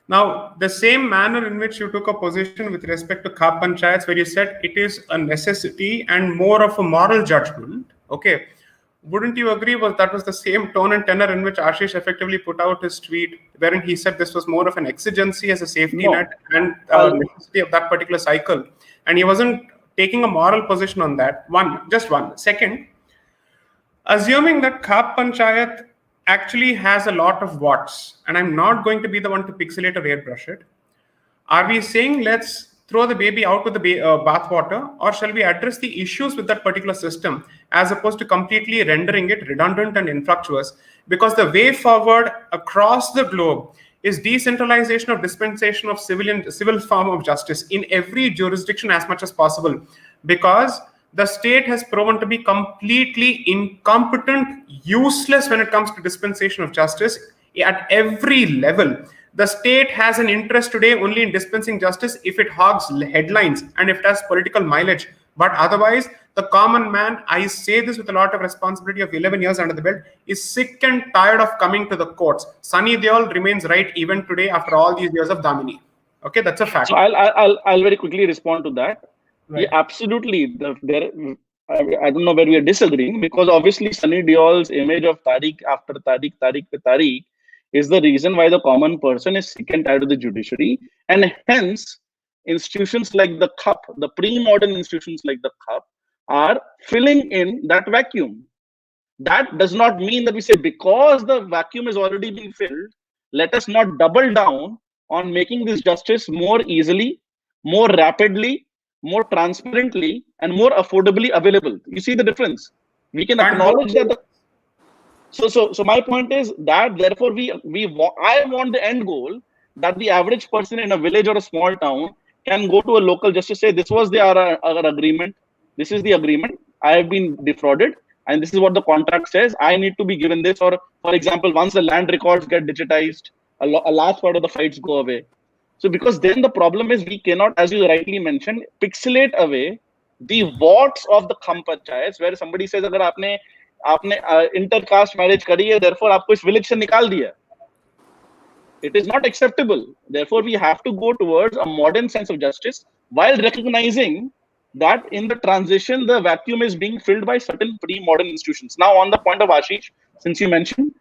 Now, the same manner in which you took a position with respect to Khap Panchayats, where you said it is a necessity and more of a moral judgment, okay, wouldn't you agree that was the same tone and tenor in which Ashish effectively put out his tweet, wherein he said this was more of an exigency as a safety net and necessity of that particular cycle, and he wasn't taking a moral position on that? Just one. Second, assuming that Khap Panchayat actually has a lot of what's, and I'm not going to be the one to pixelate or airbrush it, are we saying let's throw the baby out with the bathwater, or shall we address the issues with that particular system as opposed to completely rendering it redundant and infructuous? Because the way forward across the globe is decentralization of dispensation of civil form of justice in every jurisdiction as much as possible, because the state has proven to be completely incompetent, useless when it comes to dispensation of justice at every level. The state has an interest today only in dispensing justice if it hogs headlines and if it has political mileage, But otherwise, the common man, I say this with a lot of responsibility of 11 years under the belt, is sick and tired of coming to the courts. Sunny Deol remains right even today after all these years of Damini. Okay, that's a fact. So I'll very quickly respond to that. Right. Yeah, absolutely. I don't know where we are disagreeing, because obviously Sunny Deol's image of Tariq after Tariq, Tariq pe Tariq is the reason why the common person is sick and tired of the judiciary, and hence institutions like the CUP, the pre-modern institutions like the CUP, are filling in that vacuum. That does not mean that we say because the vacuum is already being filled, let us not double down on making this justice more easily, more rapidly, more transparently, and more affordably available. You see the difference? We can acknowledge that. So my point is that therefore I want the end goal that the average person in a village or a small town can go to a local justice, say this was our agreement, this is the agreement, I have been defrauded, and this is what the contract says, I need to be given this. Or for example, once the land records get digitized, a large part of the fights go away. So because then the problem is we cannot, as you rightly mentioned, pixelate away the warts of the kham panchayats, where somebody says agar aapne intercaste marriage kari hai, therefore aapko is village se nikal diya. It is not acceptable. Therefore, we have to go towards a modern sense of justice while recognizing that in the transition, the vacuum is being filled by certain pre-modern institutions. Now, on the point of Ashish, since you mentioned,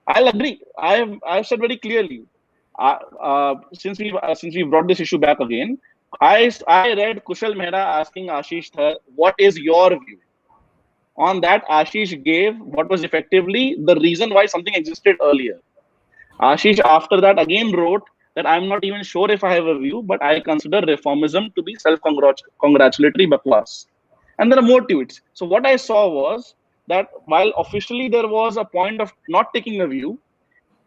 I'll agree. I've said very clearly, since we brought this issue back again, I read Kushal Mehra asking Ashish, what is your view? On that, Ashish gave what was effectively the reason why something existed earlier. Ashish, after that, again wrote that I'm not even sure if I have a view, but I consider reformism to be self-congratulatory bakwas. And there are more tweets. So what I saw was that while officially there was a point of not taking a view,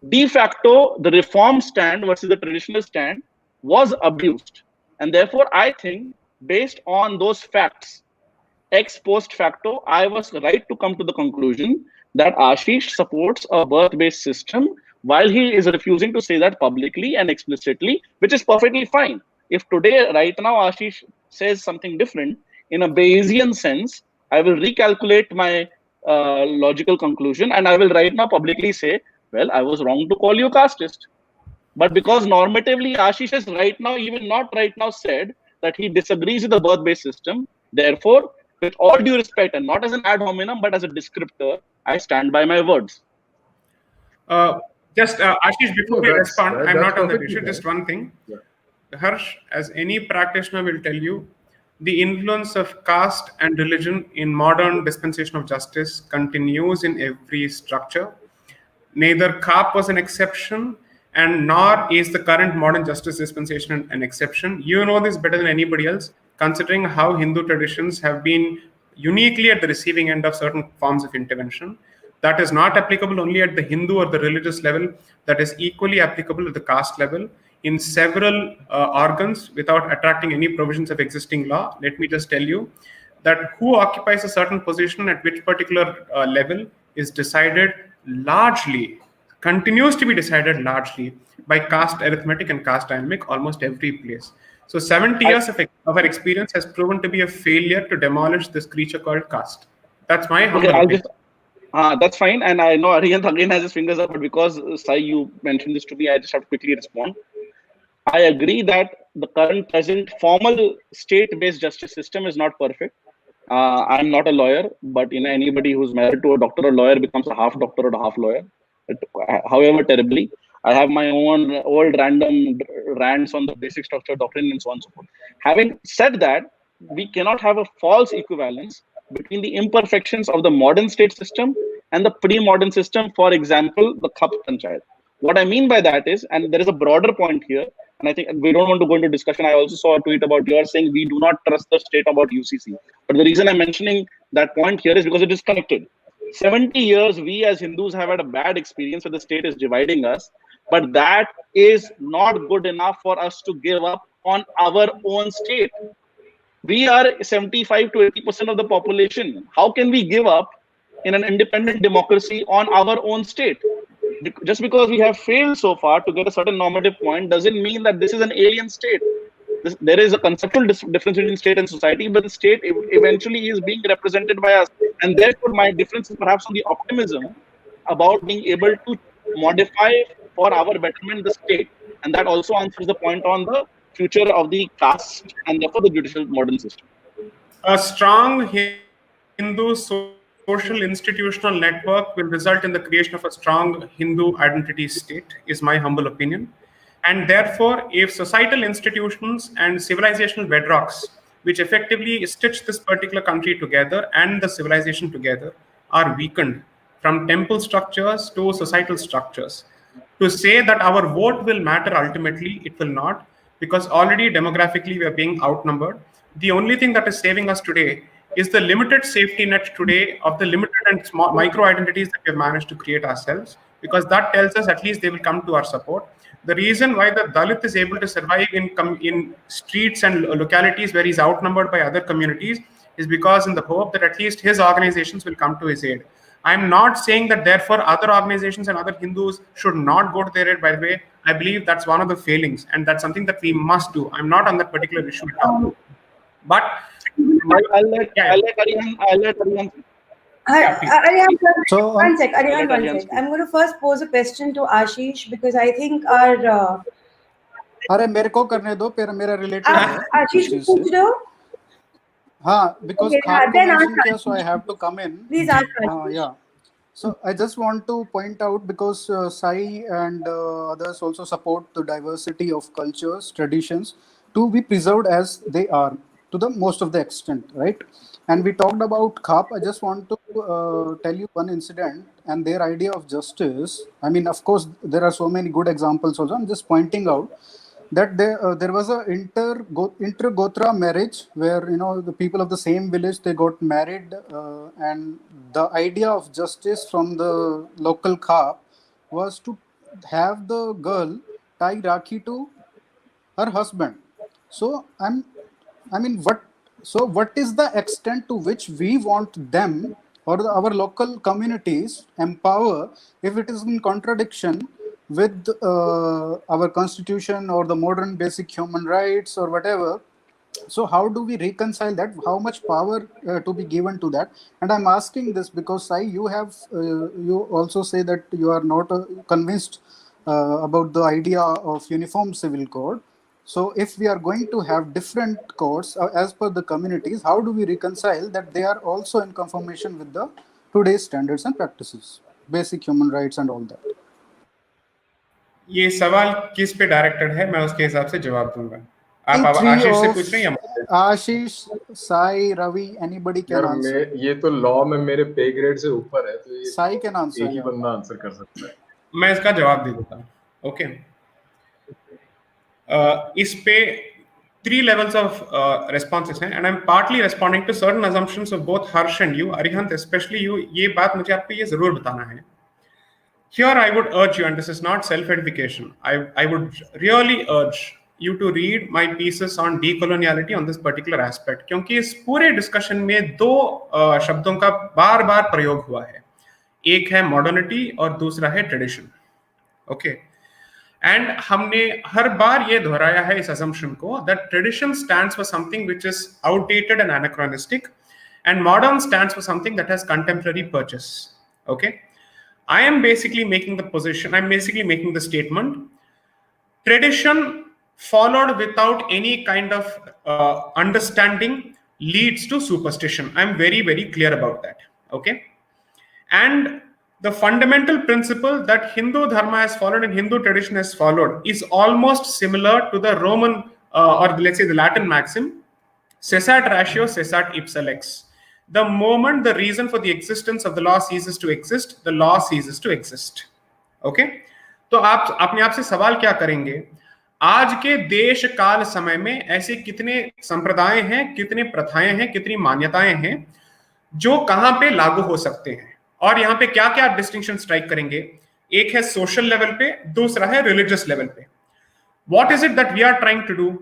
de facto, the reform stand versus the traditional stand was abused. And therefore, I think, based on those facts, ex post facto, I was right to come to the conclusion that Ashish supports a birth-based system while he is refusing to say that publicly and explicitly, which is perfectly fine. If today, right now, Ashish says something different, in a Bayesian sense, I will recalculate my logical conclusion and I will right now publicly say, well, I was wrong to call you casteist. But because normatively, Ashish has right now, even not right now, said that he disagrees with the birth-based system, therefore, with all due respect, and not as an ad hominem, but as a descriptor, I stand by my words. Ashish, before we respond, I'm not on that issue. Right. Just one thing. Yeah. Harsh, as any practitioner will tell you, the influence of caste and religion in modern dispensation of justice continues in every structure. Neither CAP was an exception, and nor is the current modern justice dispensation an exception. You know this better than anybody else, considering how Hindu traditions have been uniquely at the receiving end of certain forms of intervention. That is not applicable only at the Hindu or the religious level, that is equally applicable at the caste level in several organs without attracting any provisions of existing law. Let me just tell you that who occupies a certain position at which particular level is decided largely, continues to be decided largely by caste arithmetic and caste dynamic almost every place. So 70 years of our experience has proven to be a failure to demolish this creature called caste. That's my humble opinion. That's fine. And I know Arihant again has his fingers up, but because Sai, you mentioned this to me, I just have to quickly respond. I agree that the current present formal state-based justice system is not perfect. I'm not a lawyer, but anybody who's married to a doctor or lawyer becomes a half doctor or a half lawyer. However terribly, I have my own old random rants on the basic structure doctrine and so on and so forth. Having said that, we cannot have a false equivalence between the imperfections of the modern state system and the pre-modern system, for example, the Khap Panchayat. What I mean by that is, and there is a broader point here, and I think we don't want to go into discussion. I also saw a tweet about yours saying we do not trust the state about UCC. But the reason I'm mentioning that point here is because it is connected. 70 years, we as Hindus have had a bad experience where the state is dividing us, but that is not good enough for us to give up on our own state. We are 75 to 80% of the population. How can we give up in an independent democracy on our own state? Just because we have failed so far to get a certain normative point doesn't mean that this is an alien state. there is a conceptual difference between state and society, but the state eventually is being represented by us. And therefore, my difference is perhaps on the optimism about being able to modify for our betterment the state. And that also answers the point on the future of the caste and therefore the judicial modern system. A strong Hindu social institutional network will result in the creation of a strong Hindu identity state, is my humble opinion. And therefore, if societal institutions and civilizational bedrocks, which effectively stitch this particular country together and the civilization together, are weakened from temple structures to societal structures, to say that our vote will matter ultimately, it will not, because already demographically we are being outnumbered. The only thing that is saving us today is the limited safety net today of the limited and small micro identities that we have managed to create ourselves, because that tells us at least they will come to our support. The reason why the Dalit is able to survive in streets and localities where he's outnumbered by other communities is because in the hope that at least his organizations will come to his aid. I'm not saying that therefore other organizations and other Hindus should not go to their aid. By the way, I believe that's one of the failings, and that's something that we must do. I'm not on that particular issue at all. But I'll let Arihan. So, one sec. I'm going to first pose a question to Ashish because I think our अरे मेरे को करने दो, फिर मेरा related है Ashish इस चीज पूछ से. रहे हो? हाँ, because Okay, खाप को then mention ask किया, so I Ashish. have to come in. Please ask Ashish. Yeah. So I just want to point out, because Sai and others also support the diversity of cultures, traditions to be preserved as they are to the most of the extent, right? And we talked about Khap. I just want to tell you one incident and their idea of justice. I mean, of course, there are so many good examples also. I'm just pointing out that there was a inter-gotra marriage where, the people of the same village, they got married, and the idea of justice from the local Khap was to have the girl tie Rakhi to her husband. So what is the extent to which we want them or our local communities empower if it is in contradiction with our constitution or the modern basic human rights or whatever? So how do we reconcile that? How much power to be given to that? And I'm asking this because Sai, you also say that you are not convinced about the idea of uniform civil code. So if we are going to have different codes as per the communities, how do we reconcile that they are also in conformation with the today's standards and practices, basic human rights and all that? ये सवाल किस पे directed है, मैं उसके हिसाब से जवाब दूंगा. आप आशीष से पूछ रहे हैं या मुझसे? आशीष, Sai, Ravi, anybody can answer. ये तो लॉ में मेरे पे ग्रेड से ऊपर है, तो ये साई can answer. एक ही बंदा आंसर कर सकता है. मैं इसका जवाब दे देता हूँ. ओके, इस पे 3 levels of responses हैं, and I'm partly responding to certain assumptions of both Harsh and you, Arihant, especially you. ये बात मुझे आपको ये जरूर बताना है. Here I would urge you, and this is not self-edification, I would really urge you to read my pieces on decoloniality on this particular aspect, क्योंकि इस पूरे डिस्कशन में 2 शब्दों का बार बार प्रयोग हुआ है. एक है मॉडर्निटी और दूसरा है ट्रेडिशन. ओके, एंड हमने हर बार ये दोहराया है इस assumption को that tradition stands for something which is outdated and anachronistic, and modern stands for something that has contemporary purchase. Okay, I'm basically making the statement, tradition followed without any kind of understanding leads to superstition. I'm very, very clear about that. Okay, and the fundamental principle that Hindu dharma has followed and Hindu tradition has followed is almost similar to the Roman or let's say the Latin maxim, cessat ratio, cessat ipsa lex. The moment the reason for the existence of the law ceases to exist, the law ceases to exist. Okay, तो आप अपने आप से सवाल क्या करेंगे, आज के देश काल समय में ऐसे कितने संप्रदाय हैं, कितने प्रथाएं हैं, कितनी मान्यताएं हैं जो कहां पे लागू हो सकते हैं, और यहां पे क्या क्या डिस्टिंक्शन स्ट्राइक करेंगे. एक है सोशल लेवल पे, दूसरा है रिलीजियस लेवल पे. What is it that we are trying to do?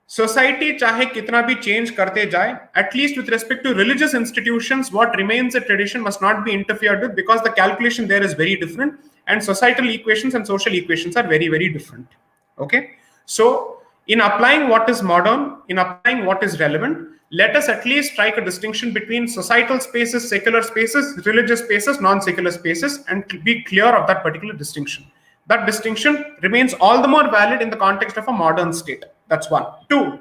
Society चाहे कितना भी चेंज करते जाए, at least with respect to religious institutions, what remains a tradition must not be interfered with, because the calculation there is very different and societal equations and social equations are very, very different. Okay, so In applying what is modern, in applying what is relevant, let us at least strike a distinction between societal spaces, secular spaces, religious spaces, non-secular spaces, and be clear of that particular distinction. That distinction remains all the more valid in the context of a modern state. That's one. Two,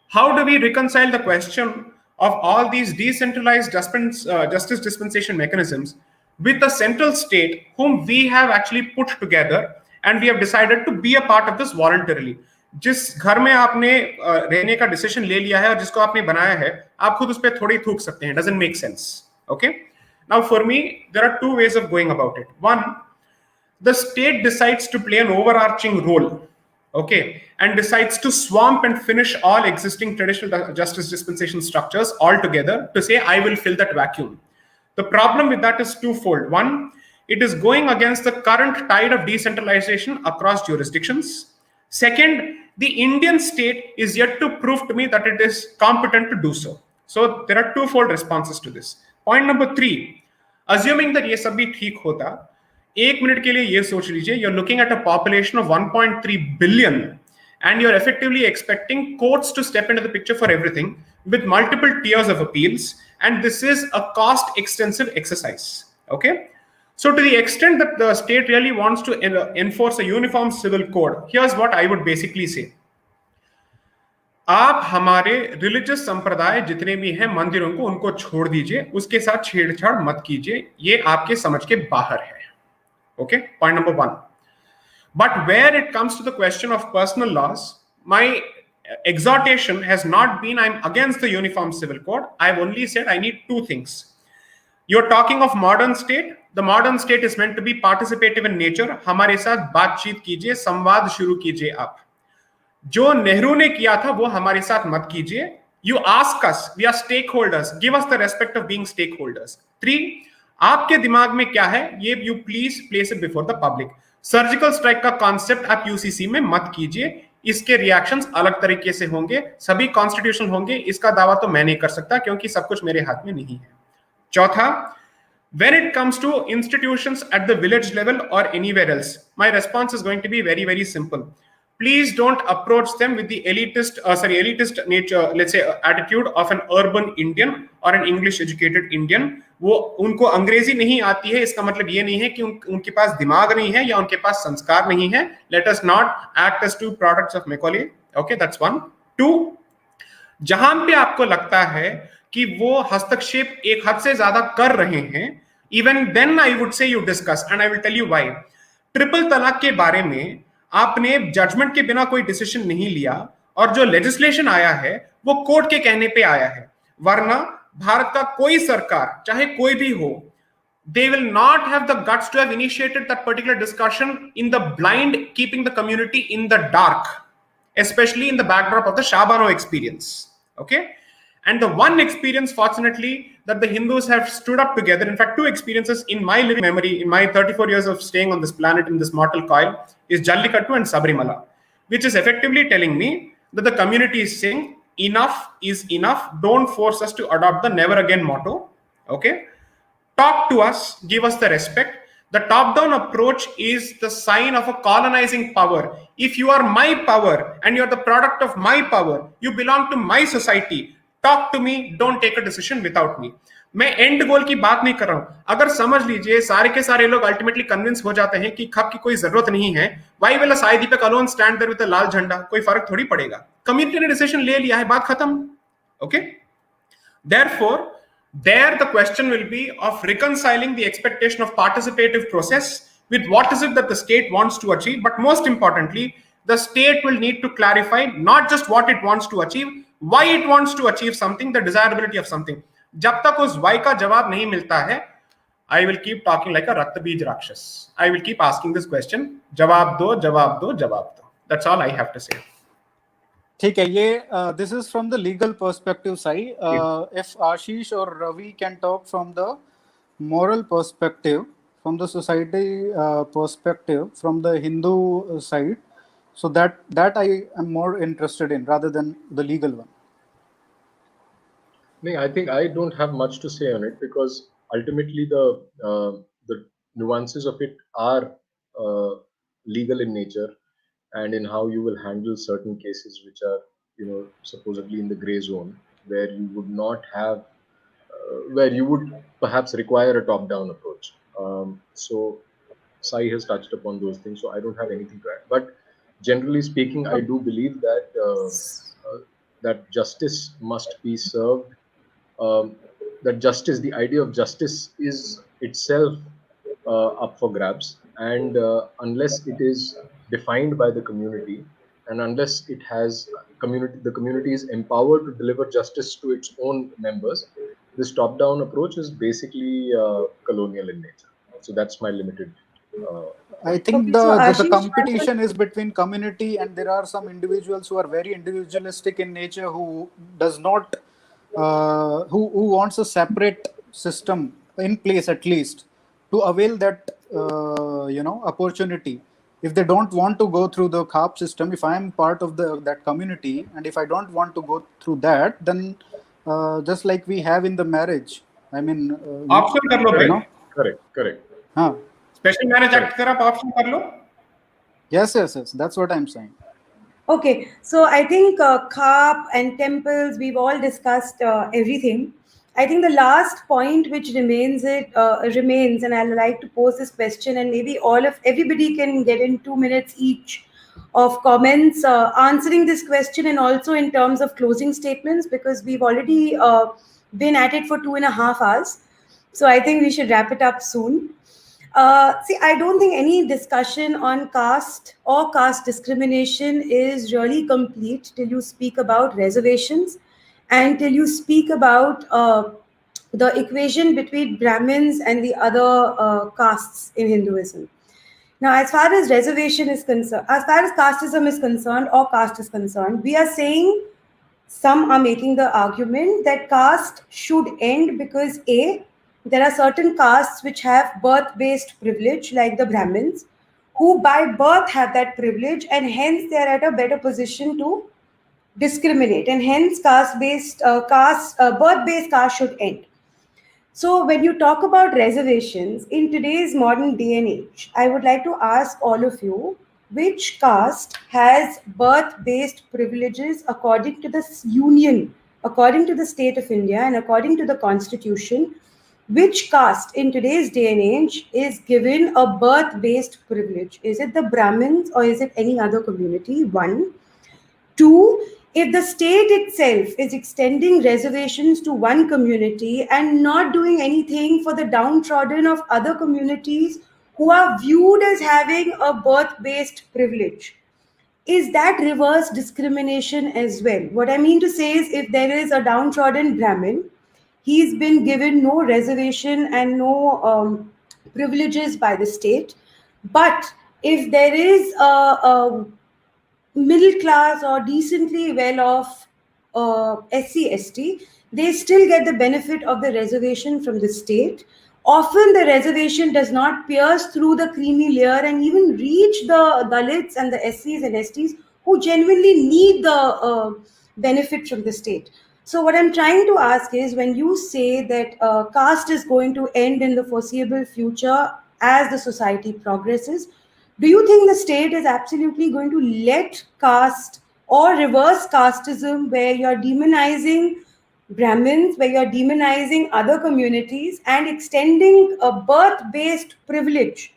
how do we reconcile the question of all these decentralized justice dispensation mechanisms with a central state whom we have actually put together and we have decided to be a part of this voluntarily? जिस घर में आपने रहने का decision ले लिया है और जिसको आपने बनाया है, आप खुद उस पर थोड़ी थूक सकते हैं. Doesn't make sense. Okay. Now for me, there are two ways of going about it. One, the state decides to play an overarching role, okay, and decides to swamp and finish all existing traditional justice dispensation structures altogether to say, I will fill that vacuum. The problem with that is twofold. One, it is going against the current tide of decentralization across jurisdictions. Second, the Indian state is yet to prove to me that it is competent to do so. So there are twofold responses to this. Point number three, assuming that ये सब भी ठीक होता, एक minute के लिए ये सोच लीजिए, you're looking at a population of 1.3 billion and you're effectively expecting courts to step into the picture for everything with multiple tiers of appeals, and this is a cost extensive exercise. Okay, so to the extent that the state really wants to enforce a uniform civil code, here's what I would basically say. आप हमारे religious संप्रदाय जितने भी हैं मंदिरों को उनको छोड़ दीजिए, उसके साथ छेड़छाड़ मत कीजिए, ये आपके समझ के बाहर है. Okay, point number one. But where it comes to the question of personal laws, my exhortation has not been I'm against the uniform civil code. I've only said I need two things. You're talking of modern state. The modern state is meant to be participative in nature. हमारे साथ बातचीत कीजिए, संवाद शुरू कीजिए आप. जो नेहरू ने किया था वो हमारे साथ मत कीजिए. You ask us, we are stakeholders. Give us the respect of being stakeholders. 3, आपके दिमाग में क्या है ये you please place it before the public. Surgical strike का कॉन्सेप्ट आप यूसीसी में मत कीजिए, इसके रिएक्शंस अलग तरीके से होंगे, सभी कॉन्स्टिट्यूशनल होंगे, इसका दावा तो मैं नहीं कर सकता क्योंकि सब कुछ मेरे हाथ में नहीं है. चौथा, when it comes to institutions at the village level or anywhere else, my response is going to be very, very simple. Please don't approach them with the elitist nature, let's say, attitude of an urban Indian or an English educated Indian. वो उनको अंग्रेजी नहीं आती है, इसका मतलब ये नहीं है कि उनके पास दिमाग नहीं है या उनके पास संस्कार नहीं है. Let us not act as two products of Macaulay. Okay, that's one. 2, जहां पे आपको लगता है कि वो हस्तक्षेप एक हद से ज्यादा कर रहे हैं, even then I would say you discuss, and I will tell you why. Triple तलाक के बारे में आपने जजमेंट के बिना कोई डिसीजन नहीं लिया और जो लेजिस्लेशन आया है वो कोर्ट के कहने पे आया है, वरना भारत का कोई सरकार चाहे कोई भी हो, they will not have the guts to have initiated that particular discussion in the blind, keeping the community in the dark, especially in the backdrop of the Shabano experience. Okay, and the one experience fortunately that the Hindus have stood up together, in fact 2 experiences in my living memory in my 34 years of staying on this planet in this mortal coil, is Jallikattu and Sabarimala, which is effectively telling me that the community is saying enough is enough, don't force us to adopt the never again motto. Okay, talk to us, give us the respect. The top-down approach is the sign of a colonizing power. If you are my power and you're the product of my power, you belong to my society, talk to me, don't take a decision without me. मैं and गोल की बात नहीं कर रहा हूं. अगर समझ लीजिए सारे के सारे लोग अल्टीमेटली कन्विंस हो जाते हैं कि खप की कोई जरूरत नहीं है, why will Sai Deepak alone stand there with a लाल झंडा, कोई फर्क थोड़ी पड़ेगा. कम्युनिटी ने डिसीजन ले लिया है, बात खत्म. Okay, therefore there the question will be of reconciling the expectation of participative process with what is it that the state wants to achieve. But most importantly, the state will need to clarify not just what it wants to achieve, why it wants to achieve something, the desirability of something. जब तक उस why का जवाब नहीं मिलता है, I will keep talking like a Raktabeej राक्षस. I will keep asking this question, जवाब दो, जवाब दो, जवाब दो. That's all I have to say. ठीक है, ये this is from the legal perspective side. If Ashish और Ravi can talk from the moral perspective, from the society perspective, from the Hindu side, so that I am more interested in rather than the legal one. No, I think I don't have much to say on it because ultimately the nuances of it are legal in nature, and in how you will handle certain cases which are, supposedly in the gray zone, where you would not have, where you would perhaps require a top-down approach. So Sai has touched upon those things, so I don't have anything to add. But generally speaking, I do believe that that justice must be served. That justice, the idea of justice, is itself up for grabs, and unless it is defined by the community, and unless it has the community is empowered to deliver justice to its own members, this top-down approach is basically colonial in nature. So that's my limited. I think Okay, so the Ashish, competition is between community, and there are some individuals who are very individualistic in nature, who does not who wants a separate system in place, at least to avail that opportunity. If they don't want to go through the CAP system, if I am part of that community, and if I don't want to go through that, then just like we have in the marriage, I mean, option कर लो भाई. Correct. huh. Special marriage act कर आप option कर लो. Yes, that's what I'm saying. okay, so I think carp and temples, we've all discussed everything. I think the last point which remains, and I'd like to pose this question, and maybe everybody can get in 2 minutes each of comments answering this question, and also in terms of closing statements, because we've already been at it for 2.5 hours. So I think we should wrap it up soon. See, I don't think any discussion on caste or caste discrimination is really complete till you speak about reservations and till you speak about the equation between Brahmins and the other castes in Hinduism. Now, as far as reservation is concerned, as far as casteism is concerned or caste is concerned, we are saying some are making the argument that caste should end because A, there are certain castes which have birth-based privilege, like the Brahmins, who by birth have that privilege, and hence they are at a better position to discriminate, and hence birth-based caste should end. So, when you talk about reservations in today's modern day and age, I would like to ask all of you, which caste has birth based privileges according to this union, according to the state of India, and according to the constitution? Which caste in today's day and age is given a birth based privilege? Is it the Brahmins or is it any other community? One. Two, if the state itself is extending reservations to one community and not doing anything for the downtrodden of other communities who are viewed as having a birth based privilege, is that reverse discrimination as well? What I mean to say is, if there is a downtrodden Brahmin, he's been given no reservation and no privileges by the state. But if there is a middle class or decently well off SC, ST, they still get the benefit of the reservation from the state. Often the reservation does not pierce through the creamy layer and even reach the Dalits and the SCs and STs who genuinely need the benefit from the state. So what I'm trying to ask is, when you say that caste is going to end in the foreseeable future as the society progresses, do you think the state is absolutely going to let caste or reverse casteism, where you're demonizing Brahmins, where you're demonizing other communities and extending a birth based privilege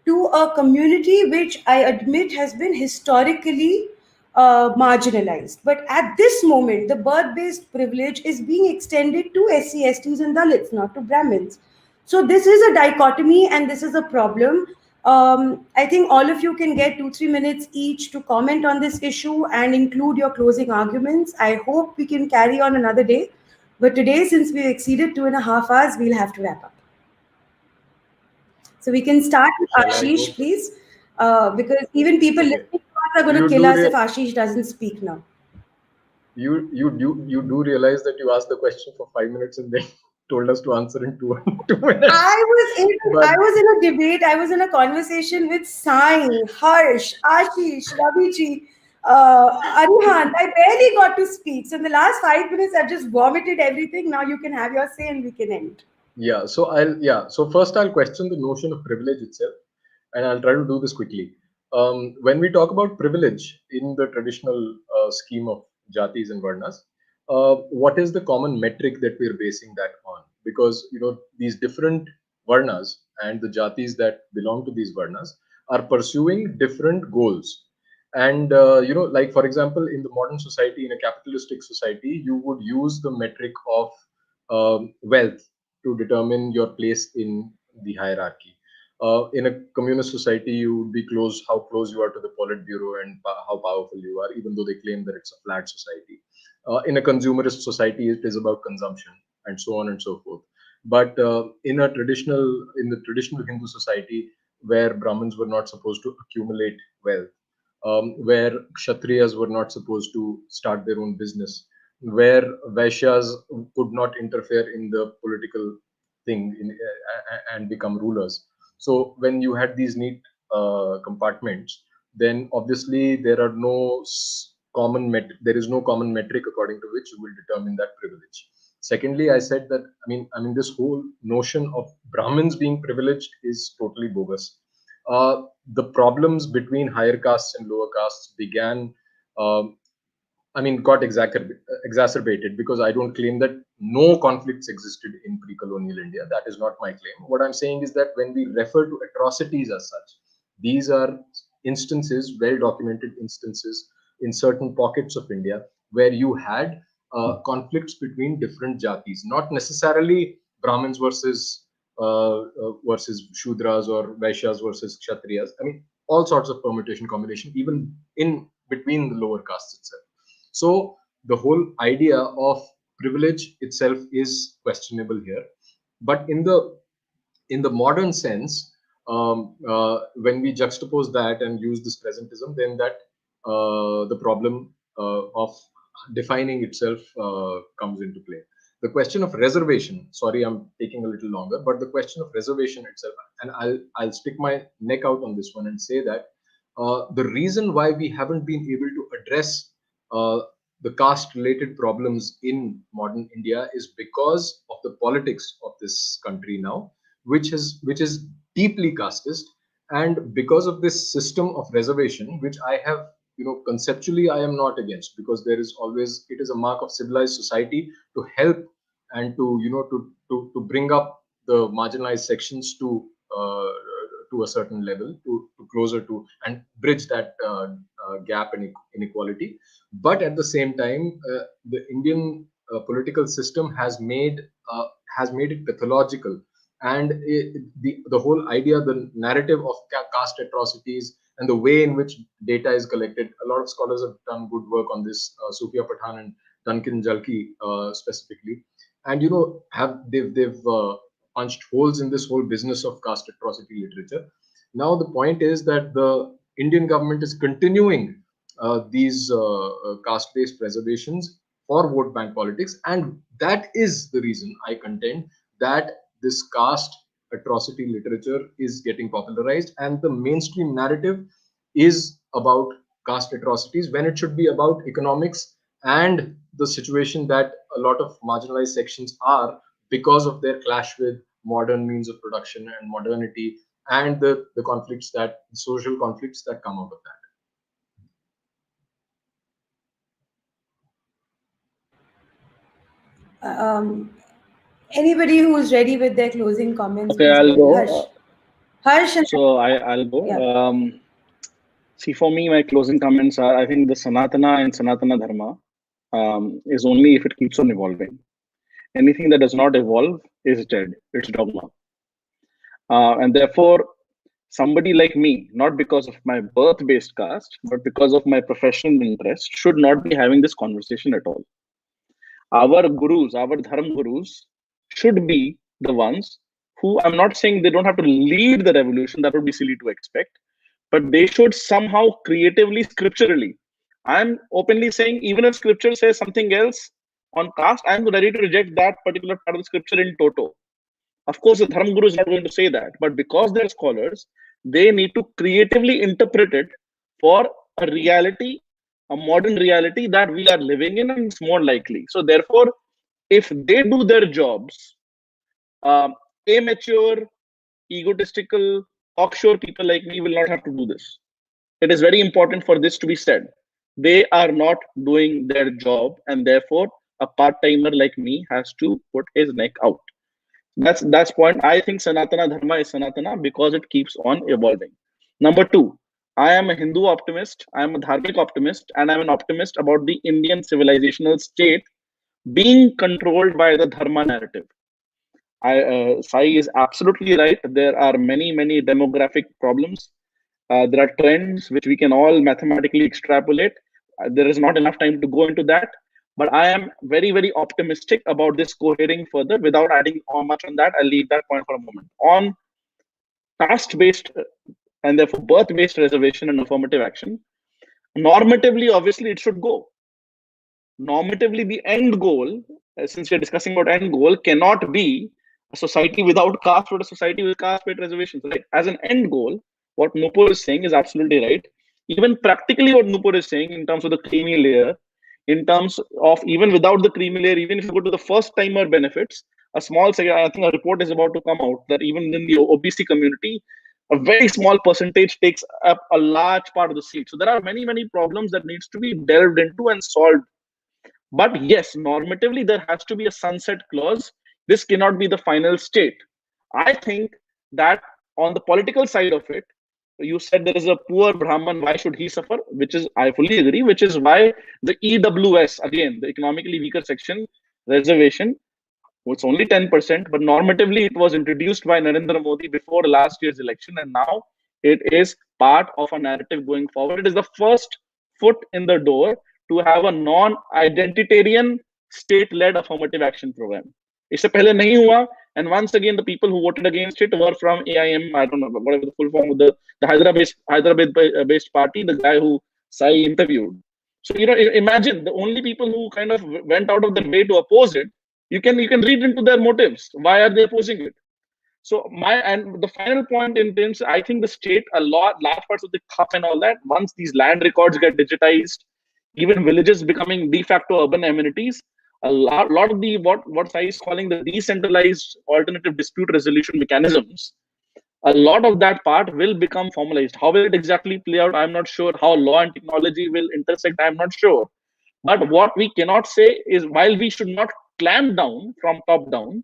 to a community which I admit has been historically marginalized? But at this moment, the birth based privilege is being extended to SC, STs, and Dalits, not to Brahmins. So this is a dichotomy and this is a problem. I think all of you can get 2-3 minutes each to comment on this issue and include your closing arguments. I hope we can carry on another day. But today, since we've exceeded 2.5 hours, we'll have to wrap up. So we can start with Ashish, please, because even people listening to us are going to kill us if Ashish doesn't speak now. You do realize that you asked the question for 5 minutes and then told us to answer in 2 minutes. I was in a debate. I was in a conversation with Sai, Harsh, Ashish, Raviji, Arihant. I barely got to speak. So in the last 5 minutes, I just vomited everything. Now you can have your say and we can end. Yeah. So first I'll question the notion of privilege itself, and I'll try to do this quickly. when we talk about privilege in the traditional scheme of jatis and varnas, what is the common metric that we're basing that on? Because these different varnas and the jatis that belong to these varnas are pursuing different goals. And like for example, in the modern society, in a capitalistic society, you would use the metric of wealth to determine your place in the hierarchy. In a communist society, you would be how close you are to the Politburo and how powerful you are, even though they claim that it's a flat society. In a consumerist society, it is about consumption and so on and so forth. But in the traditional Hindu society, where Brahmins were not supposed to accumulate wealth, where Kshatriyas were not supposed to start their own business, where Vaishyas could not interfere in the political thing and become rulers. So when you had these neat compartments, then obviously there is no common metric according to which you will determine that privilege. Secondly, I said that this whole notion of Brahmins being privileged is totally bogus. The problems between higher castes and lower castes began, um, got exacerbated, because I don't claim that no conflicts existed in pre-colonial India. That is not my claim. What I'm saying is that when we refer to atrocities as such, these are instances, well-documented instances in certain pockets of India where you had conflicts between different jatis, not necessarily Brahmins versus Shudras or Vaishyas versus Kshatriyas. All sorts of permutation combination, even in between the lower castes itself. So the whole idea of privilege itself is questionable here. But in the modern sense, when we juxtapose that and use this presentism, then that the problem of defining itself comes into play. The question of reservation. Sorry, I'm taking a little longer, but the question of reservation itself, and I'll stick my neck out on this one and say that the reason why we haven't been able to address uh, the caste-related problems in modern India is because of the politics of this country now, which is deeply casteist, and because of this system of reservation, which I have, conceptually I am not against, because it is a mark of civilized society to help and to bring up the marginalized sections to a certain level, to closer to and bridge that gap and inequality. But at the same time, the Indian political system has made it pathological, and the whole idea, the narrative of caste atrocities and the way in which data is collected. A lot of scholars have done good work on this, Sufia Pathan and Duncan Jalki specifically, and have they've punched holes in this whole business of caste atrocity literature. Now the point is that the Indian government is continuing these caste-based reservations for vote bank politics, and that is the reason I contend that this caste atrocity literature is getting popularized, and the mainstream narrative is about caste atrocities when it should be about economics and the situation that a lot of marginalized sections are because of their clash with modern means of production and modernity, and the conflicts, that social conflicts that come out of that. Anybody who's ready with their closing comments, Okay, please go I'll ahead. go. Harsh and So I'll go. yeah. See, for me, my closing comments are: I think the Sanatana and Sanatana Dharma is only if it keeps on evolving. Anything that does not evolve is dead. It's dogma. And therefore, somebody like me, not because of my birth-based caste, but because of my professional interest, should not be having this conversation at all. Our gurus, our dharma gurus, should be the ones who, I'm not saying they don't have to lead the revolution, that would be silly to expect, but they should somehow creatively, scripturally. I'm openly saying, even if scripture says something else on caste, I'm ready to reject that particular part of the scripture in toto. Of course, the Dharma Guru is not going to say that, but because they're scholars, they need to creatively interpret it for a reality, a modern reality that we are living in, and it's more likely. So, therefore, if they do their jobs, immature, egotistical, cocksure people like me will not have to do this. it is very important for this to be said. They are not doing their job, and therefore a part-timer like me has to put his neck out. That's point. I think Sanatana Dharma is Sanatana because it keeps on evolving. Number two, I am a Hindu optimist, I am a Dharmic optimist, and I'm an optimist about the Indian civilizational state being controlled by the Dharma narrative. Sai is absolutely right. There are many demographic problems. There are trends which we can all mathematically extrapolate. There is not enough time to go into that, but I am very optimistic about this cohering further. Without adding much on that, I'll leave that point for a moment. On caste-based and therefore birth-based reservation and affirmative action, normatively, obviously, it should go. Normatively, the end goal, since we're discussing about end goal, cannot be a society without caste, but a society with caste-based reservations. Right? As an end goal, what Nupur is saying is absolutely right. Even practically, what Nupur is saying in terms of the creamy layer, in terms of even without the creamy layer, even if you go to the first-timer benefits, a small, I think a report is about to come out that even in the OBC community, a very small percentage takes up a large part of the seat. So there are many problems that needs to be delved into and solved. But yes, normatively, there has to be a sunset clause. This cannot be the final state. I think that on the political side of it, you said there is a poor Brahman, why should he suffer? Which is, I fully agree, which is why the EWS, again, the economically weaker section reservation, it's only 10%, but normatively it was introduced by Narendra Modi before last year's election, and now it is part of a narrative going forward. It is the first foot in the door to have a non-identitarian state-led affirmative action program. इससे पहले नहीं हुआ, and once again the people who voted against it were from AIM, I don't know whatever the full form of the Hyderabad-based party, the guy who Sai interviewed. So imagine the only people who kind of went out of their way to oppose it. You can read into their motives. Why are they opposing it? So the final point in terms, I think the state, large parts of the cup and all that, once these land records get digitized, even villages becoming de facto urban amenities, a lot of the what Sai is calling the decentralized alternative dispute resolution mechanisms, a lot of that part will become formalized. How will it exactly play out? I'm not sure. How law and technology will intersect, I'm not sure. But what we cannot say is, while we should not clamp down from top down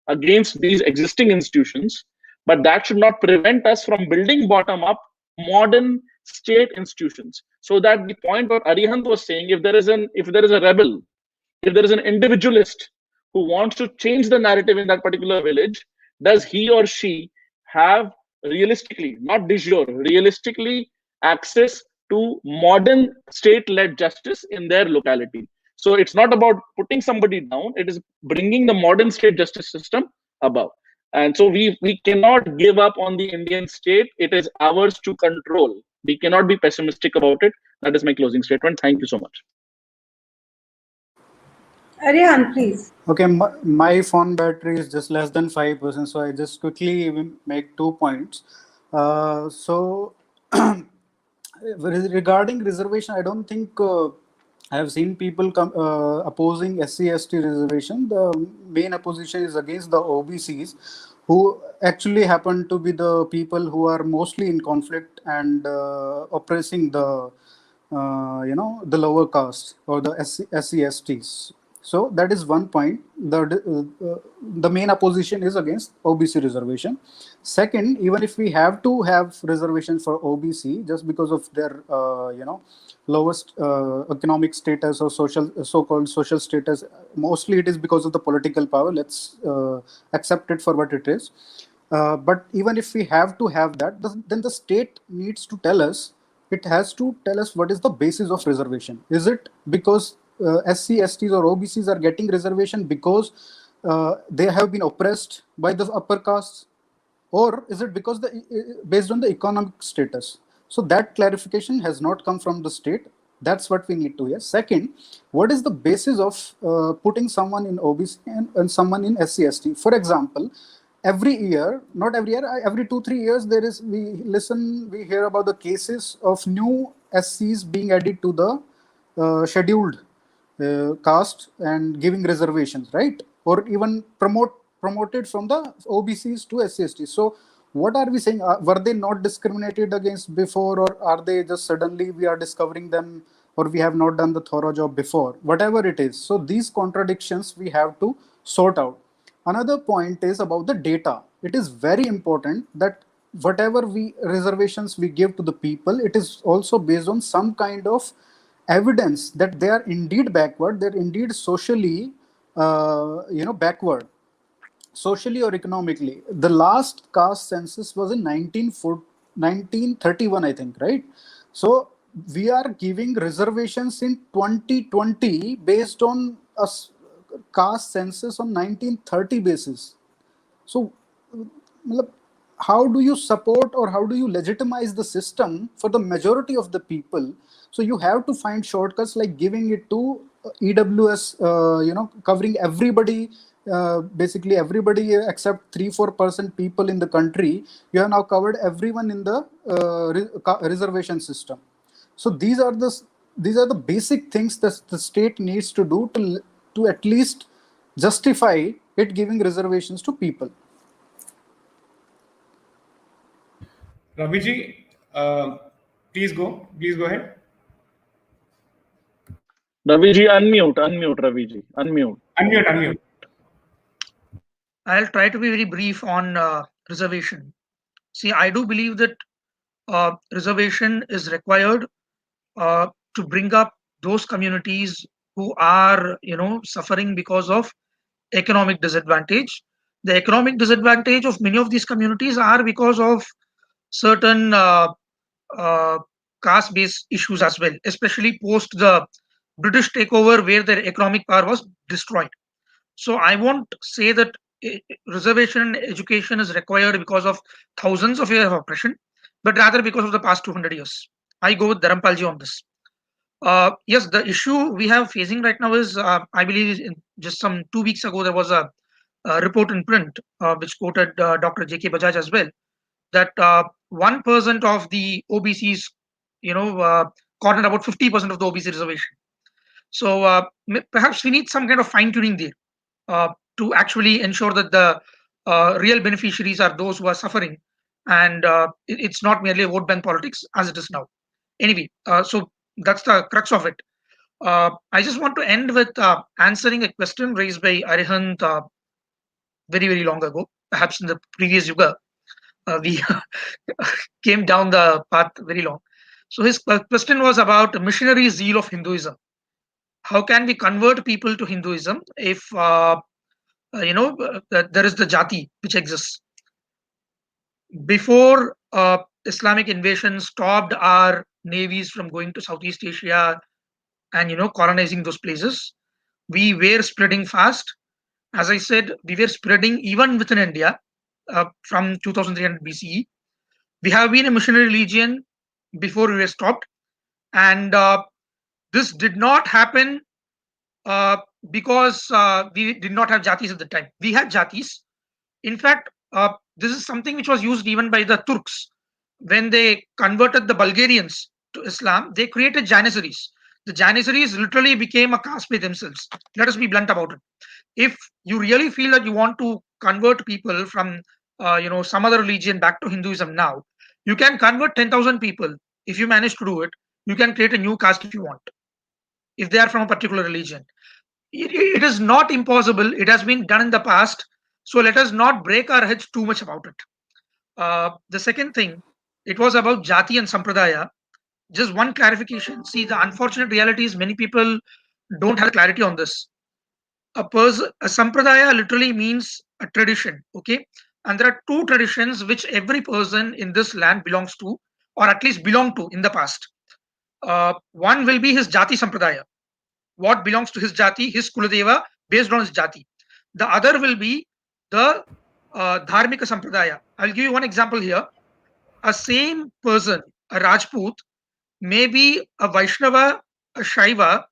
against these existing institutions, but that should not prevent us from building bottom up modern state institutions. So that the point what Arihant was saying, if there is a rebel, if there is an individualist who wants to change the narrative in that particular village, does he or she have realistically, not de jure, realistically access to modern state-led justice in their locality? So it's not about putting somebody down, it is bringing the modern state justice system above. And so we cannot give up on the Indian state. It is ours to control. We cannot be pessimistic about it. That is my closing statement. Thank you so much. Arihan, please. Okay, my phone battery is just less than 5%, so I just quickly make 2 points. So regarding reservation, I don't think I have seen people opposing SC/ST reservation. The main opposition is against the OBCs, who actually happen to be the people who are mostly in conflict and oppressing the the lower caste or the SC/STs. So that is one point. The main opposition is against OBC reservation. Second, even if we have to have reservation for OBC just because of their lowest economic status or so-called social status, mostly it is because of the political power. Let's accept it for what it is. But even if we have to have that, then the state needs to tell us. It has to tell us what is the basis of reservation. Is it because SC/STs or OBCs are getting reservation because they have been oppressed by the upper castes, or is it because based on the economic status? So that clarification has not come from the state. That's what we need to hear. Second, what is the basis of putting someone in OBC and someone in SC/ST? For example, every year, not every year, every 2-3 years, we hear about the cases of new SCs being added to the scheduled caste and giving reservations, right? Or even promoted from the OBCs to SC/ST. So what are we saying? Were they not discriminated against before, or are they just suddenly we are discovering them, or we have not done the thorough job before? Whatever it is. So these contradictions we have to sort out. Another point is about the data. It is very important that whatever we reservations we give to the people, it is also based on some kind of evidence that they are indeed backward, they're indeed socially backward, socially or economically. The last caste census was in 1931, I think, right? So we are giving reservations in 2020 based on a caste census on 1930 basis. So how do you support or how do you legitimize the system for the majority of the people? So you have to find shortcuts like giving it to EWS, covering everybody, basically everybody except 3-4% people in the country. You have now covered everyone in the reservation system. So these are the basic things that the state needs to do to at least justify it giving reservations to people. Raviji, please go ahead. Raviji, unmute, Raviji, unmute. Unmute. I'll try to be very brief on reservation. See, I do believe that reservation is required to bring up those communities who are, suffering because of economic disadvantage. The economic disadvantage of many of these communities are because of certain caste-based issues as well, especially post the British takeover, where their economic power was destroyed. So I won't say that reservation education is required because of thousands of years of oppression, but rather because of the past 200 years. I go with Dharampalji on this. Yes, the issue we have facing right now is, I believe, just some 2 weeks ago, there was a report in print which quoted Dr. J.K. Bajaj as well, that 1% of the OBCs, cornered about 50% of the OBC reservation. So perhaps we need some kind of fine tuning there to actually ensure that the real beneficiaries are those who are suffering, and it's not merely a vote bank politics as it is now. Anyway, so that's the crux of it. I just want to end with answering a question raised by Arihant very, very long ago, perhaps in the previous yuga. We came down the path very long. So his question was about missionary zeal of Hinduism. How can we convert people to Hinduism if there is the jati which exists? Before Islamic invasion stopped our navies from going to Southeast Asia and colonizing those places, we were spreading fast. As I said, we were spreading even within India from 2300 BCE. We have been a missionary religion before we were stopped, and this did not happen because we did not have jatis at the time. We had jatis. In fact, this is something which was used even by the Turks. When they converted the Bulgarians to Islam, they created Janissaries. The Janissaries literally became a caste by themselves. Let us be blunt about it. If you really feel that you want to convert people from some other religion back to Hinduism now, you can convert 10,000 people. If you manage to do it, you can create a new caste if you want, if they are from a particular religion. It is not impossible. It has been done in the past. So let us not break our heads too much about it. The second thing, it was about jati and sampradaya. Just one clarification. See, the unfortunate reality is many people don't have clarity on this. A sampradaya literally means a tradition, okay? And there are two traditions which every person in this land belongs to, or at least belong to in the past. One will be his jati sampradaya, what belongs to his jati, his kuladeva, based on his jati. The other will be the dharmika sampradaya. I'll give you one example here. A same person, a Rajput, may be a Vaishnava, a Shaiva,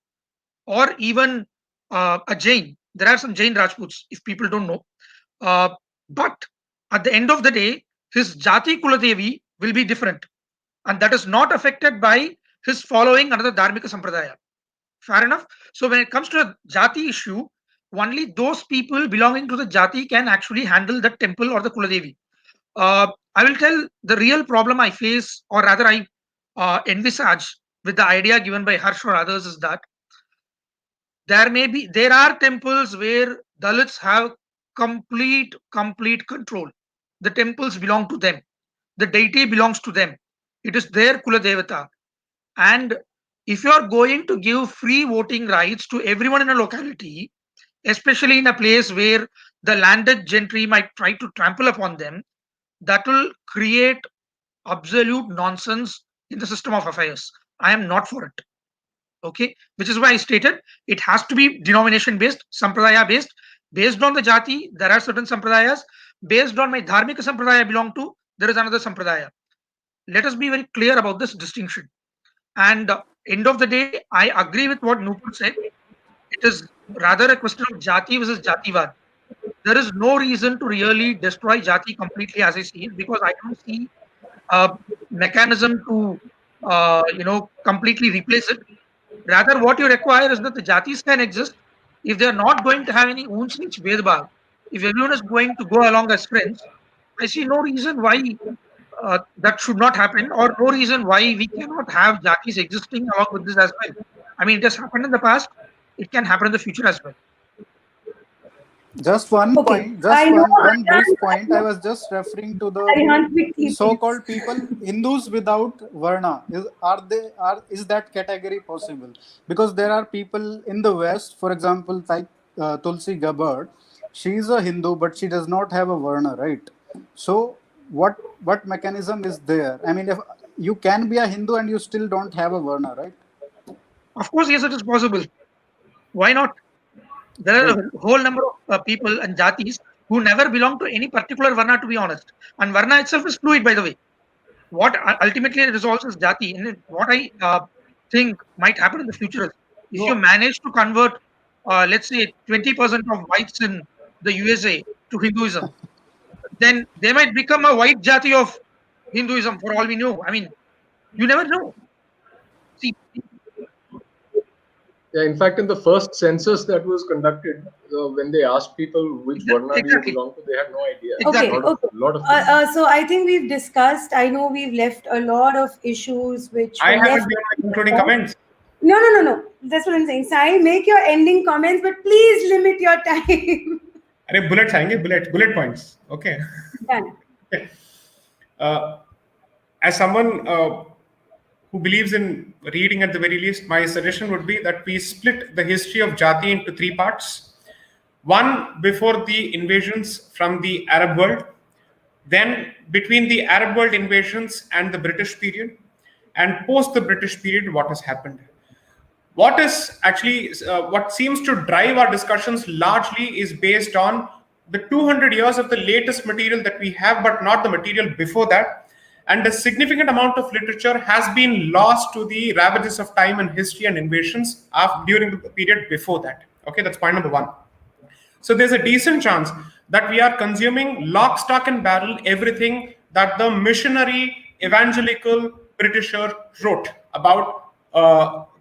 or even a Jain. There are some Jain Rajputs, if people don't know. But at the end of the day, his jati kuladevi will be different. And that is not affected by his following another dharmika sampradaya. Fair enough. So when it comes to a jati issue, only those people belonging to the jati can actually handle the temple or the kuladevi. I will tell the real problem I face, or rather I envisage with the idea given by Harsh or others, is that there are temples where Dalits have complete control. The temples belong to them. The deity belongs to them. It is their Kula Devata. And if you are going to give free voting rights to everyone in a locality, especially in a place where the landed gentry might try to trample upon them, that will create absolute nonsense in the system of affairs. I am not for it. Okay, which is why I stated it has to be denomination based, sampradaya based. Based on the jati, there are certain sampradayas. Based on my dharmika sampradaya I belong to, there is another sampradaya. Let us be very clear about this distinction. And end of the day, I agree with what Nupur said. It is rather a question of jati versus jativad. There is no reason to really destroy jati completely, as I see it, because I don't see a mechanism to completely replace it. Rather, what you require is that the jatis can exist. If they are not going to have any unch nich vedbhav, if everyone is going to go along as friends, I see no reason why that should not happen, or no reason why we cannot have jatis existing along with this as well. I mean, it has happened in the past. It can happen in the future as well. Just one Okay. point, just I know, one brief Arihant, point. I was just referring to the Arihant, quickly, so-called please. people, Hindus without Varna. Is that category possible? Because there are people in the West, for example, like Tulsi Gabbard. She is a Hindu, but she does not have a Varna, right? So what mechanism is there? I mean, if you can be a Hindu and you still don't have a Varna, right? Of course, yes, it is possible. Why not? There are Right. a whole number of people and jatis who never belong to any particular varna, to be honest. And varna itself is fluid, by the way. What ultimately resolves is jati. And what I think might happen in the future is, if you No, manage to convert, let's say, 20% of whites in the USA to Hinduism, then they might become a white jati of Hinduism, for all we know. I mean, you never know. See, Yeah, in fact, in the first census that was conducted, when they asked people which Varna do you exactly. belong to, they had no idea. Okay, Exactly. okay. Lot of them. So I think we've discussed. I know we've left a lot of issues which I were haven't left. given my concluding comments. No. That's what I'm saying. Sai, make your ending comments, but please limit your time. अरे bullets आएंगे, bullet points. Okay. Done. Okay. As someone who believes in reading at the very least, my suggestion would be that we split the history of Jati into three parts. One before the invasions from the Arab world, then between the Arab world invasions and the British period, and post the British period, what has happened. What is actually what seems to drive our discussions largely is based on the 200 years of the latest material that we have, but not the material before that. And a significant amount of literature has been lost to the ravages of time and history and invasions during the period before that. Okay, that's point number one. So there's a decent chance that we are consuming lock, stock, and barrel everything that the missionary evangelical Britisher wrote about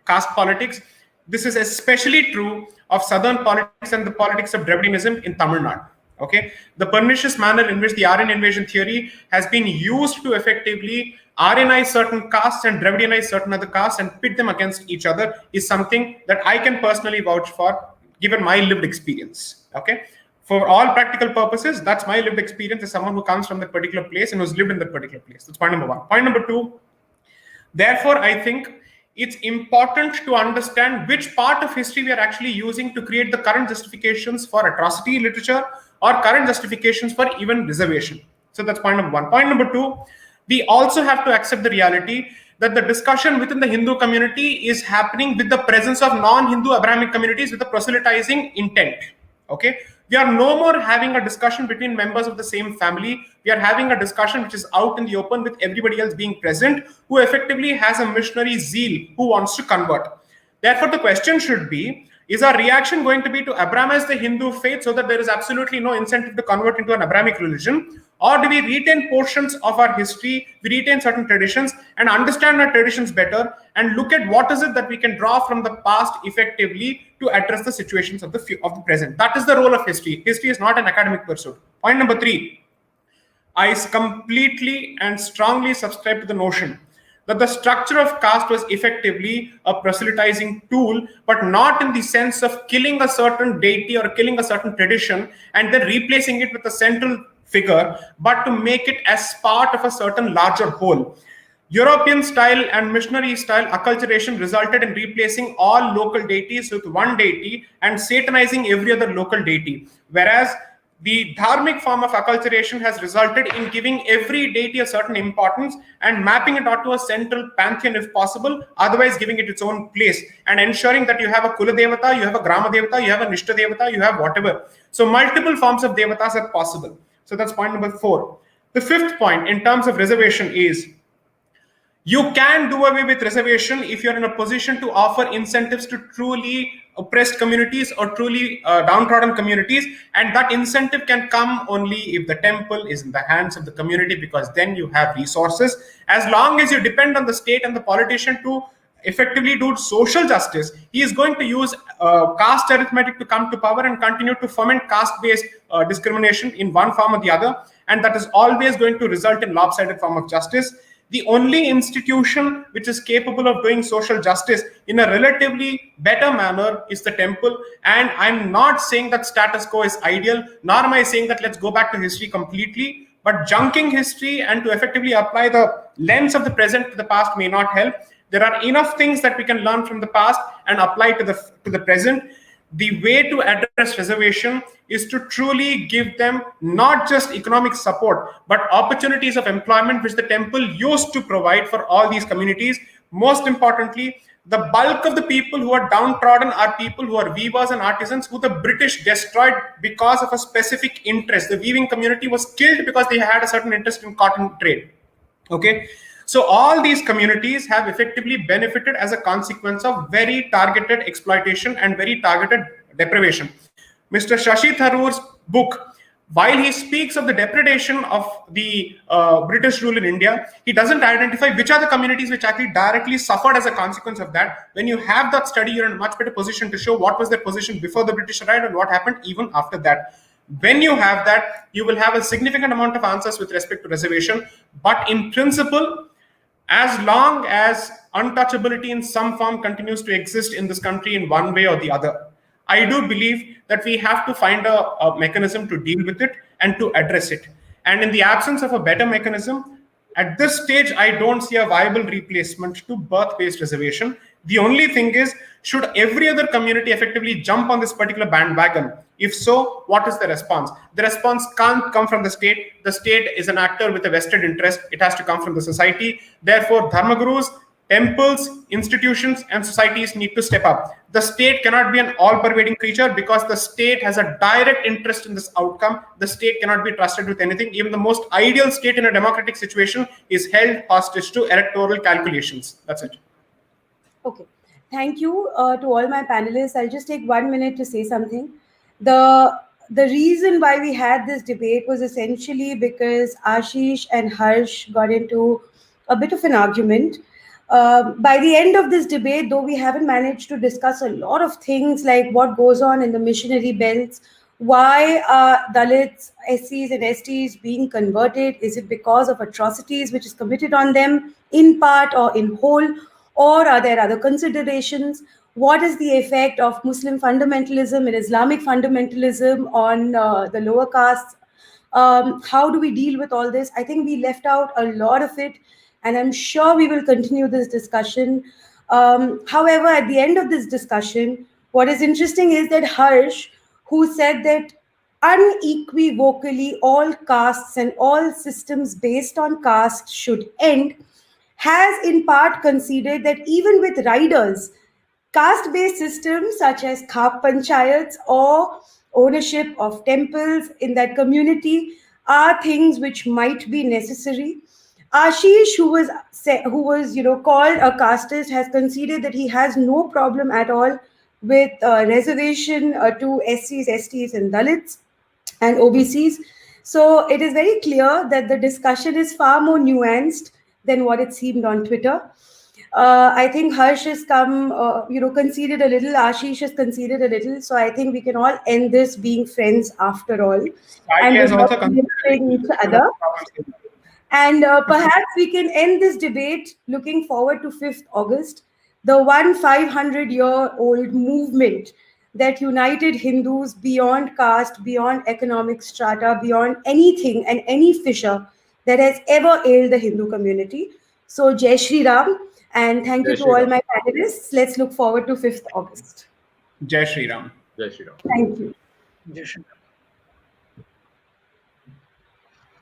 caste politics. This is especially true of southern politics and the politics of Dravidianism in Tamil Nadu. Okay, the pernicious manner in which the Aryan invasion theory has been used to effectively Aryanize certain castes and Dravidianize certain other castes and pit them against each other is something that I can personally vouch for, given my lived experience. Okay, for all practical purposes, that's my lived experience as someone who comes from that particular place and who's lived in that particular place. That's point number one. Point number two, therefore, I think it's important to understand which part of history we are actually using to create the current justifications for atrocity literature or current justifications for even reservation. So that's point number one. Point number two, we also have to accept the reality that the discussion within the Hindu community is happening with the presence of non-Hindu Abrahamic communities with a proselytizing intent. Okay, we are no more having a discussion between members of the same family. We are having a discussion which is out in the open with everybody else being present, who effectively has a missionary zeal, who wants to convert. Therefore, the question should be, is our reaction going to be to Abrahamize the Hindu faith so that there is absolutely no incentive to convert into an Abrahamic religion? Or do we retain portions of our history, we retain certain traditions and understand our traditions better and look at what is it that we can draw from the past effectively to address the situations of the present? That is the role of history. History is not an academic pursuit. Point number three, I completely and strongly subscribe to the notion that the structure of caste was effectively a proselytizing tool, but not in the sense of killing a certain deity or killing a certain tradition and then replacing it with a central figure, but to make it as part of a certain larger whole. European style and missionary style acculturation resulted in replacing all local deities with one deity and satanizing every other local deity. Whereas the dharmic form of acculturation has resulted in giving every deity a certain importance and mapping it onto a central pantheon if possible, otherwise giving it its own place and ensuring that you have a Kula Devata, you have a Grama Devata, you have a Nishta Devata, you have whatever. So multiple forms of Devatas are possible. So that's point number 4. The 5th point in terms of reservation is, you can do away with reservation if you're in a position to offer incentives to truly oppressed communities or truly downtrodden communities, and that incentive can come only if the temple is in the hands of the community, because then you have resources. As long as you depend on the state and the politician to effectively do social justice, he is going to use caste arithmetic to come to power and continue to foment caste-based discrimination in one form or the other, and that is always going to result in lopsided form of justice. The only institution which is capable of doing social justice in a relatively better manner is the temple. And I'm not saying that status quo is ideal, nor am I saying that let's go back to history completely. But junking history and to effectively apply the lens of the present to the past may not help. There are enough things that we can learn from the past and apply to the present. The way to address reservation is to truly give them not just economic support, but opportunities of employment, which the temple used to provide for all these communities. Most importantly, the bulk of the people who are downtrodden are people who are weavers and artisans who the British destroyed because of a specific interest. The weaving community was killed because they had a certain interest in cotton trade. Okay. So all these communities have effectively benefited as a consequence of very targeted exploitation and very targeted deprivation. Mr. Shashi Tharoor's book, while he speaks of the depredation of the British rule in India, he doesn't identify which are the communities which actually directly suffered as a consequence of that. When you have that study, you're in a much better position to show what was their position before the British arrived and what happened even after that. When you have that, you will have a significant amount of answers with respect to reservation. But in principle, as long as untouchability in some form continues to exist in this country in one way or the other, I do believe that we have to find a mechanism to deal with it and to address it. And in the absence of a better mechanism, at this stage, I don't see a viable replacement to birth-based reservation. The only thing is, should every other community effectively jump on this particular bandwagon? If so, what is the response? The response can't come from the state. The state is an actor with a vested interest. It has to come from the society. Therefore, dharmagurus, temples, institutions, and societies need to step up. The state cannot be an all-pervading creature because the state has a direct interest in this outcome. The state cannot be trusted with anything. Even the most ideal state in a democratic situation is held hostage to electoral calculations. That's it. Okay. Thank you to all my panelists. I'll just take 1 minute to say something. The reason why we had this debate was essentially because Ashish and Harsh got into a bit of an argument. By the end of this debate, though we haven't managed to discuss a lot of things like what goes on in the missionary belts, why are Dalits, SCs and STs being converted? Is it because of atrocities which is committed on them in part or in whole? Or are there other considerations? What is the effect of Muslim fundamentalism and Islamic fundamentalism on the lower castes? How do we deal with all this? I think we left out a lot of it, and I'm sure we will continue this discussion. However, at the end of this discussion, what is interesting is that Harsh, who said that unequivocally all castes and all systems based on caste should end, has in part conceded that even with riders, caste-based systems such as khap panchayats or ownership of temples in that community are things which might be necessary. Ashish, who was called a casteist, has conceded that he has no problem at all with reservation to SCs, STs, and Dalits and OBCs. So it is very clear that the discussion is far more nuanced than what it seemed on Twitter. I think Harsh has come, conceded a little. Ashish has conceded a little. So I think we can all end this being friends after all, Sai and has without also considered limiting each it. other. And perhaps we can end this debate looking forward to 5th August, the 500-year-old movement that united Hindus beyond caste, beyond economic strata, beyond anything and any fissure that has ever ailed the Hindu community. So, Jai Shri Ram, and thank you Jai to Shri all Ram. my panelists. Let's look forward to 5th August. Jai Shri Ram. Jai Shri Ram. Thank you. Yes.